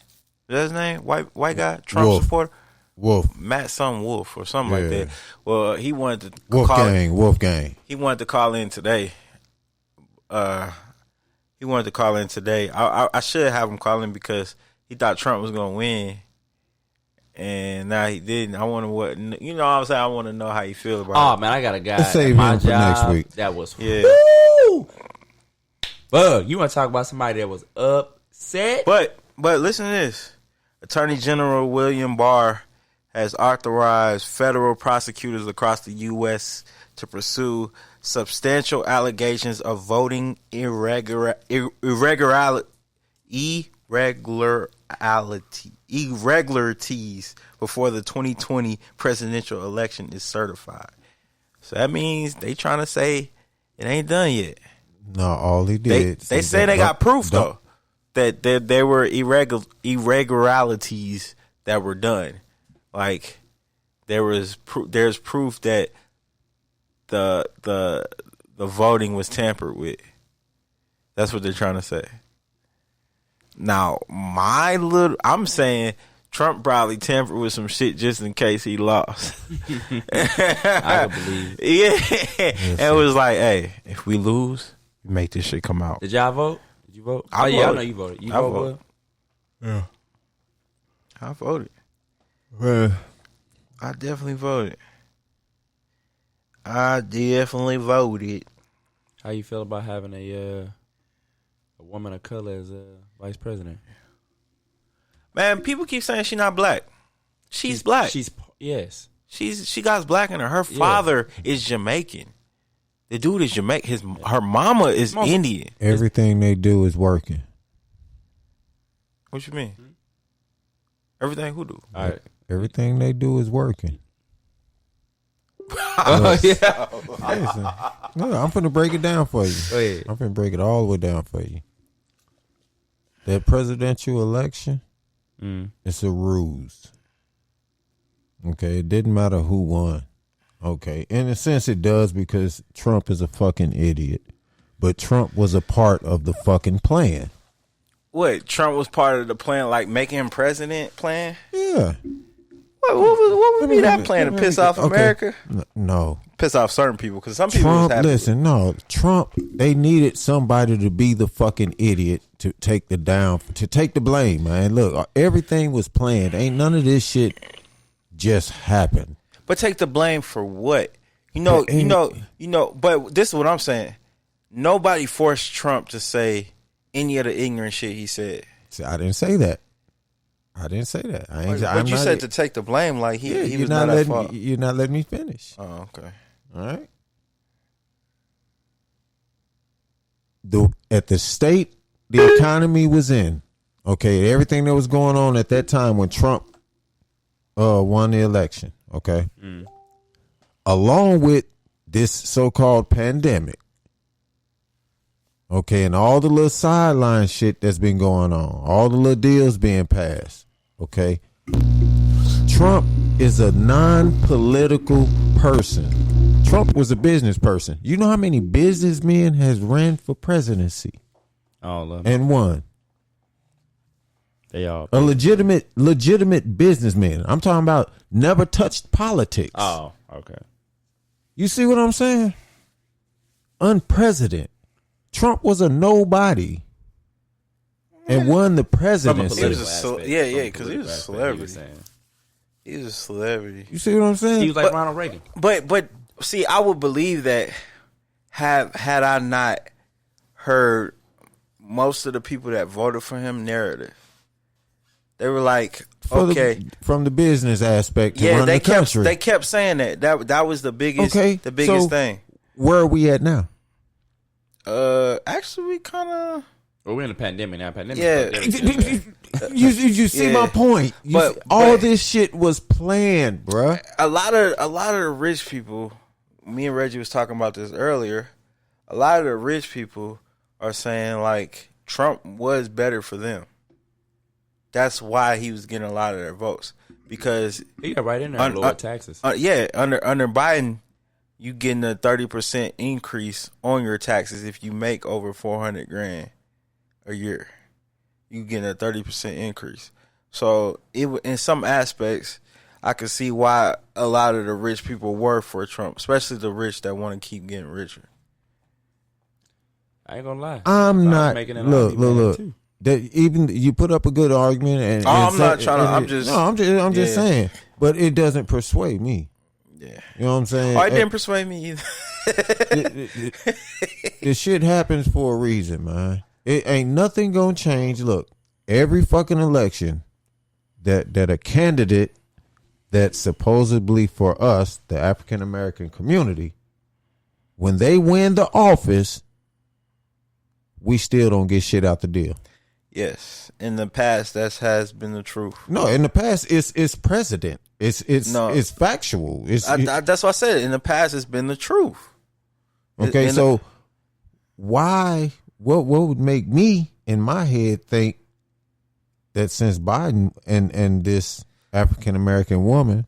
is that his name? White guy, Trump Wolf. supporter. Wolf. Matt some Wolf or something like that. Well, he wanted to Wolfgang. He wanted to call in today. I should have him call in because he thought Trump was gonna win, and now he didn't. I wonder what what I'm saying. I want to know how you feel about it. Oh man, I got a guy Let's save at my him for job next week. that was Yeah. Woo! Bug, you want to talk about somebody that was upset? But listen to this. Attorney General William Barr has authorized federal prosecutors across the U.S. to pursue substantial allegations of voting irregularities before the 2020 presidential election is certified. So that means they trying to say it ain't done yet. No, all he did. They say they got proof though that there were irregularities that were done. Like there's proof that the voting was tampered with. That's what they're trying to say. Now, I'm saying Trump probably tampered with some shit just in case he lost. I would believe. Yeah, and it was like, hey, if we lose, we make this shit come out. Did y'all vote? Did you vote? I I voted. know you voted. You I voted? voted. Will? Yeah. I voted. Well, I definitely voted. I definitely voted. How you feel about having a woman of color as vice president? Man, people keep saying she's not black. She's black. Yes. She got black in her. Her father is Jamaican. The dude is Jamaican. Her mama is Indian. everything they do is working. What you mean? Everything who do? All right. Everything they do is working. Oh, yeah. Listen, no, I'm finna break it down for you. Go ahead. I'm finna break it all the way down for you. That presidential election, it's a ruse. Okay, it didn't matter who won. Okay, in a sense it does because Trump is a fucking idiot. But Trump was a part of the fucking plan. What? Trump was part of the plan, like making him president plan? Yeah. What would be that plan to piss off America? No. Piss off certain people because some people Trump, was happy. listen, no. Trump, they needed somebody to be the fucking idiot to take the blame, man. Look, everything was planned. Ain't none of this shit just happened. But take the blame for what? But this is what I'm saying. Nobody forced Trump to say any of the ignorant shit he said. See, I didn't say that. But you said to take the blame, like he was not at fault. You're not letting me finish. Oh, okay. All right. At the state the economy was in, okay, everything that was going on at that time when Trump won the election, okay, along with this so-called pandemic, okay, and all the little sideline shit that's been going on, all the little deals being passed, okay, Trump is a non-political person. Trump was a business person. You know how many businessmen has ran for presidency? All of them. And won. They all. A legitimate businessman. I'm talking about never touched politics. Oh, okay. You see what I'm saying? Unprecedented. Trump was a nobody and won the presidency. Because he was a celebrity. He was a celebrity. You see what I'm saying? He was like Ronald Reagan. But see, I would believe that had I not heard most of the people that voted for him narrative. They were like, from the business aspect to run the country. They kept saying that was the biggest thing. Where are we at now? Actually, we kind of. Well, we're in a pandemic now. You see my point. All this shit was planned, bruh. A lot of the rich people. Me and Reggie was talking about this earlier. A lot of the rich people are saying like Trump was better for them. That's why he was getting a lot of their votes because he got right in there and lower taxes. Under Biden, you getting a 30% increase on your taxes if you make over $400,000 a year. You getting a 30% increase. So in some aspects, I can see why a lot of the rich people were for Trump, especially the rich that want to keep getting richer. I ain't gonna lie. I'm not. Making an Look. too. That even you put up a good argument, and I'm not trying to. I'm just saying. But it doesn't persuade me. Yeah, you know what I'm saying. Oh, it didn't persuade me either. This shit happens for a reason, man. It ain't nothing gonna change. Look, every fucking election that a candidate that supposedly for us, the African American community, when they win the office, we still don't get shit out the deal. Yes, in the past that has been the truth. No, in the past it's precedent. It's factual. That's what I said. In the past, it's been the truth. Okay, so why? What would make me in my head think that since Biden and this African American woman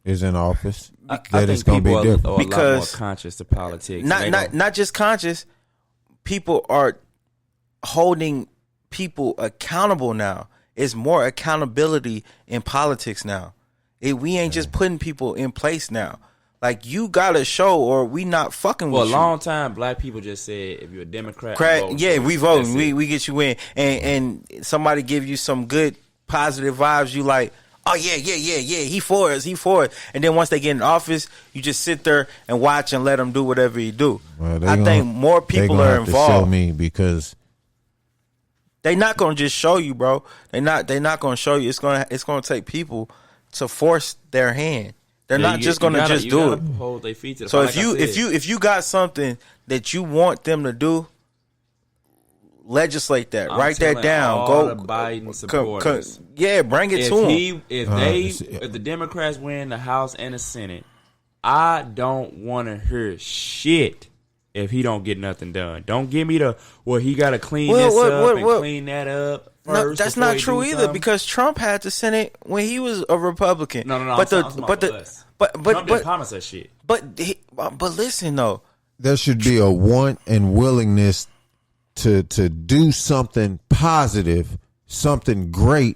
is in office, that it's going to be different? Because a lot more conscious to politics. Not just conscious. People are holding people accountable now. It's more accountability in politics now. We ain't just putting people in place now. Like, you gotta show, or we not fucking with you. For a long time, black people just said, if you're a Democrat, vote. Yeah, we vote. We get you in, and somebody give you some good positive vibes. You like, oh yeah, he for us. And then once they get in office, you just sit there and watch and let them do whatever he do. Well, I think more people are involved. To show me, because they not gonna just show you, bro. They not gonna show you. It's gonna take people to force their hand. They're not just gonna just do it. Hold their feet to the so fire, if you got something that you want them to do, legislate that. Write that down. All Go the Biden supporters. Bring it to them. If the Democrats win the House and the Senate, I don't want to hear shit if he don't get nothing done. Don't give me he got to clean this up and clean that up. No, that's not true either, because Trump had the Senate when he was a Republican. No. But Trump didn't promise that shit. But listen though, there should be a want and willingness to do something positive, something great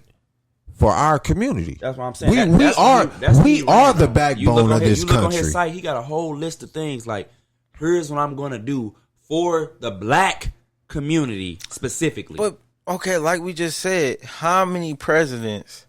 for our community. That's what I'm saying. We are the backbone of this country. Look on his site, he got a whole list of things like, here's what I'm going to do for the black community specifically. But okay, like we just said, how many presidents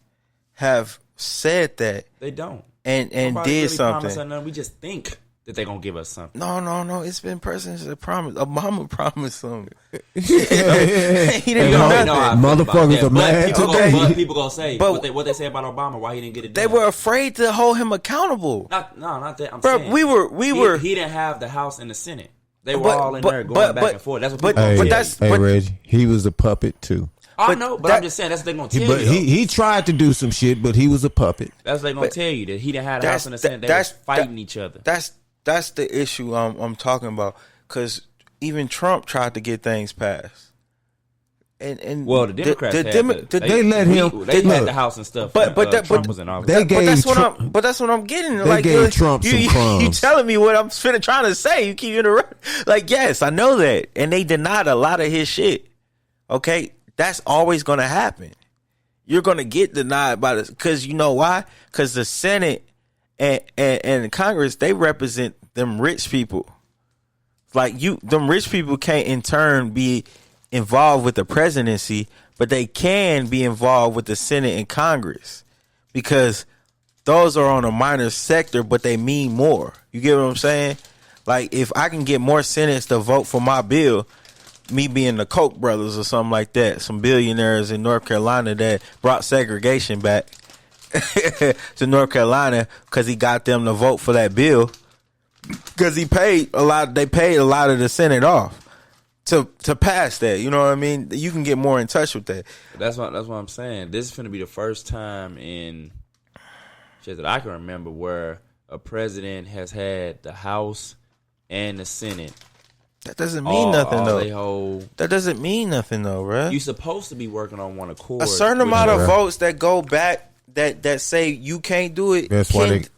have said that? They don't. And nobody did really something. Nothing. We just think that they're going to give us something. No. It's been presidents that promised. Obama promised something. He didn't do nothing. Motherfuckers are mad today. But people going to say, what they say about Obama, why he didn't get it done. They were afraid to hold him accountable. Not that. I'm saying. He didn't have the House and the Senate. They were all in there going back and forth. That's what people Reggie, he was a puppet too. I know, but I'm just saying that's what they're going to tell you. But he tried to do some shit, but he was a puppet. That's what they're going to tell you, that he didn't have the House and the Senate. They were fighting each other. That's the issue I'm talking about, because even Trump tried to get things passed. And well, the Democrats they let him. They had the House and stuff. But Trump was in office. But that's what I'm getting. They like, gave Trump some crumbs. You telling me what I'm trying to say? You keep interrupting. Like, yes, I know that, and they denied a lot of his shit. Okay, that's always going to happen. You're going to get denied by this, because you know why? Because the Senate and Congress, they represent them rich people. Like, them rich people can't in turn be involved with the presidency, but they can be involved with the Senate and Congress, because those are on a minor sector, but they mean more. You get what I'm saying? Like, if I can get more Senates to vote for my bill, me being the Koch brothers or something like that, some billionaires in North Carolina that brought segregation back to North Carolina because he got them to vote for that bill, because they paid a lot of the Senate off to pass that. You know what I mean? You can get more in touch with that. That's what I'm saying. This is going to be the first time in shit that I can remember where a president has had the House and the Senate. That doesn't mean nothing, though. That doesn't mean nothing, though, bro. You're supposed to be working on one accord. A certain amount of votes that go back that say you can't do it. That's why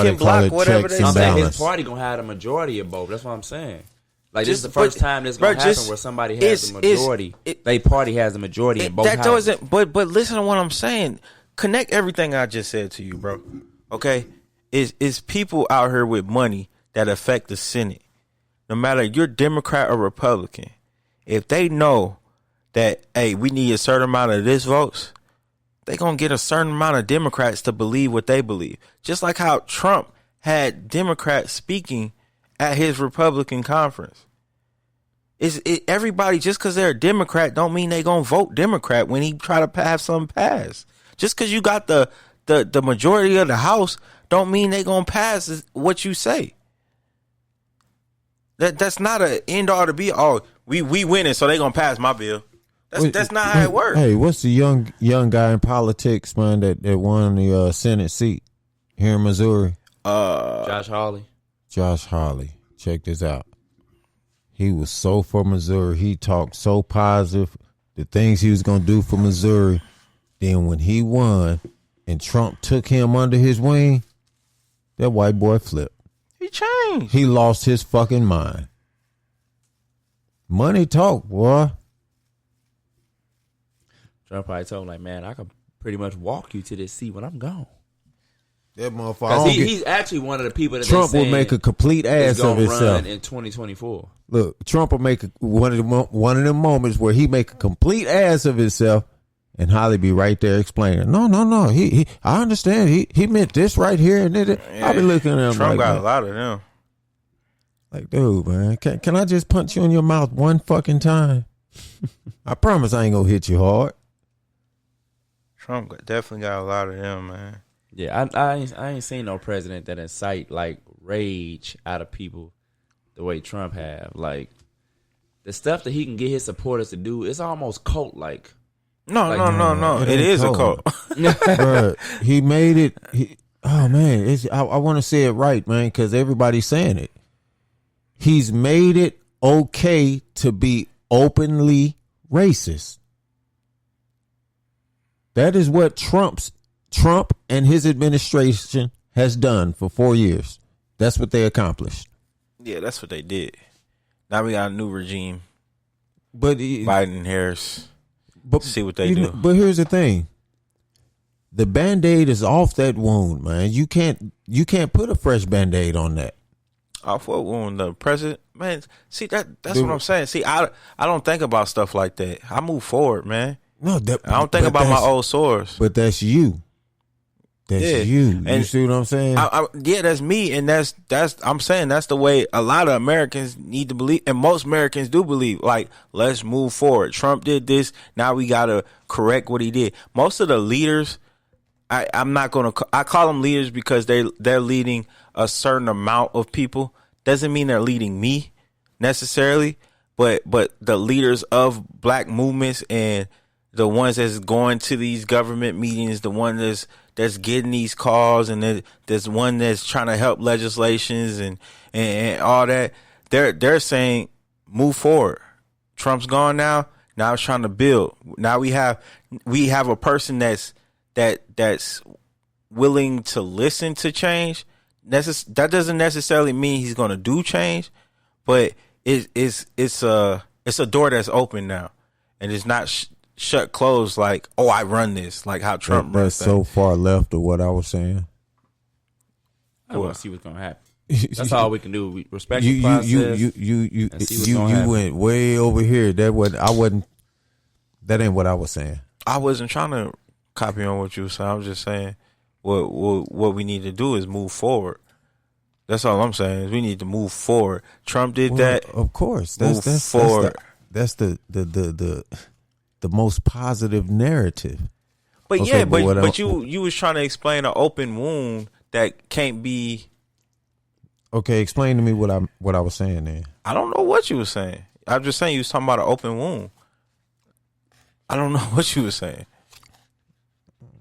they block whatever they say. His party gonna have a majority of both. That's what I'm saying. Like, this is the first time this gonna happen where somebody has a majority. Their party has a majority in both houses. But listen to what I'm saying. connect everything I just said to you, bro. Okay, is people out here with money that affect the Senate. No matter you're Democrat or Republican, if they know that, hey, we need a certain amount of this votes, they gonna get a certain amount of Democrats to believe what they believe. Just like how Trump had Democrats speaking at his Republican conference. Everybody, just because they're a Democrat don't mean they gonna vote Democrat when he try to have something pass. Just because you got the majority of the House don't mean they gonna pass what you say. That's not an end all to be all. We winning, so they gonna pass my bill. That's not how it works. Hey, what's the young guy in politics, man, that won the Senate seat here in Missouri? Josh Hawley. Josh Hawley. Check this out. He was so for Missouri. He talked so positive, the things he was gonna do for Missouri. Then when he won and Trump took him under his wing, that white boy flipped. He changed. He lost his fucking mind. Money talk, boy. Trump probably told him, like, man, I can pretty much walk you to this seat when I'm gone. That motherfucker. He's actually one of the people that Trump will make a complete ass of himself run in 2024. Look, Trump will make one of them moments where he make a complete ass of himself, and Holly be right there explaining. No. He I understand. He meant this right here, and I be looking at him. Trump like, got man, a lot of them. Like, dude, man, can I just punch you in your mouth one fucking time? I promise I ain't gonna hit you hard. Trump definitely got a lot of them, man. Yeah, I ain't seen no president that incite like rage out of people the way Trump have. Like the stuff that he can get his supporters to do, it's almost cult like. No. It is a cult. Bruh, he made it. Oh man, I want to say it right, man, because everybody's saying it. He's made it okay to be openly racist. That is what Trump and his administration has done for 4 years. That's what they accomplished. Yeah, that's what they did. Now we got a new regime. But Biden and Harris. See what they do. But here's the thing. The Band-Aid is off that wound, man. You can't put a fresh Band-Aid on that. Off what wound? The president? Man, see, that's what I'm saying. See, I don't think about stuff like that. I move forward, man. No, I don't think about my old sores. But that's you. That's you. And you see what I'm saying? Yeah, that's me, and that's I'm saying that's the way a lot of Americans need to believe, and most Americans do believe. Like, let's move forward. Trump did this. Now we gotta correct what he did. Most of the leaders, I'm not gonna. I call them leaders because they're leading a certain amount of people. Doesn't mean they're leading me necessarily, but the leaders of black movements and the ones that's going to these government meetings, the one that's getting these calls, and there's one that's trying to help legislations and all that. They're saying move forward. Trump's gone now. Now it's trying to build. Now we have a person that's willing to listen to change. That doesn't necessarily mean he's going to do change, but it's a door that's open now, and it's not shut closed like, oh, I run this, like how Trump runs. That's so far left of what I was saying. I want to see what's gonna happen. That's all we can do. We respect the process. You went way over here. That ain't what I was saying. I wasn't trying to copy on what you were saying. I was just saying what we need to do is move forward. That's all I'm saying. Is we need to move forward. Trump did that. Of course. That's forward. That's the most positive narrative. But okay, yeah, but you was trying to explain an open wound that can't be. Okay, explain to me what I was saying then. I don't know what you were saying. I'm just saying you was talking about an open wound. I don't know what you were saying.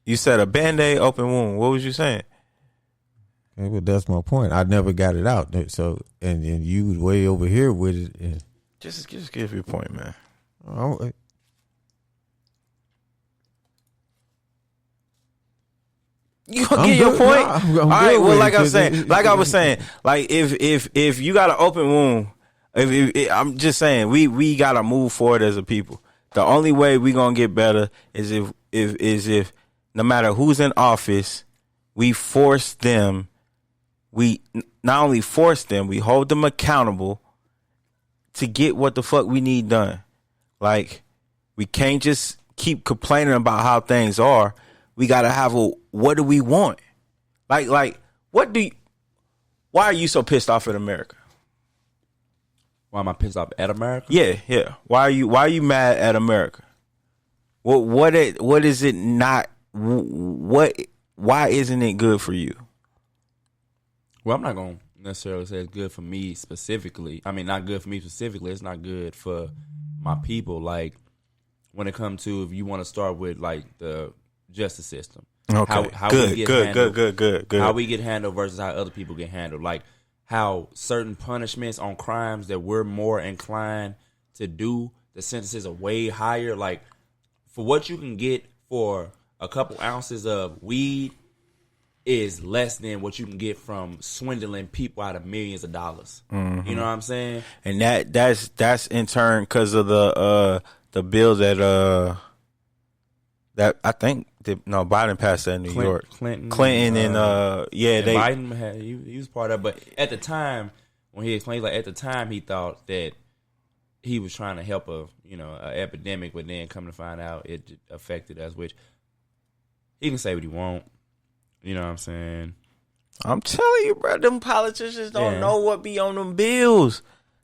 You said a Band-Aid open wound. What was you saying? Okay, well, that's my point. I never got it out. So and you was way over here with it. And just give your point, man. You gonna get your point? I'm all right. Well, like I was saying, like if you got an open wound, I'm just saying we gotta move forward as a people. The only way we gonna get better is if no matter who's in office, we force them. We not only force them, we hold them accountable to get what the fuck we need done. Like, we can't just keep complaining about how things are. We gotta have a, what do we want? Like, why are you so pissed off at America? Why am I pissed off at America? Yeah. Why are you mad at America? What is it not? Why isn't it good for you? Well, I'm not gonna necessarily say it's good for me specifically. I mean, not good for me specifically. It's not good for my people. Like, when it comes to, if you want to start with like the justice system, okay, how good. How we get handled versus how other people get handled. Like, how certain punishments on crimes that we're more inclined to do, the sentences are way higher. Like, for what you can get for a couple ounces of weed is less than what you can get from swindling people out of millions of dollars. Mm-hmm. You know what I'm saying? And that's in turn because of the bill that I think Biden passed that in New York. Clinton and Biden had, he was part of it. But at the time when he explained, like, at the time he thought that he was trying to help a epidemic, but then come to find out it affected us, which he can say what he want. You know what I'm saying? I'm telling you, bro, them politicians don't know what be on them bills.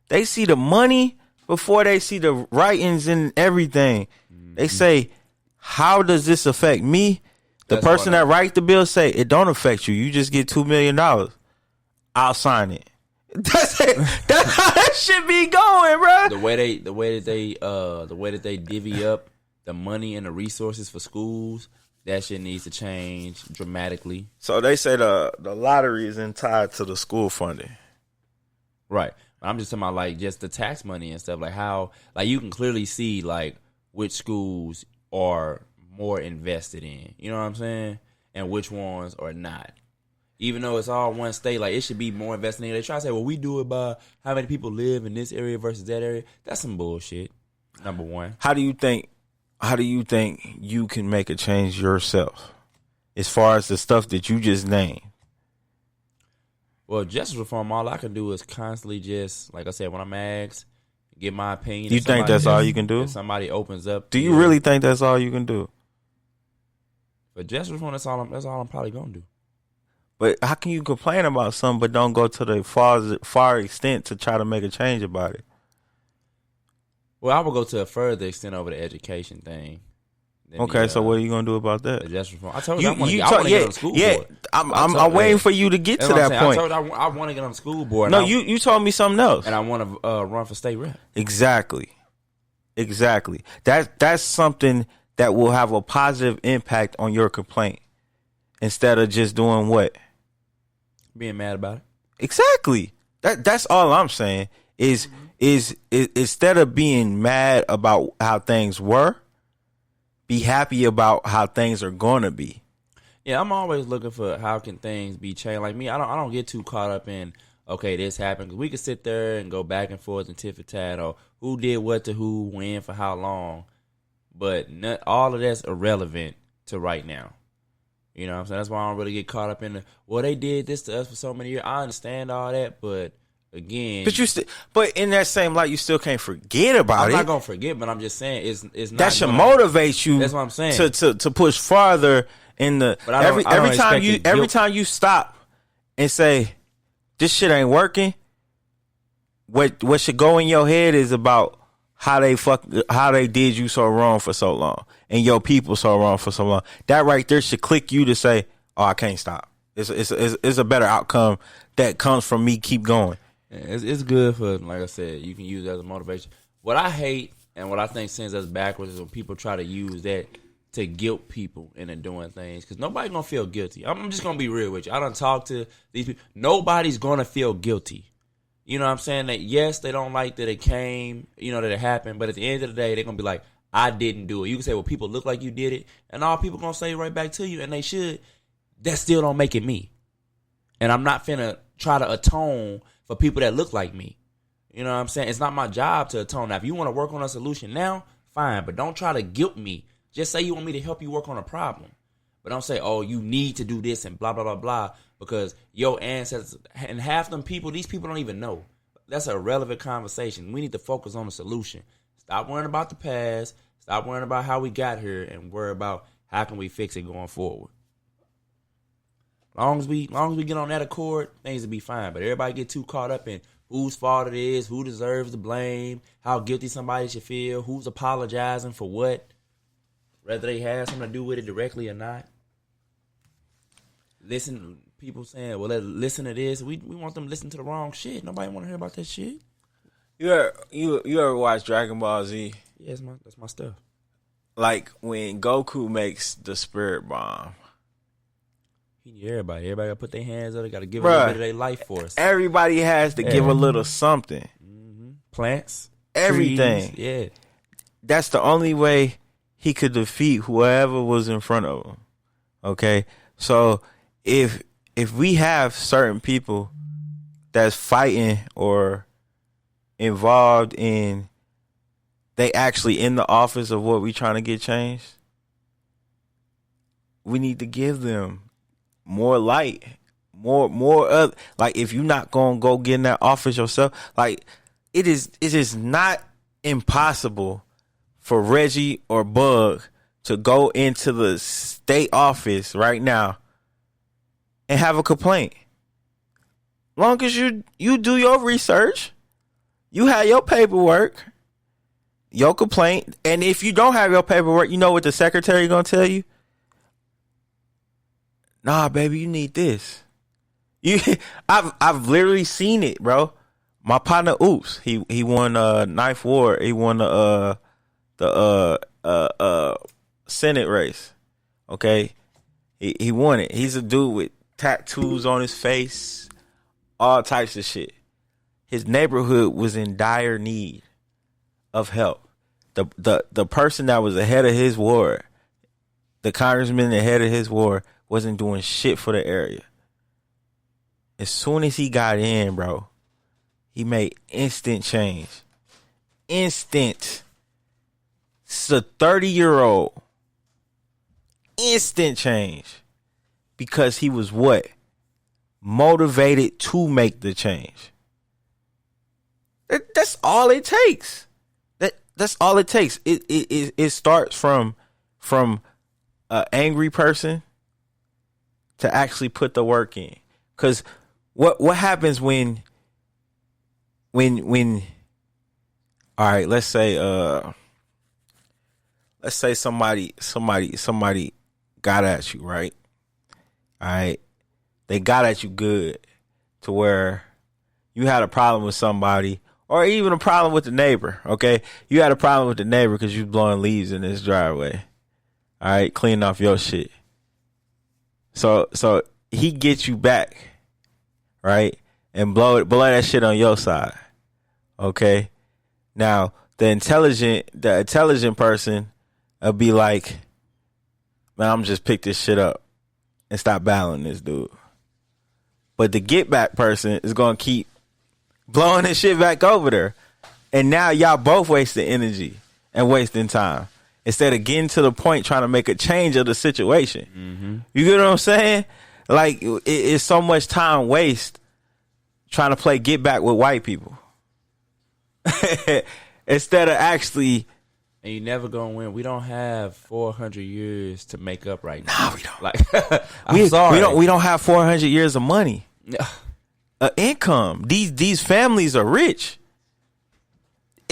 They see the money before they see the writings and everything. Mm-hmm. They say, how does this affect me? The person that write the bill say, it don't affect you. You just get $2 million. I'll sign it. That's it. That's how that shit be going, bro. The way that they divvy up the money and the resources for schools, that shit needs to change dramatically. So they say the lottery isn't tied to the school funding. Right. I'm just talking about, like, just the tax money and stuff. Like, how, like, you can clearly see, like, which schools are more invested in. You know what I'm saying? And which ones are not. Even though it's all one state, like, it should be more invested in. They try to say, well, we do it by how many people live in this area versus that area. That's some bullshit, number one. How do you think you can make a change yourself as far as the stuff that you just named? Well, justice reform, all I can do is constantly just, like I said, when I'm asked, get my opinion. You think that's all you can do? If somebody opens up. Do you really think that's all you can do? For justice reform, that's all I'm probably going to do. But how can you complain about something but don't go to the far extent to try to make a change about it? Well, I will go to a further extent over the education thing. Okay, so what are you gonna do about that? The justice reform. I told you I want to get on the school board. I'm waiting for you to get to that point. I told you I want to get on the school board. No, you told me something else. And I want to run for state rep. Exactly. That's something that will have a positive impact on your complaint instead of just doing what? Being mad about it. Exactly. That's all I'm saying is instead of being mad about how things were, be happy about how things are going to be. Yeah, I'm always looking for how can things be changed. Like me, I don't get too caught up in, okay, this happened. Because we could sit there and go back and forth and tit for tat, or who did what to who, when, for how long. But all of that's irrelevant to right now. You know what I'm saying? That's why I don't really get caught up in well, they did this to us for so many years. I understand all that, but again, but in that same light, you still can't forget about it. I'm not gonna forget, but I'm just saying it's not. That should motivate you. That's what I'm saying. To push farther in the. But every time you stop and say this shit ain't working, what should go in your head is about how they did you so wrong for so long and your people so wrong for so long. That right there should click you to say, oh, I can't stop. It's a better outcome that comes from me keep going. It's good for, like I said, you can use it as a motivation. What I hate and what I think sends us backwards is when people try to use that to guilt people into doing things, because nobody's going to feel guilty. I'm just going to be real with you. I done talked to these people. Nobody's going to feel guilty. You know what I'm saying? That yes, they don't like that it came, that it happened, but at the end of the day, they're going to be like, I didn't do it. You can say, well, people look like you did it, and all people going to say right back to you, and they should. That still don't make it me. And I'm not finna try to atone for people that look like me. You know what I'm saying? It's not my job to atone. Now, if you want to work on a solution now, fine, but don't try to guilt me. Just say you want me to help you work on a problem. But don't say, oh, you need to do this and blah, blah, blah, blah, because your ancestors, and half them people, these people don't even know. That's a relevant conversation. We need to focus on the solution. Stop worrying about the past. Stop worrying about how we got here and worry about how can we fix it going forward. Long as we get on that accord, things will be fine. But everybody get too caught up in whose fault it is, who deserves the blame, how guilty somebody should feel, who's apologizing for what, whether they have something to do with it directly or not. Listen, people saying, well, listen to this. We want them to listen to the wrong shit. Nobody want to hear about that shit. You ever watch Dragon Ball Z? Yeah, that's my stuff. Like when Goku makes the spirit bomb. He need everybody. Everybody got to put their hands up. They got to give a little bit of their life force. Everybody has to give a little something. Mm-hmm. Plants. Everything. Trees, yeah. That's the only way he could defeat whoever was in front of him. Okay? So if we have certain people that's fighting or involved in, they actually in the office of what we trying to get changed, we need to give them more light, more like, if you're not gonna go get in that office yourself, like it is not impossible for Reggie or Bug to go into the state office right now and have a complaint. Long as you do your research, you have your paperwork, your complaint, and if you don't have your paperwork, you know what the secretary gonna tell you? Nah, baby, you need this. I've literally seen it, bro. My partner, Oops, he won Ninth Ward. He won the Senate race. Okay, he won it. He's a dude with tattoos on his face, all types of shit. His neighborhood was in dire need of help. The person that was ahead of his ward, the congressman ahead of his ward, wasn't doing shit for the area. As soon as he got in, bro, he made instant change. Instant. It's a 30-year-old. Instant change. Because he was what? Motivated to make the change. That's all it takes. That's all it takes. It starts from an angry person to actually put the work in. Because what happens when all right, let's say somebody got at you, right? All right. They got at you good to where you had a problem with somebody, or even a problem with the neighbor, okay? You had a problem with the neighbor because you blowing leaves in his driveway. All right, cleaning off your shit. So he gets you back, right? And blow that shit on your side. Okay? Now, the intelligent person will be like, man, I'm just pick this shit up and stop battling this dude. But the get back person is gonna keep blowing this shit back over there. And now y'all both wasting energy and wasting time, instead of getting to the point trying to make a change of the situation. Mm-hmm. You get what I'm saying? Like, it's so much time waste trying to play get back with white people. Instead of actually... And you're never going to win. We don't have 400 years to make up right now. No, we don't. Like, I'm sorry. We don't have 400 years of money. Income. These families are rich.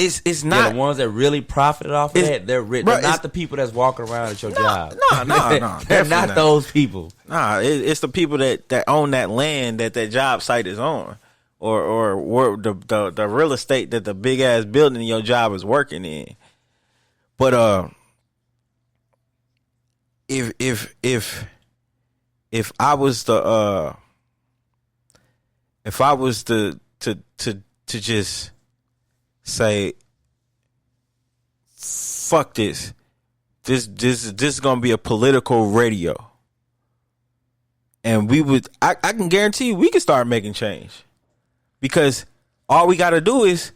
It's not, yeah, the ones that really profited off of that. They're rich. Bro, they're not the people that's walking around at your job. No. They're not those people. Nah, it's the people that own that land that job site is on, or the real estate that the big ass building your job is working in. But if I was to just say, fuck this. This is gonna be a political radio, and I can guarantee you we can start making change, because all we got to do is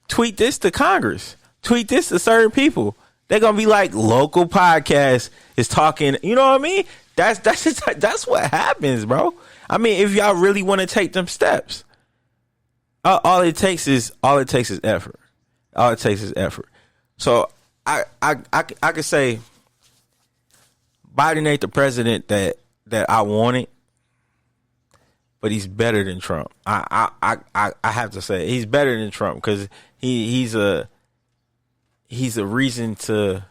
tweet this to Congress, tweet this to certain people. They're gonna be like, local podcast is talking. You know what I mean? That's what happens, bro. I mean, if y'all really want to take them steps, all it takes is effort. All it takes is effort. So I could say Biden ain't the president that I wanted, but he's better than Trump. I have to say he's better than Trump because he's a reason to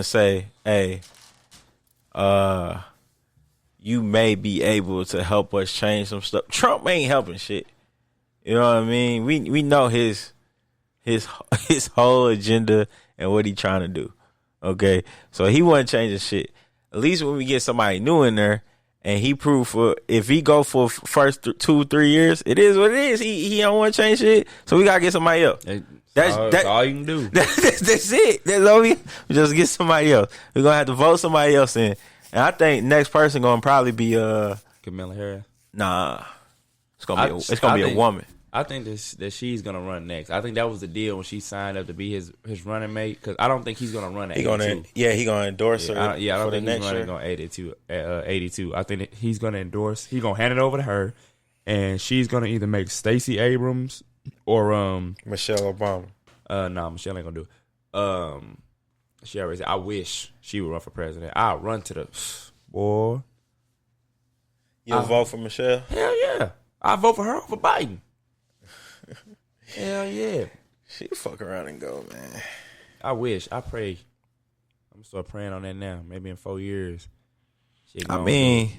say, hey, you may be able to help us change some stuff. Trump ain't helping shit. You know what I mean? We know his whole agenda and what he trying to do. Okay, so he wasn't changing shit. At least when we get somebody new in there, and he proved if he go for first 2-3 years, it is what it is. He don't want to change shit, so we gotta get somebody else. That's all you can do. That's it. That's all we just get somebody else. We're gonna have to vote somebody else in, and I think next person gonna probably be Kamala Harris. Nah, it's gonna be a woman. I think that she's gonna run next. I think that was the deal when she signed up to be his running mate. Because I don't think he's gonna run at 82. He gonna endorse her. I don't think he's running on 82. I think that he's gonna endorse. He's gonna hand it over to her, and she's gonna either make Stacey Abrams or Michelle Obama. No, Michelle ain't gonna do it. She already said, I wish she would run for president. I'll run to the boy. You'll vote for Michelle? Hell yeah. I'll vote for her over Biden. Hell yeah. She fuck around and go, man. I wish. I pray. I'm gonna start praying on that now. Maybe in 4 years. I mean,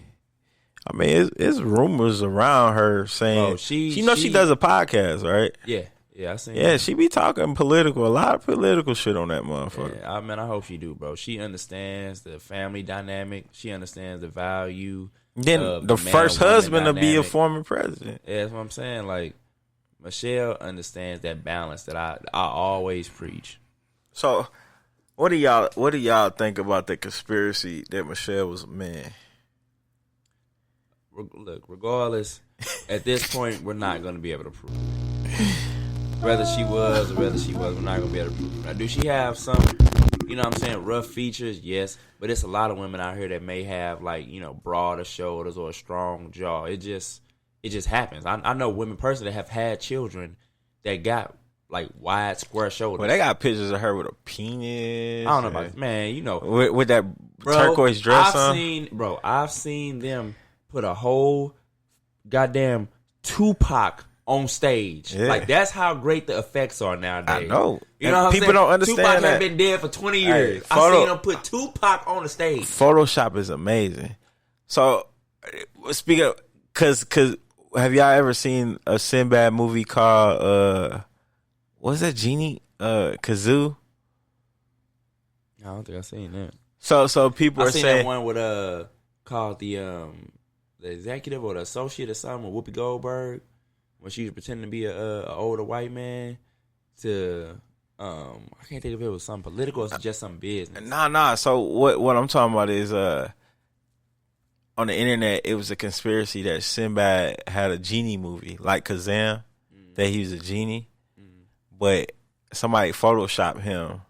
it's rumors around her saying she does a podcast, right? Yeah, I seen. Yeah, that. she be talking a lot of political shit on that motherfucker. Yeah, I hope she do, bro. She understands the family dynamic. She understands the value. Then the first husband to be a former president. Yeah, that's what I'm saying. Like, Michelle understands that balance that I always preach. So, what do y'all think about the conspiracy that Michelle was a man? Look, regardless, at this point, we're not going to be able to prove it. Whether she was or whether she was, we're not going to be able to prove it. Now, do she have some, you know what I'm saying, rough features? Yes. But it's a lot of women out here that may have, like, you know, broader shoulders or a strong jaw. It just happens. I know women personally that have had children that got, like, wide, square shoulders. Well, they got pictures of her with a penis. I don't know about this. Man, you know. With that turquoise dress on. I've seen them put a whole goddamn Tupac on stage. Yeah. Like, that's how great the effects are nowadays. I know. You know what people I'm saying? don't understand Tupac that. had been dead for 20 years. Hey, I seen them put Tupac on the stage. Photoshop is amazing. So, speaking of, cause have y'all ever seen a Sinbad movie called what's that, Genie? Kazoo? I don't think I've seen that. So people are saying saying that one with called the executive or the associate or something with Whoopi Goldberg when she was pretending to be a older white man to I can't think if it was something political or just some business. Nah. So what I'm talking about is on the internet it was a conspiracy that Sinbad had a genie movie like Kazam, that he was a genie, but somebody photoshopped him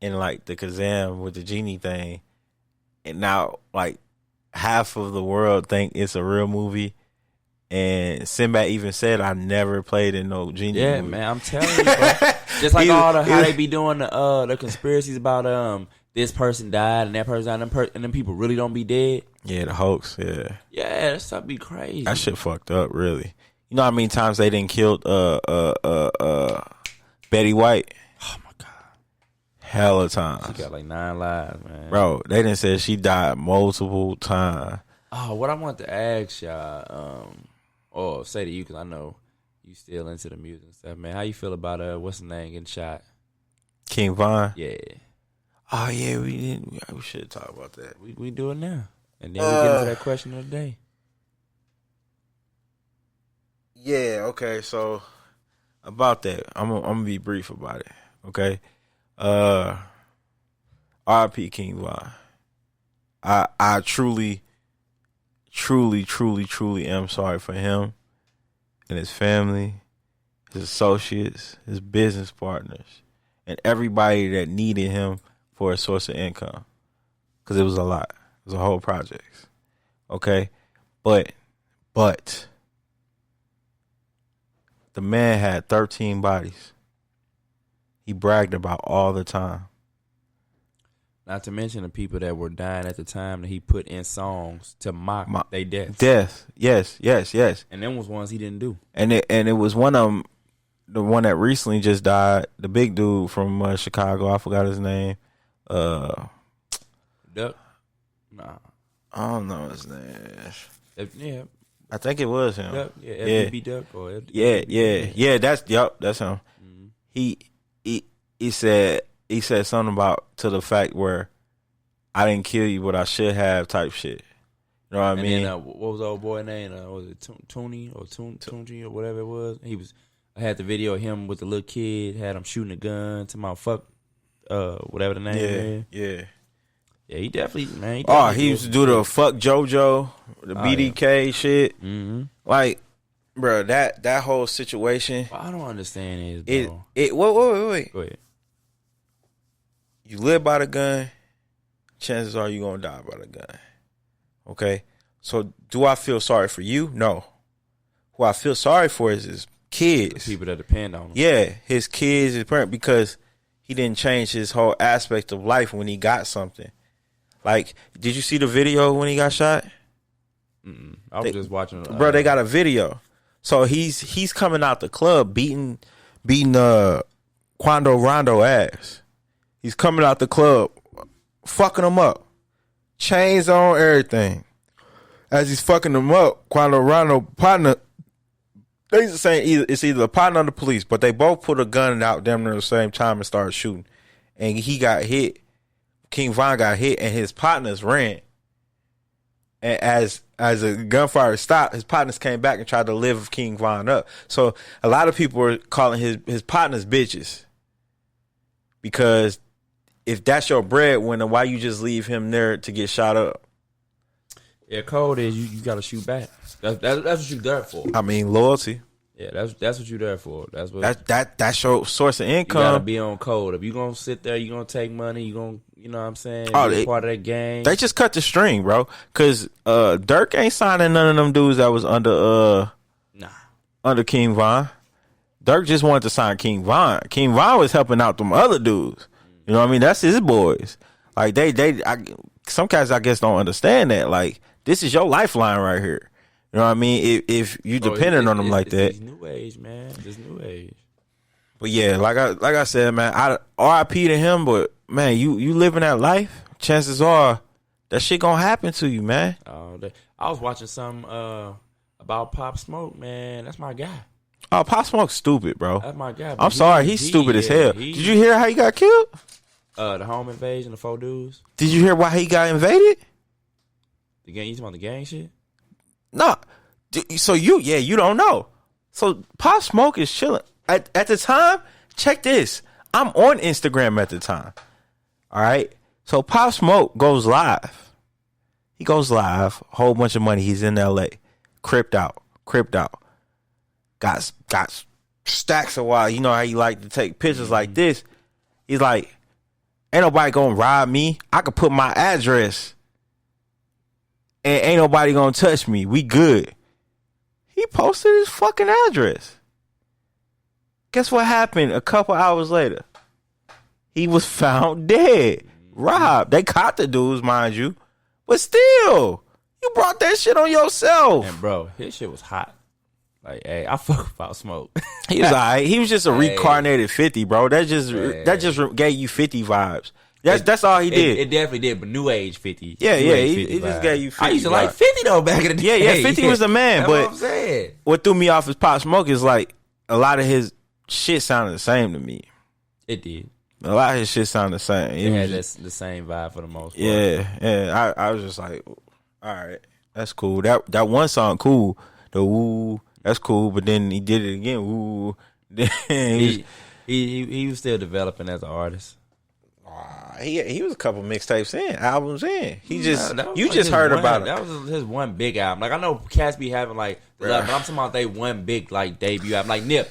in like the Kazam with the genie thing, and now like half of the world think it's a real movie. And Sinbad even said, "I never played in no genie movie." Yeah, man, I'm telling you, bro. Just like how they be doing the conspiracies about this person died and that person died, and them people really don't be dead. Yeah, the hoax. Yeah, that stuff be crazy. That shit fucked up, really. You know how many times they didn't kill Betty White? Oh my god, hella times. She got like 9 lives, man. Bro, they didn't say she died multiple times. Oh, what I want to ask y'all, or say to you, because I know you still into the music and stuff, man. How you feel about what's his name getting shot? King Von? Yeah. Oh yeah, we should talk about that. We do it now, and then we get into that question of the day. Yeah. Okay. So about that, I'm gonna be brief about it. Okay. R.I.P. King Von. I truly am sorry for him and his family, his associates, his business partners, and everybody that needed him for a source of income. because it was a lot. It was a whole project. Okay, but the man had 13 bodies. He bragged about all the time. Not to mention the people that were dying at the time that he put in songs to mock their deaths. Death, yes. And them was ones he didn't do. And it was one of them, the one that recently just died, the big dude from Chicago. I forgot his name. Duck? Nah. I don't know his name. Yeah. I think it was him. Duck? Yeah, FDB Duck or Yeah. That's him. Mm-hmm. He said something about to the fact where I didn't kill you, but I should have type shit. You know what I mean? Then, what was the old boy name? Was it Tooney or Toonji or whatever it was? I had the video of him with the little kid, had him shooting a gun to my fuck, whatever the name is. Yeah, he definitely, man. He used to do the fuck JoJo, the BDK shit. Mm-hmm. Like, bro, that whole situation. What I don't understand is, bro. Wait. Go ahead. You live by the gun, chances are you're going to die by the gun. Okay? So, do I feel sorry for you? No. Who I feel sorry for is his kids. The people that depend on him. Yeah, his kids, his parents, because he didn't change his whole aspect of life when he got something. Like, did you see the video when he got shot? I was just watching. Bro, they got a video. So he's coming out the club beating Quando Rondo ass. He's coming out the club, fucking him up. Chains on, everything. As he's fucking him up, Quando Rondo partner, they saying it's either the partner or the police, but they both put a gun out damn near the same time and started shooting. And he got hit. King Von got hit, and his partners ran. And as a gunfire stopped, his partners came back and tried to lift King Von up. So a lot of people are calling his partners bitches. Because if that's your breadwinner, why you just leave him there to get shot up? Yeah, code is you got to shoot back. That's what you're there for. I mean, loyalty. Yeah, that's what you're there for. That's what that's your source of income. You gotta be on code. If you're gonna sit there, you're gonna take money, you know what I'm saying? Be part of that game. They just cut the string, bro. Cause Dirk ain't signing none of them dudes that was under King Von. Dirk just wanted to sign King Von. King Von was helping out them other dudes. You know what I mean? That's his boys. Like some guys I guess don't understand that. Like, this is your lifeline right here. You know what I mean? If you dependent on them like that. It's new age, man. This new age. But yeah, like I said, man, R.I.P. to him. But man, you living that life. Chances are that shit gonna happen to you, man. I was watching something about Pop Smoke, man. That's my guy. Oh, Pop Smoke's stupid, bro. That's my guy. I'm sorry, he's stupid as hell. Did you hear how he got killed? The home invasion, the 4 dudes. Did you hear why he got invaded? The gang, you talking about the gang shit? No. So you don't know. So Pop Smoke is chilling. At the time, check this. I'm on Instagram at the time. All right. So Pop Smoke goes live. He goes live. A whole bunch of money. He's in LA. Cripped out. Got stacks of while. You know how he like to take pictures like this. He's like, ain't nobody gonna rob me. I could put my address and ain't nobody gonna touch me. We good. He posted his fucking address. Guess what happened a couple hours later? He was found dead. Robbed. They caught the dudes, mind you. But still, you brought that shit on yourself. And bro, his shit was hot. Like, hey, I fuck about Smoke. He was alright. He was just a reincarnated 50, bro. That just gave you 50 vibes. That's all he did. It definitely did, but new age 50. Yeah, he just gave you 50. I used to like 50 though back in the day. Yeah, 50 was the man. That's but what I'm saying. What threw me off is Pop Smoke is like a lot of his shit sounded the same to me. It did. A lot of his shit sounded the same. It had the same vibe for the most part. Yeah. I was just like, all right, that's cool. That one song, cool. The woo, that's cool. But then he did it again. Woo. He was still developing as an artist. He was a couple mixtapes in, albums in. He just you just heard about it. That was his one big album. Like, I know cats be having like, but I'm talking about they one big like debut album. Like Nip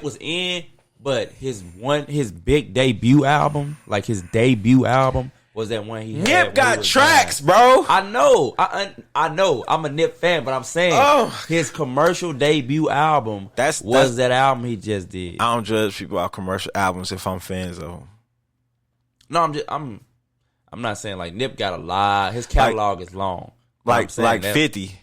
was in, but his big debut album, like his debut album, was that one he Nip had got when he was tracks, down. bro. I know. I know. I'm a Nip fan, but I'm saying his commercial debut album was that album he just did. I don't judge people off commercial albums if I'm fans of them. No, I'm not saying like Nip got a lot. His catalog is long. Like 50.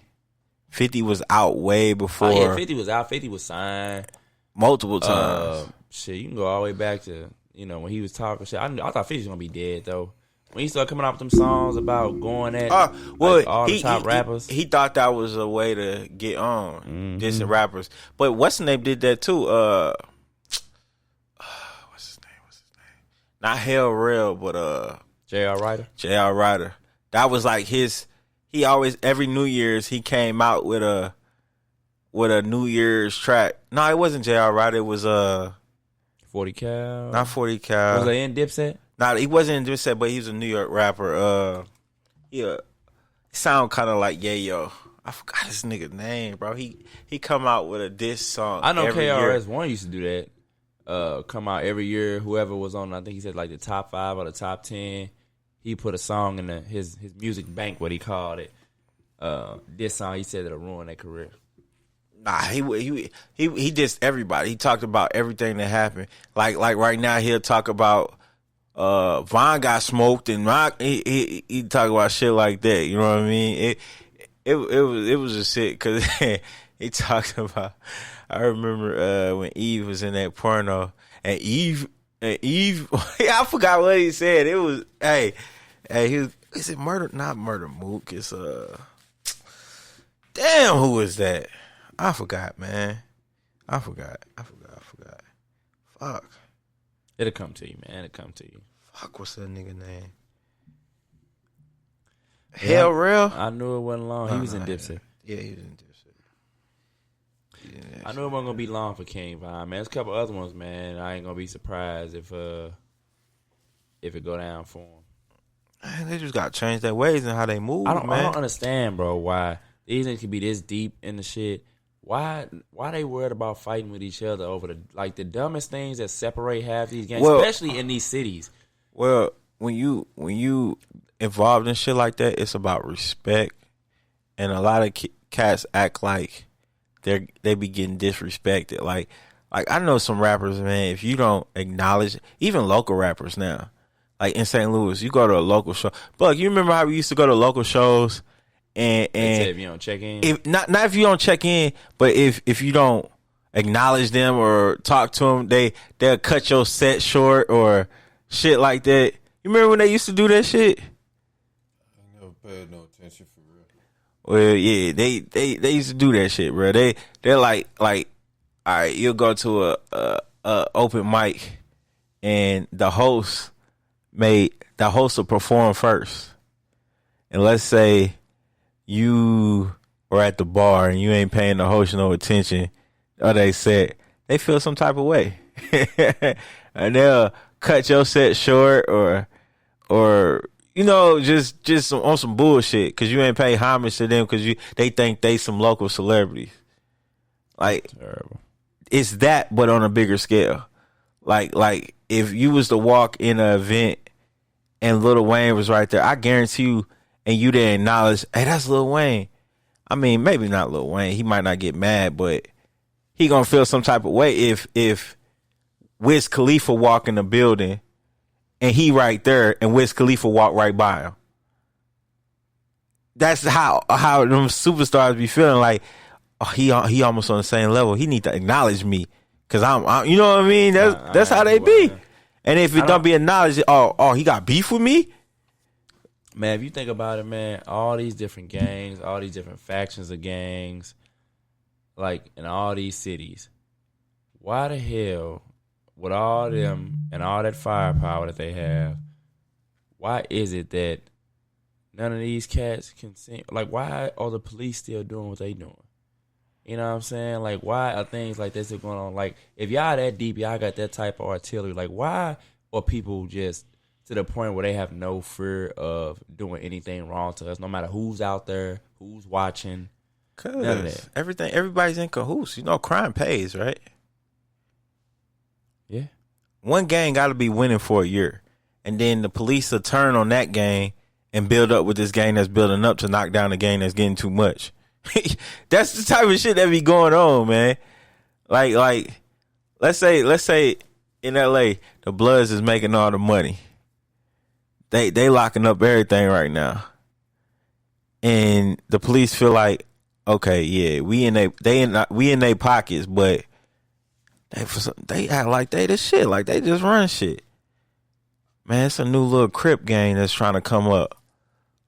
50 was out way before. Oh, yeah, 50 was out. 50 was signed multiple times. Shit, you can go all the way back to, when he was talking shit. I thought 50 was going to be dead, though. When he started coming out with them songs about going at all the top rappers. He thought that was a way to get on, dissing rappers. But what's the name did that too? What's his name? Not Hell Real, but J.R. Ryder. J.R. Ryder. That was like his. He always every New Year's he came out with a New Year's track. No, it wasn't J.R. Ryder. It was 40 Cal. Not 40 Cal. Was they in Dipset? Nah, he wasn't in Dipset, but he was a New York rapper. He sound kind of like Yayo. I forgot his nigga's name, bro. He come out with a diss song. I know every KRS-One year. used to do that. Come out every year. Whoever was on, I think he said like the top 5 or the top 10. He put a song in his music bank, what he called it. This song, he said, that'll ruin their career. Nah, he dissed everybody. He talked about everything that happened. Like right now, he'll talk about Von got smoked and Rock. He talk about shit like that. You know what I mean? It was just sick because he talked about. I remember when Eve was in that porno and Eve. I forgot what he said. It was is it murder? Not Murder Mook. It's damn, who was that? I forgot, man. I forgot. Fuck. It'll come to you, man. It'll come to you. Fuck, what's that nigga name? Hell Real? I knew it wasn't long. He was in Dipset. Yeah, he was in Dipset. I knew it wasn't gonna be long for King Von, man. There's a couple other ones, man. I ain't gonna be surprised if it go down for him. Man, they just got to change their ways and how they move. I don't understand, bro. Why these niggas can be this deep in the shit? Why they worried about fighting with each other over the dumbest things that separate half these gangs, especially in these cities? Well, when you involved in shit like that, it's about respect, and a lot of cats act like they be getting disrespected. Like I know some rappers, man. If you don't acknowledge, even local rappers now, like in St. Louis, you go to a local show. Buck, you remember how we used to go to local shows and if you don't check in, not if you don't check in, but if you don't acknowledge them or talk to them, they'll cut your set short or shit like that. You remember when they used to do that shit? I never paid no attention for real. Well, yeah, they used to do that shit, bro. They're like, all right, you'll go to a open mic, and the host will perform first, and let's say you are at the bar and you ain't paying the host no attention, or they feel some type of way, and they'll cut your set short or just on some bullshit because you ain't pay homage to them because they think they some local celebrities. Like, terrible. It's that, but on a bigger scale. Like if you was to walk in an event and Lil Wayne was right there, I guarantee you, and you didn't acknowledge, hey, that's Lil Wayne. I mean, maybe not Lil Wayne. He might not get mad, but he gonna feel some type of way if Wiz Khalifa walk in the building and he right there and Wiz Khalifa walk right by him. That's how them superstars be feeling like, oh, he almost on the same level. He need to acknowledge me because I'm you know what I mean? That's how they be. And if it don't be acknowledged, he got beef with me. Man, if you think about it, man, all these different gangs, all these different factions of gangs, like in all these cities, why the hell, with all them and all that firepower that they have, why is it that none of these cats can seem like, why are the police still doing what they doing? You know what I'm saying? Like, why are things like this still going on? Like, if y'all that deep, y'all got that type of artillery, like, why are people just to the point where they have no fear of doing anything wrong to us, no matter who's out there, who's watching? None of that. Everybody's in cahoots. You know, crime pays, right? Yeah. One gang got to be winning for a year. and then the police will turn on that gang and build up with this gang that's building up to knock down the gang that's getting too much. That's the type of shit that be going on, man. Like, let's say in LA, the Bloods is making all the money. They locking up everything right now, and the police feel like, okay, yeah, we in their pockets, but they act like they the shit, like they just run shit. Man, it's a new little Crip gang that's trying to come up.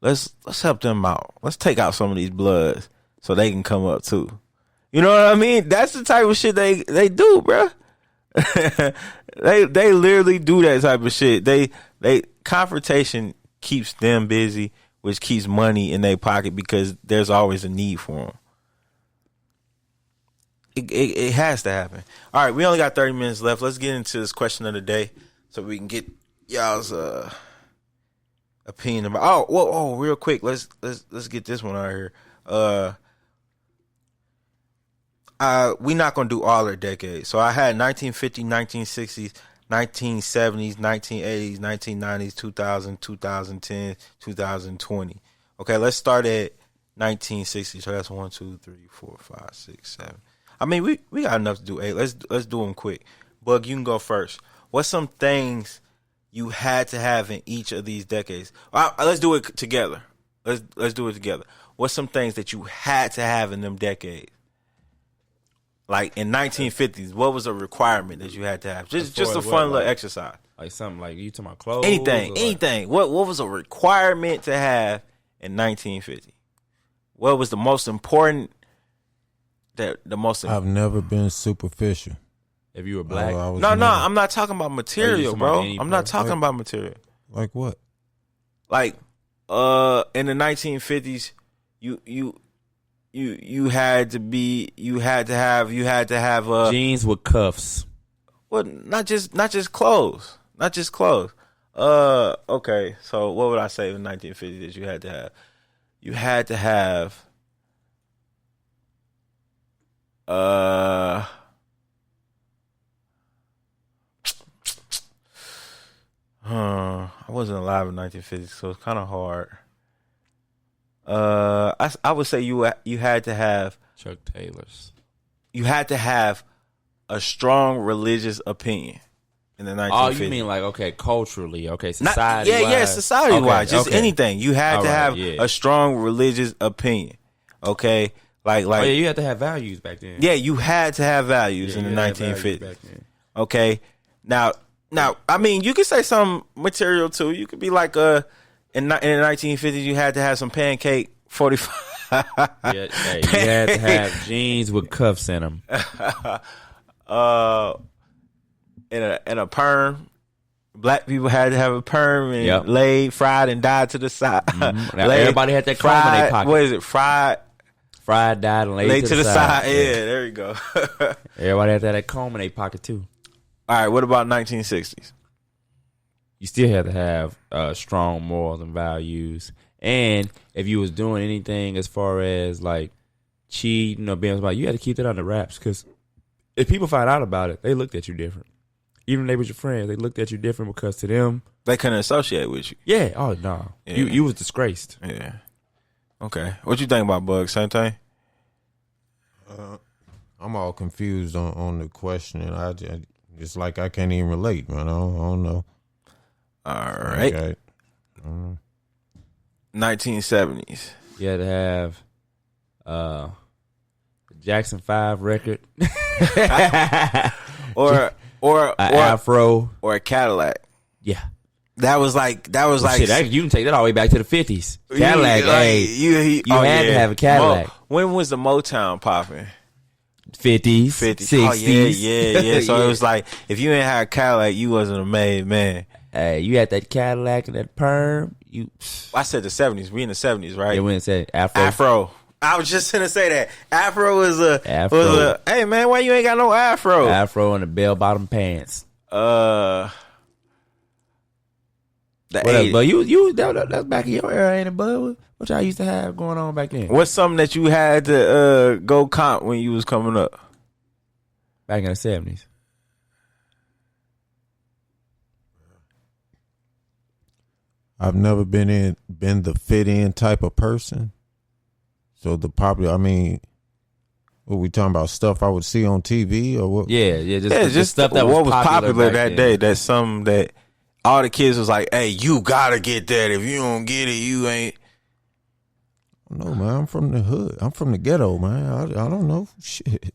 Let's help them out. Let's take out some of these Bloods so they can come up too. You know what I mean? That's the type of shit they do, bro. they literally do that type of shit. They confrontation keeps them busy, which keeps money in their pocket because there's always a need for them. It has to happen. All right, we only got 30 minutes left. Let's get into this question of the day so we can get y'all's opinion about. Oh, real quick. Let's get this one out here. We're not gonna do all their decades. So I had 1950, 1960s, 1970s, 1980s, 1990s, 2000, 2010, 2020. Okay, let's start at 1960. So that's 1, 2, 3, 4, 5, 6, 7. I mean, we got enough to do 8. Let's do them quick. Bug, you can go first. What's some things you had to have in each of these decades? Let's do it together. Let's do it together. What's some things that you had to have in them decades? Like in 1950s, what was a requirement that you had to have? Just a fun little exercise. Like something like you talking about clothes? Anything. What was a requirement to have in 1950? What was the most important? I've never been superficial. If you were black? No, I'm not talking about material, bro. I'm not talking about material. Like what? Like in the 1950s, you had to have jeans with cuffs. Well, not just clothes. Okay. So what would I say in the 1950s that you had to have? You had to have I wasn't alive in 1950s, so it's kind of hard. I would say you had to have Chuck Taylors. You had to have a strong religious opinion in the 1950s. Oh, you mean like, okay, culturally, okay, society. Society-wise, just anything. You had to have a strong religious opinion. Okay, like you had to have values back then. Yeah, you had to have values in the 1950s. Okay, now, I mean, you could say some material too. You could be like in the 1950s, you had to have some pancake 45. You had to have jeans with cuffs in them. In a perm. Black people had to have a perm and laid, fried, and dyed to the side. Mm-hmm. Everybody had that comb in their pocket. What is it? Fried, dyed, and laid to the side. Yeah, there you go. Everybody had that comb in their pocket too. All right, what about 1960s? You still had to have strong morals and values. And if you was doing anything as far as like cheating or being about, you had to keep that under wraps, because if people find out about it, they looked at you different. Even if they was your friends, they looked at you different because to them, they couldn't associate with you. Yeah. Oh no. Yeah. You was disgraced. Yeah. Okay. What you think about Bug? Same thing. I'm all confused on the question, and it's like I can't even relate, man. I don't know. All right. Okay. 1970s. You had to have the Jackson 5 record. or afro. Or a Cadillac. Yeah. That was like shit, you can take that all the way back to the 50s. Cadillac, you had to have a Cadillac. When was the Motown popping? 50s, 60s. Oh, yeah. So it was like, if you ain't had a Cadillac, you wasn't a made man. Hey, you had that Cadillac and that perm. I said the 70s. We in the 70s, right? Yeah, we didn't say Afro. I was just gonna say that. Afro was a hey man, why you ain't got no afro? Afro and the bell bottom pants. The what else, but you that's back in your era, ain't it, bud? What y'all used to have going on back then? What's something that you had to go comp when you was coming up? Back in the 70s. I've never been the fit in type of person. So the popular, I mean, what we talking about? Stuff I would see on TV or what? Just stuff that what was popular that then. day. That's something that all the kids was like, "Hey, you gotta get that. If you don't get it, you ain't." No, man, I'm from the hood. I'm from the ghetto, man. I don't know shit.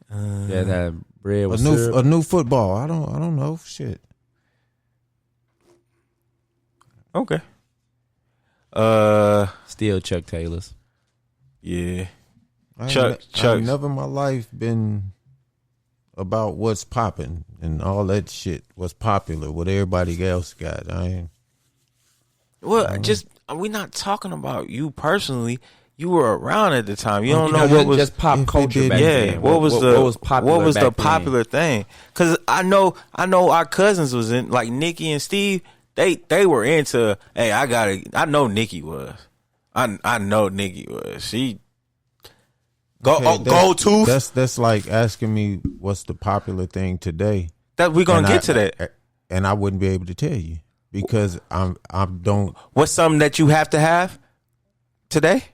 That bread with a new football. I don't know shit. Okay. Still Chuck Taylor's. Yeah. I've never in my life been about what's popping and all that shit. What's popular? What everybody else got. We're not talking about you personally. You were around at the time. You don't know what what was just pop culture back then. What was popular? What was back the then? popular thing? Because I know our cousins was in, like Nikki and Steve. They were into. Hey, I know Nikki was. I know Nikki was. She gold tooth. That's like asking me what's the popular thing today. That we're gonna get to that, and I wouldn't be able to tell you because I don't. What's something that you have to have today?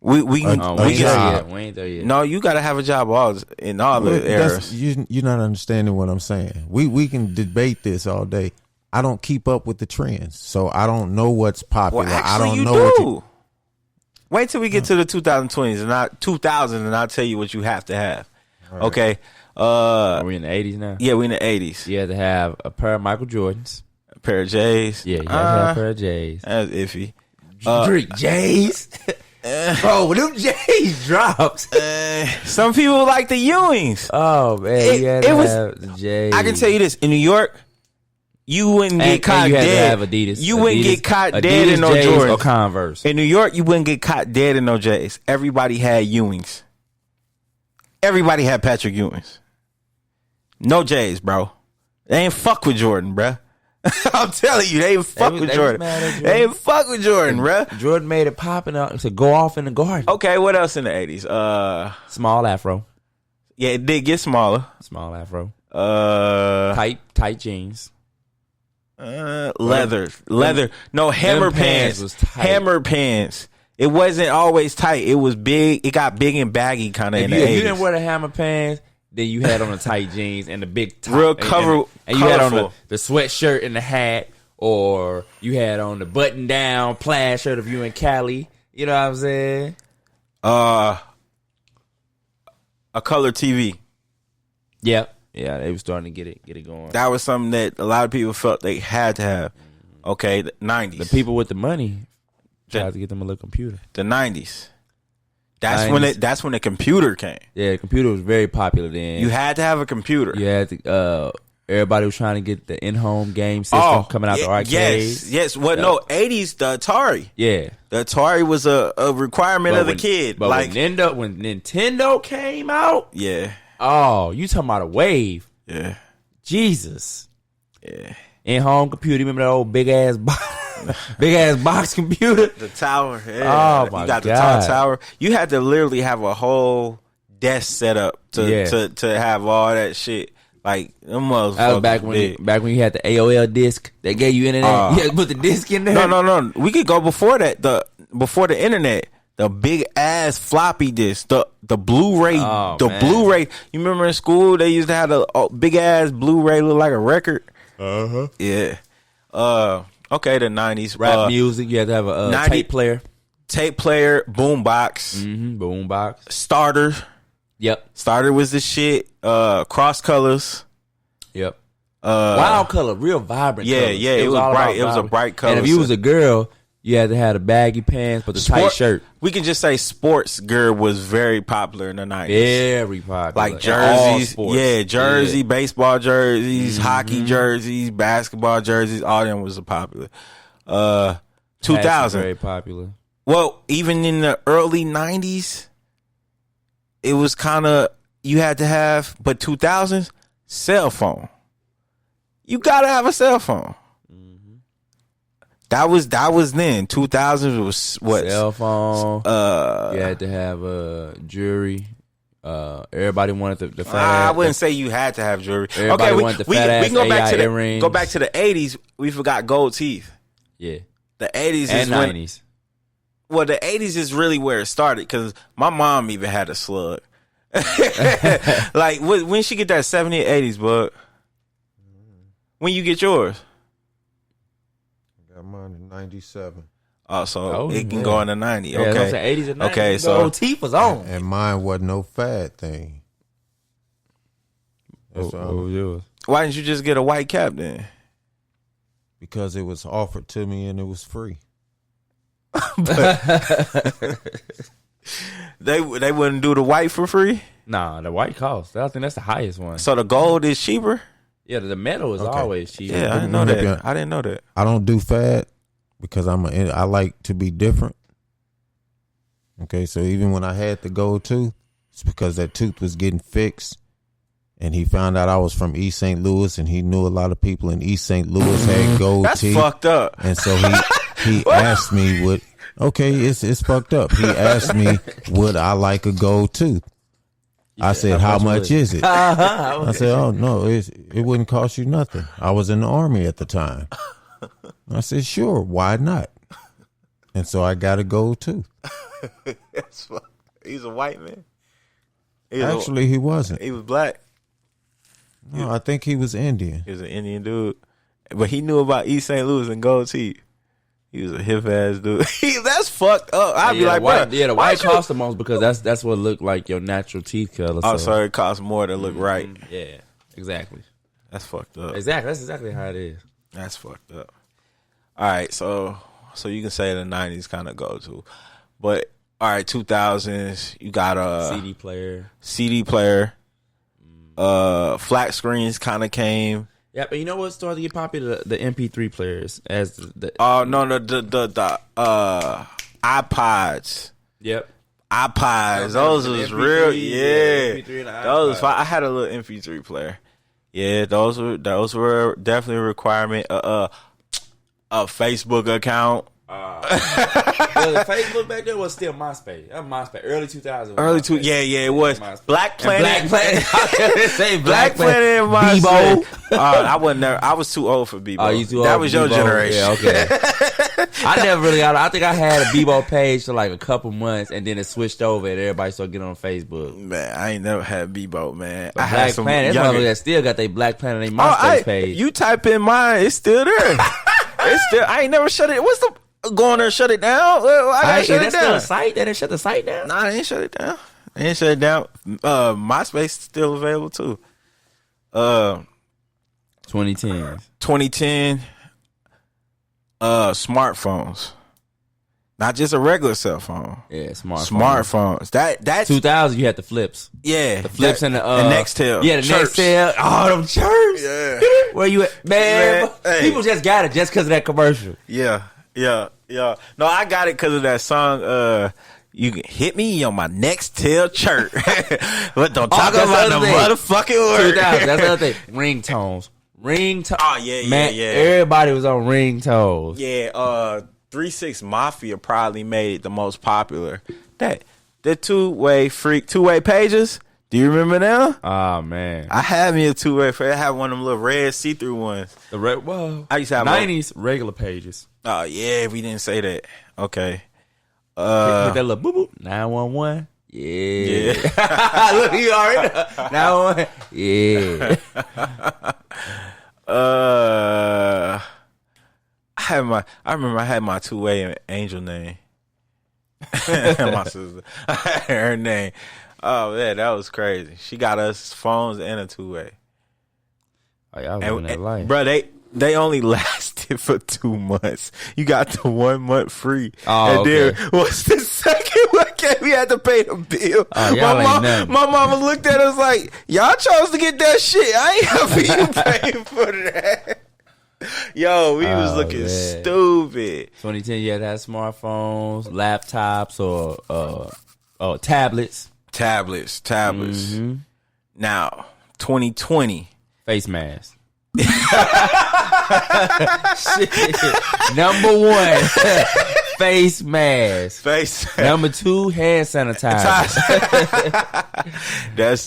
We ain't there yet. No, you got to have a job in all the eras. You're not understanding what I'm saying. We can debate this all day. I don't keep up with the trends, so I don't know what's popular. Well, actually, I don't you know do. Wait till we get to the 2020s and not 2000, and I'll tell you what you have to have. Right. Okay. Are we in the 80s now? Yeah, we in the 80s. You had to have a pair of Michael Jordans, a pair of J's. Yeah, you had to have a pair of J's. That's iffy. J's. Bro, when them J's drops. Some people like the Ewings. Oh man, it was the J's. I can tell you this: in New York, you wouldn't get caught you had dead. To have Adidas. You wouldn't get caught dead in no J's Jordans or Converse. In New York, you wouldn't get caught dead in no J's. Everybody had Ewings. Everybody had Patrick Ewings. No J's, bro. They ain't fuck with Jordan, bro. I'm telling you, they ain't fuck with Jordan. They ain't fuck with Jordan, bro. Jordan made it popping out to go off in the garden. Okay, what else in the 80s? Small afro. Yeah, it did get smaller. Small afro. Tight jeans. Leather. No, hammer pants. Was tight. Hammer pants. It wasn't always tight. It was big. It got big and baggy kind of in the 80s. If you didn't wear the hammer pants, then you had on the tight jeans and the big top. Real cover. And you had on the sweatshirt and the hat, or you had on the button down plaid shirt if you in Cali. You know what I'm saying? A color TV. Yep. Yeah, they were starting to get it going. That was something that a lot of people felt they had to have. Okay, the 90s. The people with the money tried to get them a little computer. The 90s. That's when the computer came. Yeah, the computer was very popular then. You had to have a computer. You had to, everybody was trying to get the in-home game system coming out the arcades. Yes. Well, no, 80s, the Atari. Yeah. The Atari was a requirement of the kid. But like when Nintendo came out. Yeah. Oh, you talking about a wave. Yeah. Jesus. Yeah. In-home computer. Remember that old big-ass box computer? The tower. Yeah. Oh, my God. You got the tall tower. You had to literally have a whole desk set up to have all that shit. Like, them motherfuckers. That was back when you had the AOL disc. They gave you internet. You had to put the disc in there. No. We could go before that. Before the internet. The big ass floppy disc, the Blu-ray, Blu-ray. You remember in school they used to have a big ass Blu-ray look like a record. Yeah. Okay, the 90s. Rap music. You had to have a tape player. Tape player, boombox. Boombox. Starter. Yep. Starter was the shit. Cross colors. Yep. Wild color, real vibrant. Yeah, colors. yeah. It was bright. It was a bright color. And if you was a girl, you had to have the baggy pants, but the tight shirt. We can just say sports gear was very popular in the 90s. Very popular. Like jerseys. Yeah, jersey, baseball jerseys, hockey jerseys, basketball jerseys. All them was popular. 2000. Very popular. Well, even in the early 90s, it was kind of, you had to have, but 2000s, cell phone. You got to have a cell phone. That was then. 2000s was what? Cell phone. You had to have jewelry. Everybody wanted the fat ass. I wouldn't say you had to have jewelry. Everybody wanted the fat ass we can AI earrings. go back to the 80s. We forgot gold teeth. Yeah. The 80s and is when 90s. Well, the 80s is really where it started because my mom even had a slug. Like, when she get that 70s, 80s, bud? When you get yours? I got mine in 97. Oh, so it can go in the 90s. Yeah, Okay. I'm saying 80s and 90s. Okay, The so old teeth was on. And mine wasn't no fad thing. What was yours? why didn't you just get a white cap then? Because it was offered to me and it was free. They wouldn't do the white for free? Nah, the white cost. I think that's the highest one. So the gold is cheaper? Yeah, the metal is always cheaper. Yeah, I didn't know that. I didn't know that. I don't do fad because I like to be different. Okay, so even when I had the gold tooth, it's because that tooth was getting fixed. And he found out I was from East St. Louis, and he knew a lot of people in East St. Louis had gold That's teeth. fucked up. And so he asked me would it's fucked up. He asked me would I like a gold tooth. I said, how much is it? I said, oh no, it wouldn't cost you nothing. I was in the Army at the time. I said, sure, why not? And so I got a gold tooth. He's a white man. Actually, he wasn't. He was black. No, I think he was Indian. He was an Indian dude, but he knew about East St. Louis and gold teeth. He was a hip ass dude. That's fucked up. I'd be like, white, bro, the white costs the most because that's what look like your natural teeth color. Oh, so it costs more to look right. Yeah, exactly. That's fucked up. Exactly. That's exactly how it is. That's fucked up. All right, so you can say the 90s kind of go to, but all right, 2000s you got a CD player. Flat screens kind of came. Yeah, but you know what started to get popular? The MP3 players as the iPods. Yep. iPods. Those was MP3, real. MP3 and Yeah. Those was fine. I had a little MP3 player. Yeah, those were definitely a requirement. A Facebook account. Well, the Facebook back then was still MySpace. That was MySpace. Early 2000s. Yeah, it was. MySpace. Black Planet. Say Black Planet and MySpace. I was too old for Bebo. Oh, you too old That for was your Bebo? generation. Yeah, okay. I never really got. I think I had a Bebo page for like a couple months, and then it switched over, and everybody started getting on Facebook. Man, I ain't never had Bebo, man. But I had Black some Planet. That's one that still got their Black Planet and their MySpace page. You type in mine, it's still there. It's still. I ain't never shut it. What's the going there? Shut it down? I gotta shut it down. Still a site? They didn't shut the site down. Nah, they ain't shut it down. They ain't shut it down. MySpace is still available too. 2010. Smartphones. Not just a regular cell phone. Yeah, smartphones. That's 2000. You had the flips. Yeah, the flips and the Nextel. Yeah, the Nextel. Oh, them chirps. Yeah. Where you at, man? Hey. People just got it just because of that commercial. Yeah. No, I got it because of that song. You can hit me on my Nextel chirp, but don't talk about the motherfucking word. 2000. That's the other thing. Ringtones. Oh yeah, man, yeah. Everybody was on ringtones. Yeah. 3-6 Mafia probably made it the most popular. The two-way pages. Do you remember them? Oh man, I had me a two-way. I had one of them little red see-through ones. The red. Well, I used to have 90s regular pages. Oh yeah, we didn't say that. Okay. Hit that little boop boop 911. Yeah. Look, you already know. 911. Yeah. I remember I had my two-way angel name. My sister. I had her name. Oh man, that was crazy. She got us phones and a two-way. Oh, y'all was living that life. Bro, they only lasted for 2 months. You got the 1 month free. Oh, and then what's the second one? We had to pay the bill. Oh, my mama looked at us like, y'all chose to get that shit. I ain't helping you pay for that. Yo, we was looking stupid. 2010, you had to have smartphones, laptops, or tablets. Tablets. Mm-hmm. Now, 2020. Face mask. Shit. Number one. Face mask. Face. Number 2, hand sanitizer.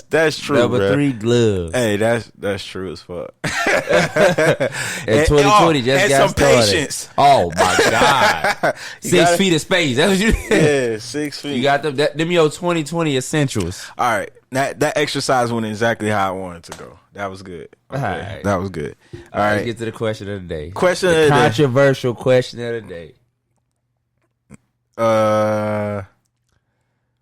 That's true. Number bro. 3, gloves. Hey, that's true as fuck. And 2020 just got some started. patience. Oh my God. 6 feet of space. That's what you. Yeah, 6 feet. You got them your 2020 essentials. All right, that exercise went exactly how I wanted to go. That was good. Okay. All right. That was good. All Let's right, get to the question of the day. Question the of the day. controversial question of the day. Oh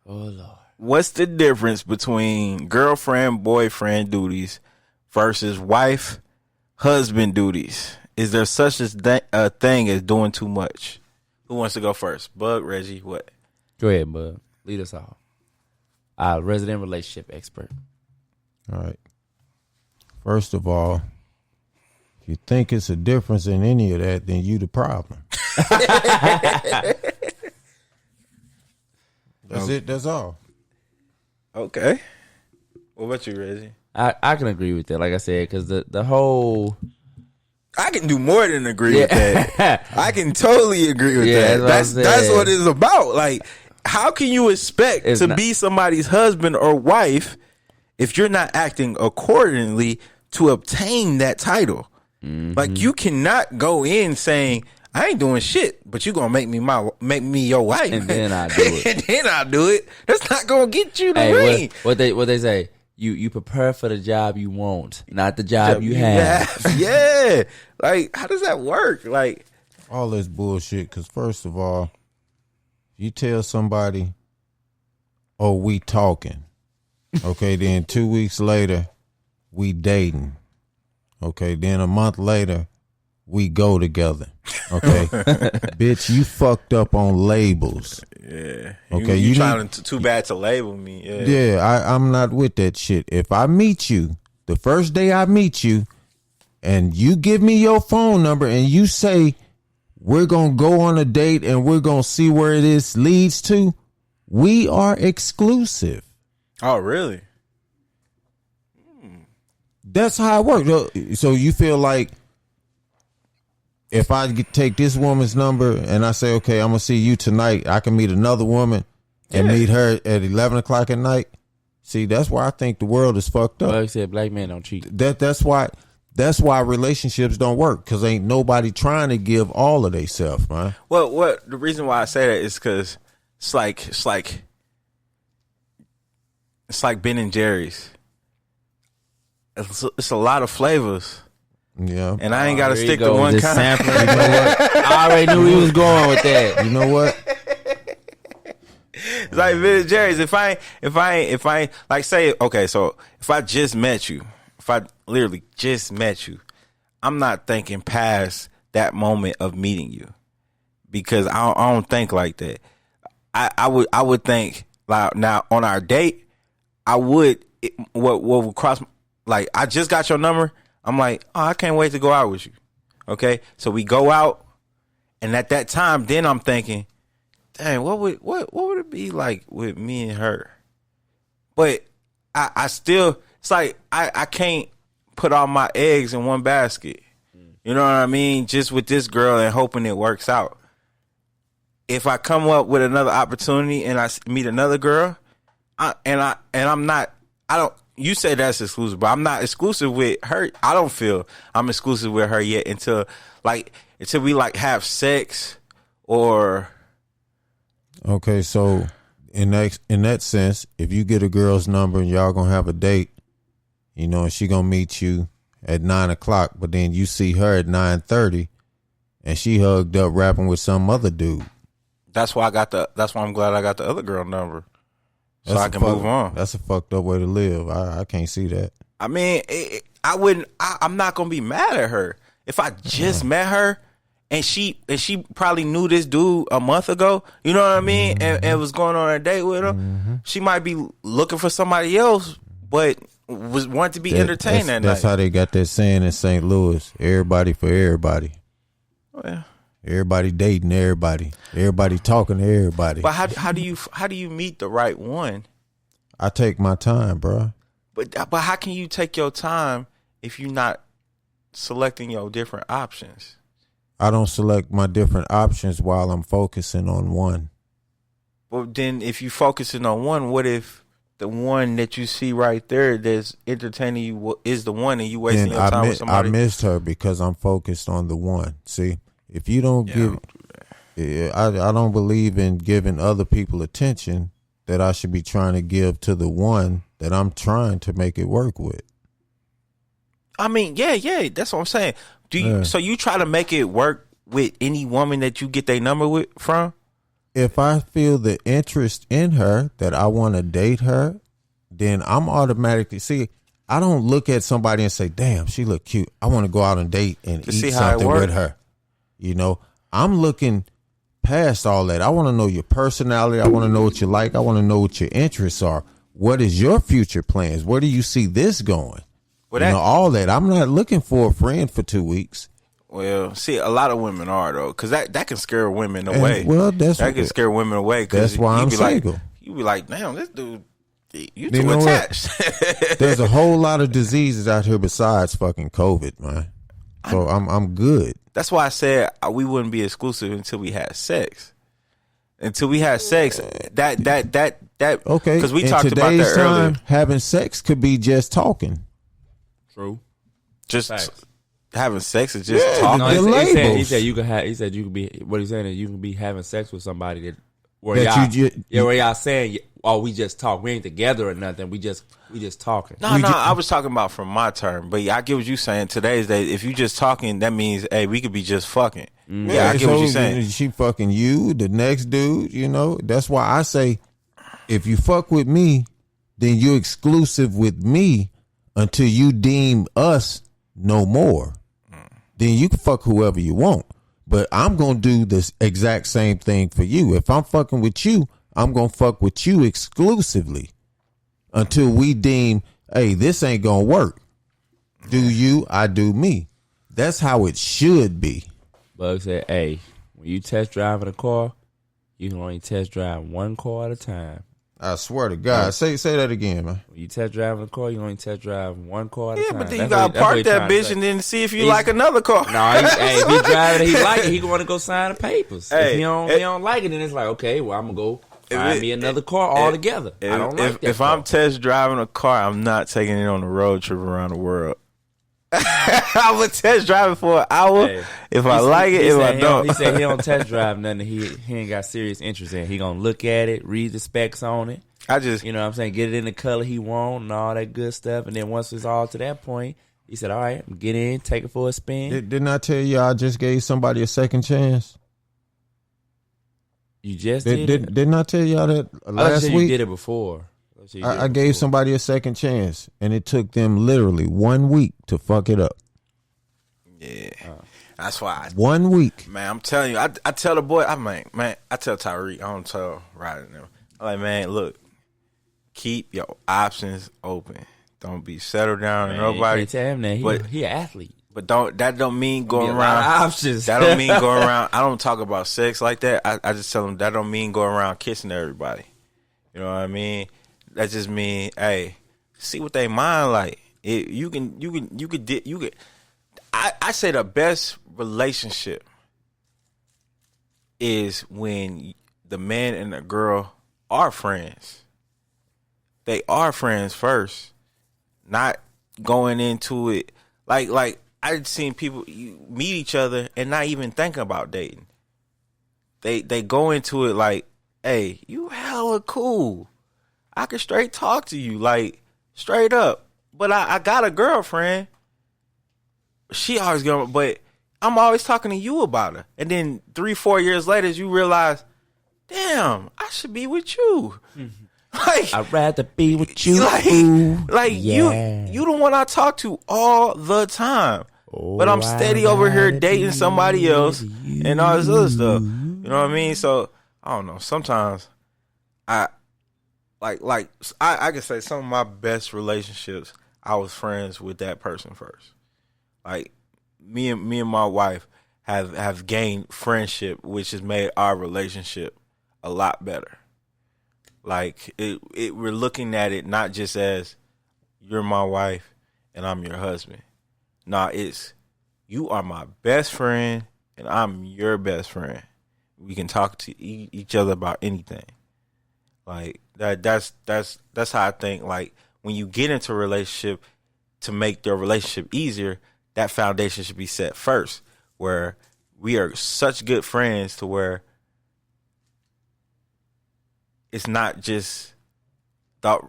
Lord. What's the difference between girlfriend boyfriend duties versus wife husband duties? Is there such a thing as doing too much? Who wants to go first? Bug, Reggie, what? Go ahead, bud. Lead us off. Our resident relationship expert. All right. First of all, if you think it's a difference in any of that, then you the problem. That's it. That's all. Okay. What about you, Reggie? I can agree with that. Like I said, because the whole. I can do more than agree with that. I can totally agree with Yeah, that. That's what it's about. Like, how can you expect to be somebody's husband or wife if you're not acting accordingly to obtain that title? Mm-hmm. Like, you cannot go in saying, I ain't doing shit, but you gonna make me your wife, and then I do it. And then I do it. That's not gonna get you the ring. What they say? You prepare for the job you want, not the job you have. Yeah, like how does that work? Like all this bullshit. Because first of all, you tell somebody, "Oh, we talking," okay. Then 2 weeks later, we dating. Okay. Then a month later, we go together. Okay. Bitch, you fucked up on labels. Yeah. Okay. You trying too bad to label me. Yeah. I'm not with that shit. If I meet you, the first day I meet you, and you give me your phone number and you say, we're going to go on a date and we're going to see where this leads to, we are exclusive. Oh, really? That's how it works. So you feel like if I take this woman's number and I say, okay, I'm going to see you tonight, I can meet another woman and meet her at 11 o'clock at night. See, that's why I think the world is fucked up. Like I said, black men don't cheat. That's why relationships don't work, because ain't nobody trying to give all of theyself, man. Well, the reason why I say that is because it's like Ben and Jerry's. It's a lot of flavors. Yeah, and I ain't got to stick to one kind. Sampling. You know what? I already knew he was going with that. You know what? It's like Ben and Jerry's. If I ain't like say, okay, so if I just met you, if I literally just met you, I'm not thinking past that moment of meeting you, because I don't think like that. I would think like now on our date, what would cross, like I just got your number. I'm like, oh, I can't wait to go out with you. Okay, so we go out, and at that time, then I'm thinking, dang, what would it be like with me and her? But I still, it's like I can't put all my eggs in one basket. You know what I mean? Just with this girl and hoping it works out. If I come up with another opportunity and I meet another girl, you say that's exclusive, but I'm not exclusive with her. I don't feel I'm exclusive with her yet until we like have sex or. Okay, so in that sense, if you get a girl's number and y'all gonna have a date, you know, and she gonna meet you at 9 o'clock, but then you see her at 9:30, and she hugged up rapping with some other dude. That's why I'm glad I got the other girl number. So I can move on. That's a fucked up way to live. I can't see that. I mean, I'm not gonna be mad at her if I just met her and she probably knew this dude a month ago. You know what I mean? And was going on a date with him. Mm-hmm. She might be looking for somebody else, but was wanting to be entertained that night. That's how they got that saying in St. Louis: everybody for everybody. Oh, yeah. Everybody dating everybody. Everybody talking to everybody. But how do you meet the right one? I take my time, bro. But how can you take your time if you're not selecting your different options? I don't select my different options while I'm focusing on one. Well, then if you focusing on one, what if the one that you see right there that's entertaining you is the one and you wasting your time with somebody? I missed her because I'm focused on the one. See, if you don't I don't believe in giving other people attention that I should be trying to give to the one that I'm trying to make it work with. I mean, yeah, that's what I'm saying. So you try to make it work with any woman that you get their number from? If I feel the interest in her that I want to date her, then I'm automatically I don't look at somebody and say, "Damn, she look cute. I want to go out and date and eat something with her." You know, I'm looking past all that. I want to know your personality. I want to know what you like. I want to know what your interests are. What is your future plans? Where do you see this going? Well, all that. I'm not looking for a friend for 2 weeks. Well, see, a lot of women are though, because that can scare women away. That can scare women away. That's why I'm single. You be like, damn, this dude, you too attached. There's a whole lot of diseases out here besides fucking COVID, man. So I'm good. That's why I said we wouldn't be exclusive until we had sex. Until we had sex, that okay. Because we talked about that earlier. Having sex could be just talking. True. Just having sex is just talking. No, he said you could have. He said you could be. What he's saying is you can be having sex with somebody where y'all saying, "Oh, we just talk. We ain't together or nothing. We just talking." No, I was talking about from my term, but I get what you saying. Today's day, if you just talking, that means hey, we could be just fucking. Mm-hmm. Yeah, I get what you're saying. She fucking you, the next dude. You know, that's why I say, if you fuck with me, then you're exclusive with me until you deem us no more. Then you can fuck whoever you want. But I'm going to do this exact same thing for you. If I'm fucking with you, I'm going to fuck with you exclusively until we deem, hey, this ain't going to work. Do you, I do me. That's how it should be. Bug said, hey, when you test driving a car, you can only test drive one car at a time. I swear to God. Say that again, man. When you test driving a car, you only test drive one car at a time. Yeah, but then you got to park that bitch and then see if you like another car. No, if he driving it, he like it, he going to go sign the papers. Hey, if he don't like it, then it's like, okay, well, I'm going to go find me another car altogether. I don't like that If I'm test driving a car, I'm not taking it on a road trip around the world. I would test drive it for an hour if I like it. If I don't, he said he don't test drive nothing. He ain't got serious interest in. He gonna look at it, read the specs on it. You know what I'm saying, get it in the color he want and all that good stuff. And then once it's all to that point, he said, all right, get in, take it for a spin. Didn't I tell you I just gave somebody a second chance? You just did? Didn't I tell y'all that last week? You did it before. I gave somebody a second chance, and it took them literally 1 week to fuck it up. Yeah, that's why. 1 week, man. I'm telling you, I tell the boy, I tell Tyreek, I don't tell Ryder them. I'm like, man, look, keep your options open. Don't be settled down to nobody. You can't tell him that he an athlete. But that don't mean going around. A lot of options. That don't mean going around. I don't talk about sex like that. I just tell them that don't mean going around kissing everybody. You know what I mean? That just mean, hey, see what they mind like. You could. I say the best relationship is when the man and the girl are friends. They are friends first, not going into it like I've seen people meet each other and not even thinking about dating. They go into it like, hey, you hella cool. I can straight talk to you, like, straight up. But I got a girlfriend. She always going, but I'm always talking to you about her. And then 3-4 years later, you realize, damn, I should be with you. Like, I'd rather be with you. You the one I talk to all the time. But I'm steady over here dating somebody else and all this other stuff. You know what I mean? So, I don't know. Sometimes I can say some of my best relationships, I was friends with that person first. Like me and my wife have gained friendship, which has made our relationship a lot better. Like we're looking at it not just as you're my wife and I'm your husband. Nah, it's you are my best friend and I'm your best friend. We can talk to each other about anything. Like that's how I think. Like when you get into a relationship, to make the relationship easier, that foundation should be set first. Where we are such good friends to where it's not just a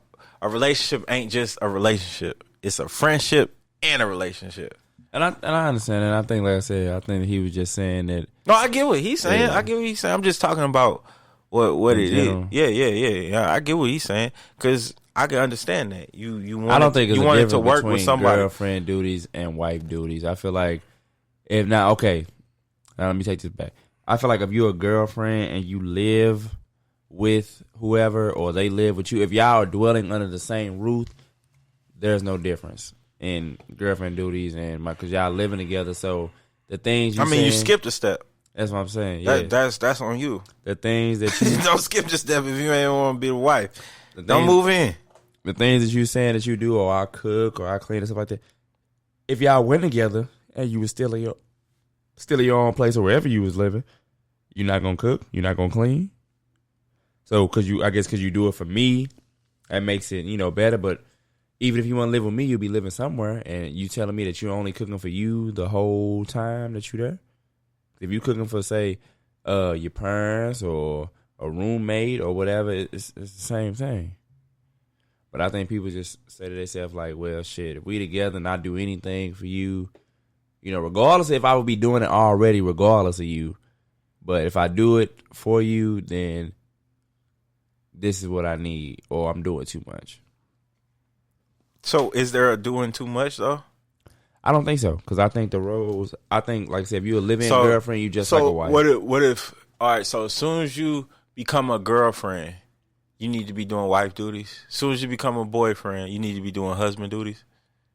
relationship ain't just a relationship. It's a friendship and a relationship. And I understand, and I think, like I said, I think he was just saying that. No, I get what he's saying. Yeah. I get what he's saying. I'm just talking about what it general. is. Yeah. I get what he's saying because I can understand that you want. I don't think it's you a wanted difference to work between with somebody. girlfriend duties and wife duties. I feel like if not, okay. Now let me take this back. I feel like if you're a girlfriend and you live with whoever or they live with you, if y'all are dwelling under the same roof, there's no difference in girlfriend duties and because y'all living together. So the things you skipped a step. That's what I'm saying. Yeah, that's on you. The things that you don't skip the step if you ain't want to be the wife. Don't move in. The things that you saying that you do, or I cook, or I clean, and stuff like that. If y'all went together and you was still in your own place or wherever you was living, you're not gonna cook, you're not gonna clean. So, cause you do it for me, that makes it better. But even if you want to live with me, you'll be living somewhere, and you telling me that you're only cooking for you the whole time that you're there. If you cooking for say your parents or a roommate or whatever, it's the same thing. But I think people just say to themselves like, well, shit, if we together and I do anything for you, regardless if I would be doing it already, regardless of you. But if I do it for you, then this is what I need, or I'm doing too much. So is there a doing too much though? I don't think so, because I think the roles. I think, like I said, if you're a living girlfriend, you just like a wife. What if? All right. So as soon as you become a girlfriend, you need to be doing wife duties. As soon as you become a boyfriend, you need to be doing husband duties.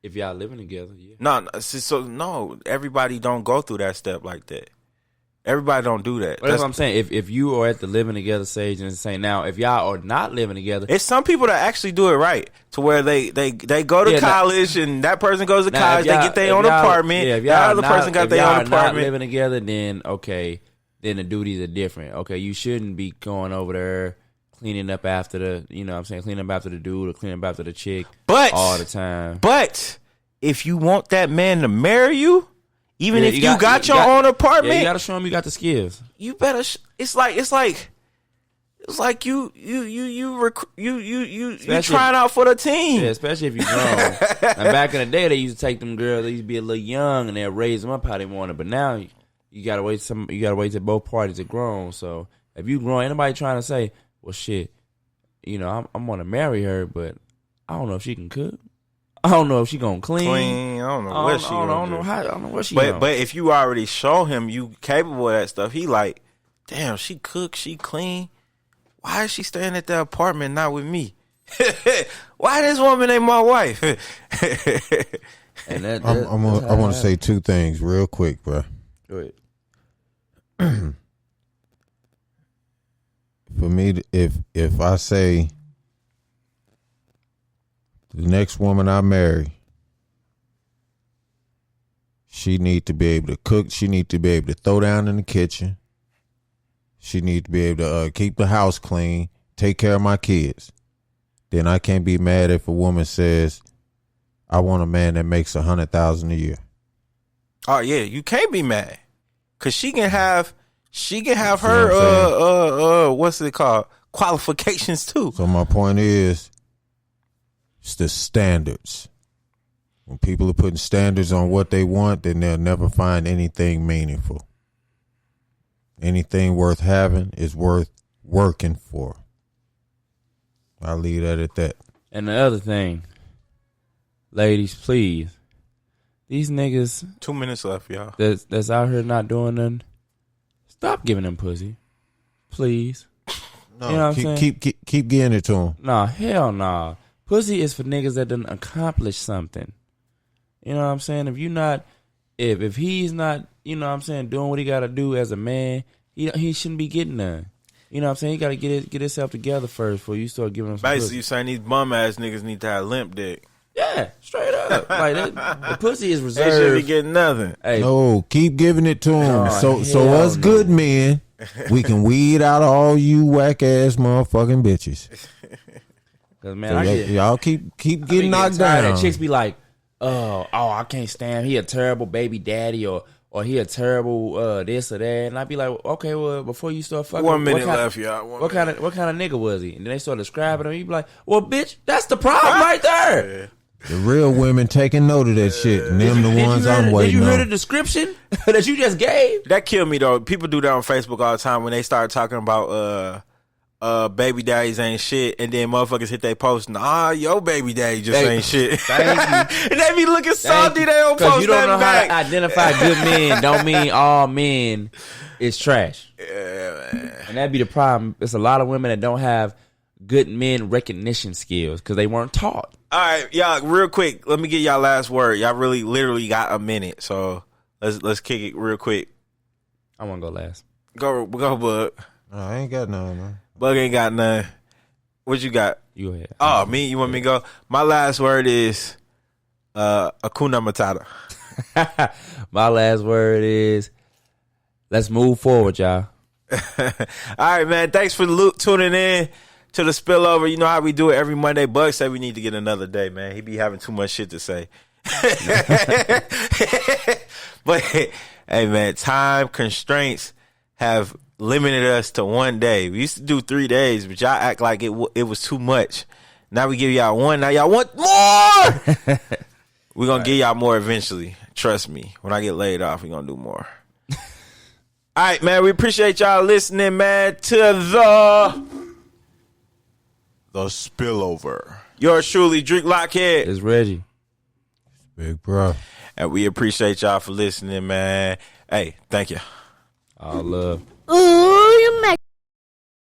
If y'all living together, yeah. No, everybody don't go through that step like that. Everybody don't do that. That's what I'm saying. If you are at the living together stage and saying now, if y'all are not living together, it's some people that actually do it right to where they go to college and that person goes to college, they get their own apartment. Yeah, if the other person got their own apartment. Not living together, then okay, then the duties are different. Okay, you shouldn't be going over there cleaning up after cleaning up after the dude or cleaning up after the chick all the time. But if you want that man to marry you, even if you got your own apartment, you got to show him you got the skills. You better. It's like you trying out for the team. Yeah, especially if you grown. And back in the day, they used to take them girls. They used to be a little young, and they'd raise them up how they wanted. But now you gotta wait. You gotta wait till both parties are grown. So if you grown, anybody trying to say, "Well, shit, I'm gonna marry her, but I don't know if she can cook. I don't know if she gonna clean. I don't know what she gonna do. I don't know what she. But if you already show him you capable of that stuff, he like, damn, she cook, she clean. Why is she staying at the apartment, not with me? Why this woman ain't my wife? And I want to say two things real quick, bro. Go ahead. For me, if I say the next woman I marry, she need to be able to cook. She need to be able to throw down in the kitchen. She need to be able to keep the house clean, take care of my kids. Then I can't be mad if a woman says, I want a man that makes $100,000 a year. Oh yeah, you can't be mad, cause she can have her what's it called, qualifications too. So my point is, it's the standards. When people are putting standards on what they want, then they'll never find anything meaningful. Anything worth having is worth working for. I'll leave that at that. And the other thing, ladies, please, these niggas 2 minutes left, y'all. That's out here not doing nothing. Stop giving them pussy, please. No, you know what I'm saying? Keep getting it to them. Nah, hell nah. Pussy is for niggas that done accomplished something. You know what I'm saying? If he's not, you know what I'm saying, doing what he got to do as a man, he shouldn't be getting none. You know what I'm saying? He got to get himself together first before you start giving him some Basically, pussy. you saying these bum ass niggas need to have limp dick. Yeah, straight up. Like the pussy is They reserved. should be getting nothing. Hey, No, keep giving it to them. Oh, so hell us no. good men, we can weed out all you whack ass motherfucking bitches. cause man, So I get y'all keep I be getting knocked tired down. of chicks be like, oh, I can't stand him. He a terrible baby daddy or he a terrible this or that. And I be like, okay, well, before you start fucking, 1 minute what kind, left, y'all. what kind of nigga was he? And then they start describing him. You be like, well, bitch, that's the problem right there. The real women taking note of that shit, and them the ones I'm waiting Did you hear the on. description that you just gave? That killed me though. People do that on Facebook all the time when they start talking about baby daddies ain't shit, and then motherfuckers hit their post. Nah, your baby daddy just ain't shit. Thank you. And they be looking salty. They don't post you don't know that back. how to identify good men. Don't mean all men is trash. Yeah, man. And that'd be the problem. It's a lot of women that don't have good men recognition skills because they weren't taught. All right, y'all. Real quick, let me get y'all last word. Y'all really, literally got a minute, so let's kick it real quick. I want to go last. Go, Bug. No, I ain't got none, man. Bug ain't got none. What you got? You go ahead. Oh, me? You want me to go? My last word is Hakuna Matata. My last word is let's move forward, y'all. All right, man. Thanks for tuning in to the spillover. You know how we do it every Monday. Bug said we need to get another day, man. He be having too much shit to say. But hey, man, time constraints have limited us to 1 day. We used to do 3 days, but y'all act like it was too much. Now we give y'all one. Now y'all want more. We're going to give y'all more eventually. Trust me. When I get laid off, we're going to do more. All right, man. We appreciate y'all listening, man, to the spillover. Yours truly, Drake Lockhead. It's Reggie. Big bro. And we appreciate y'all for listening, man. Hey, thank you. All love.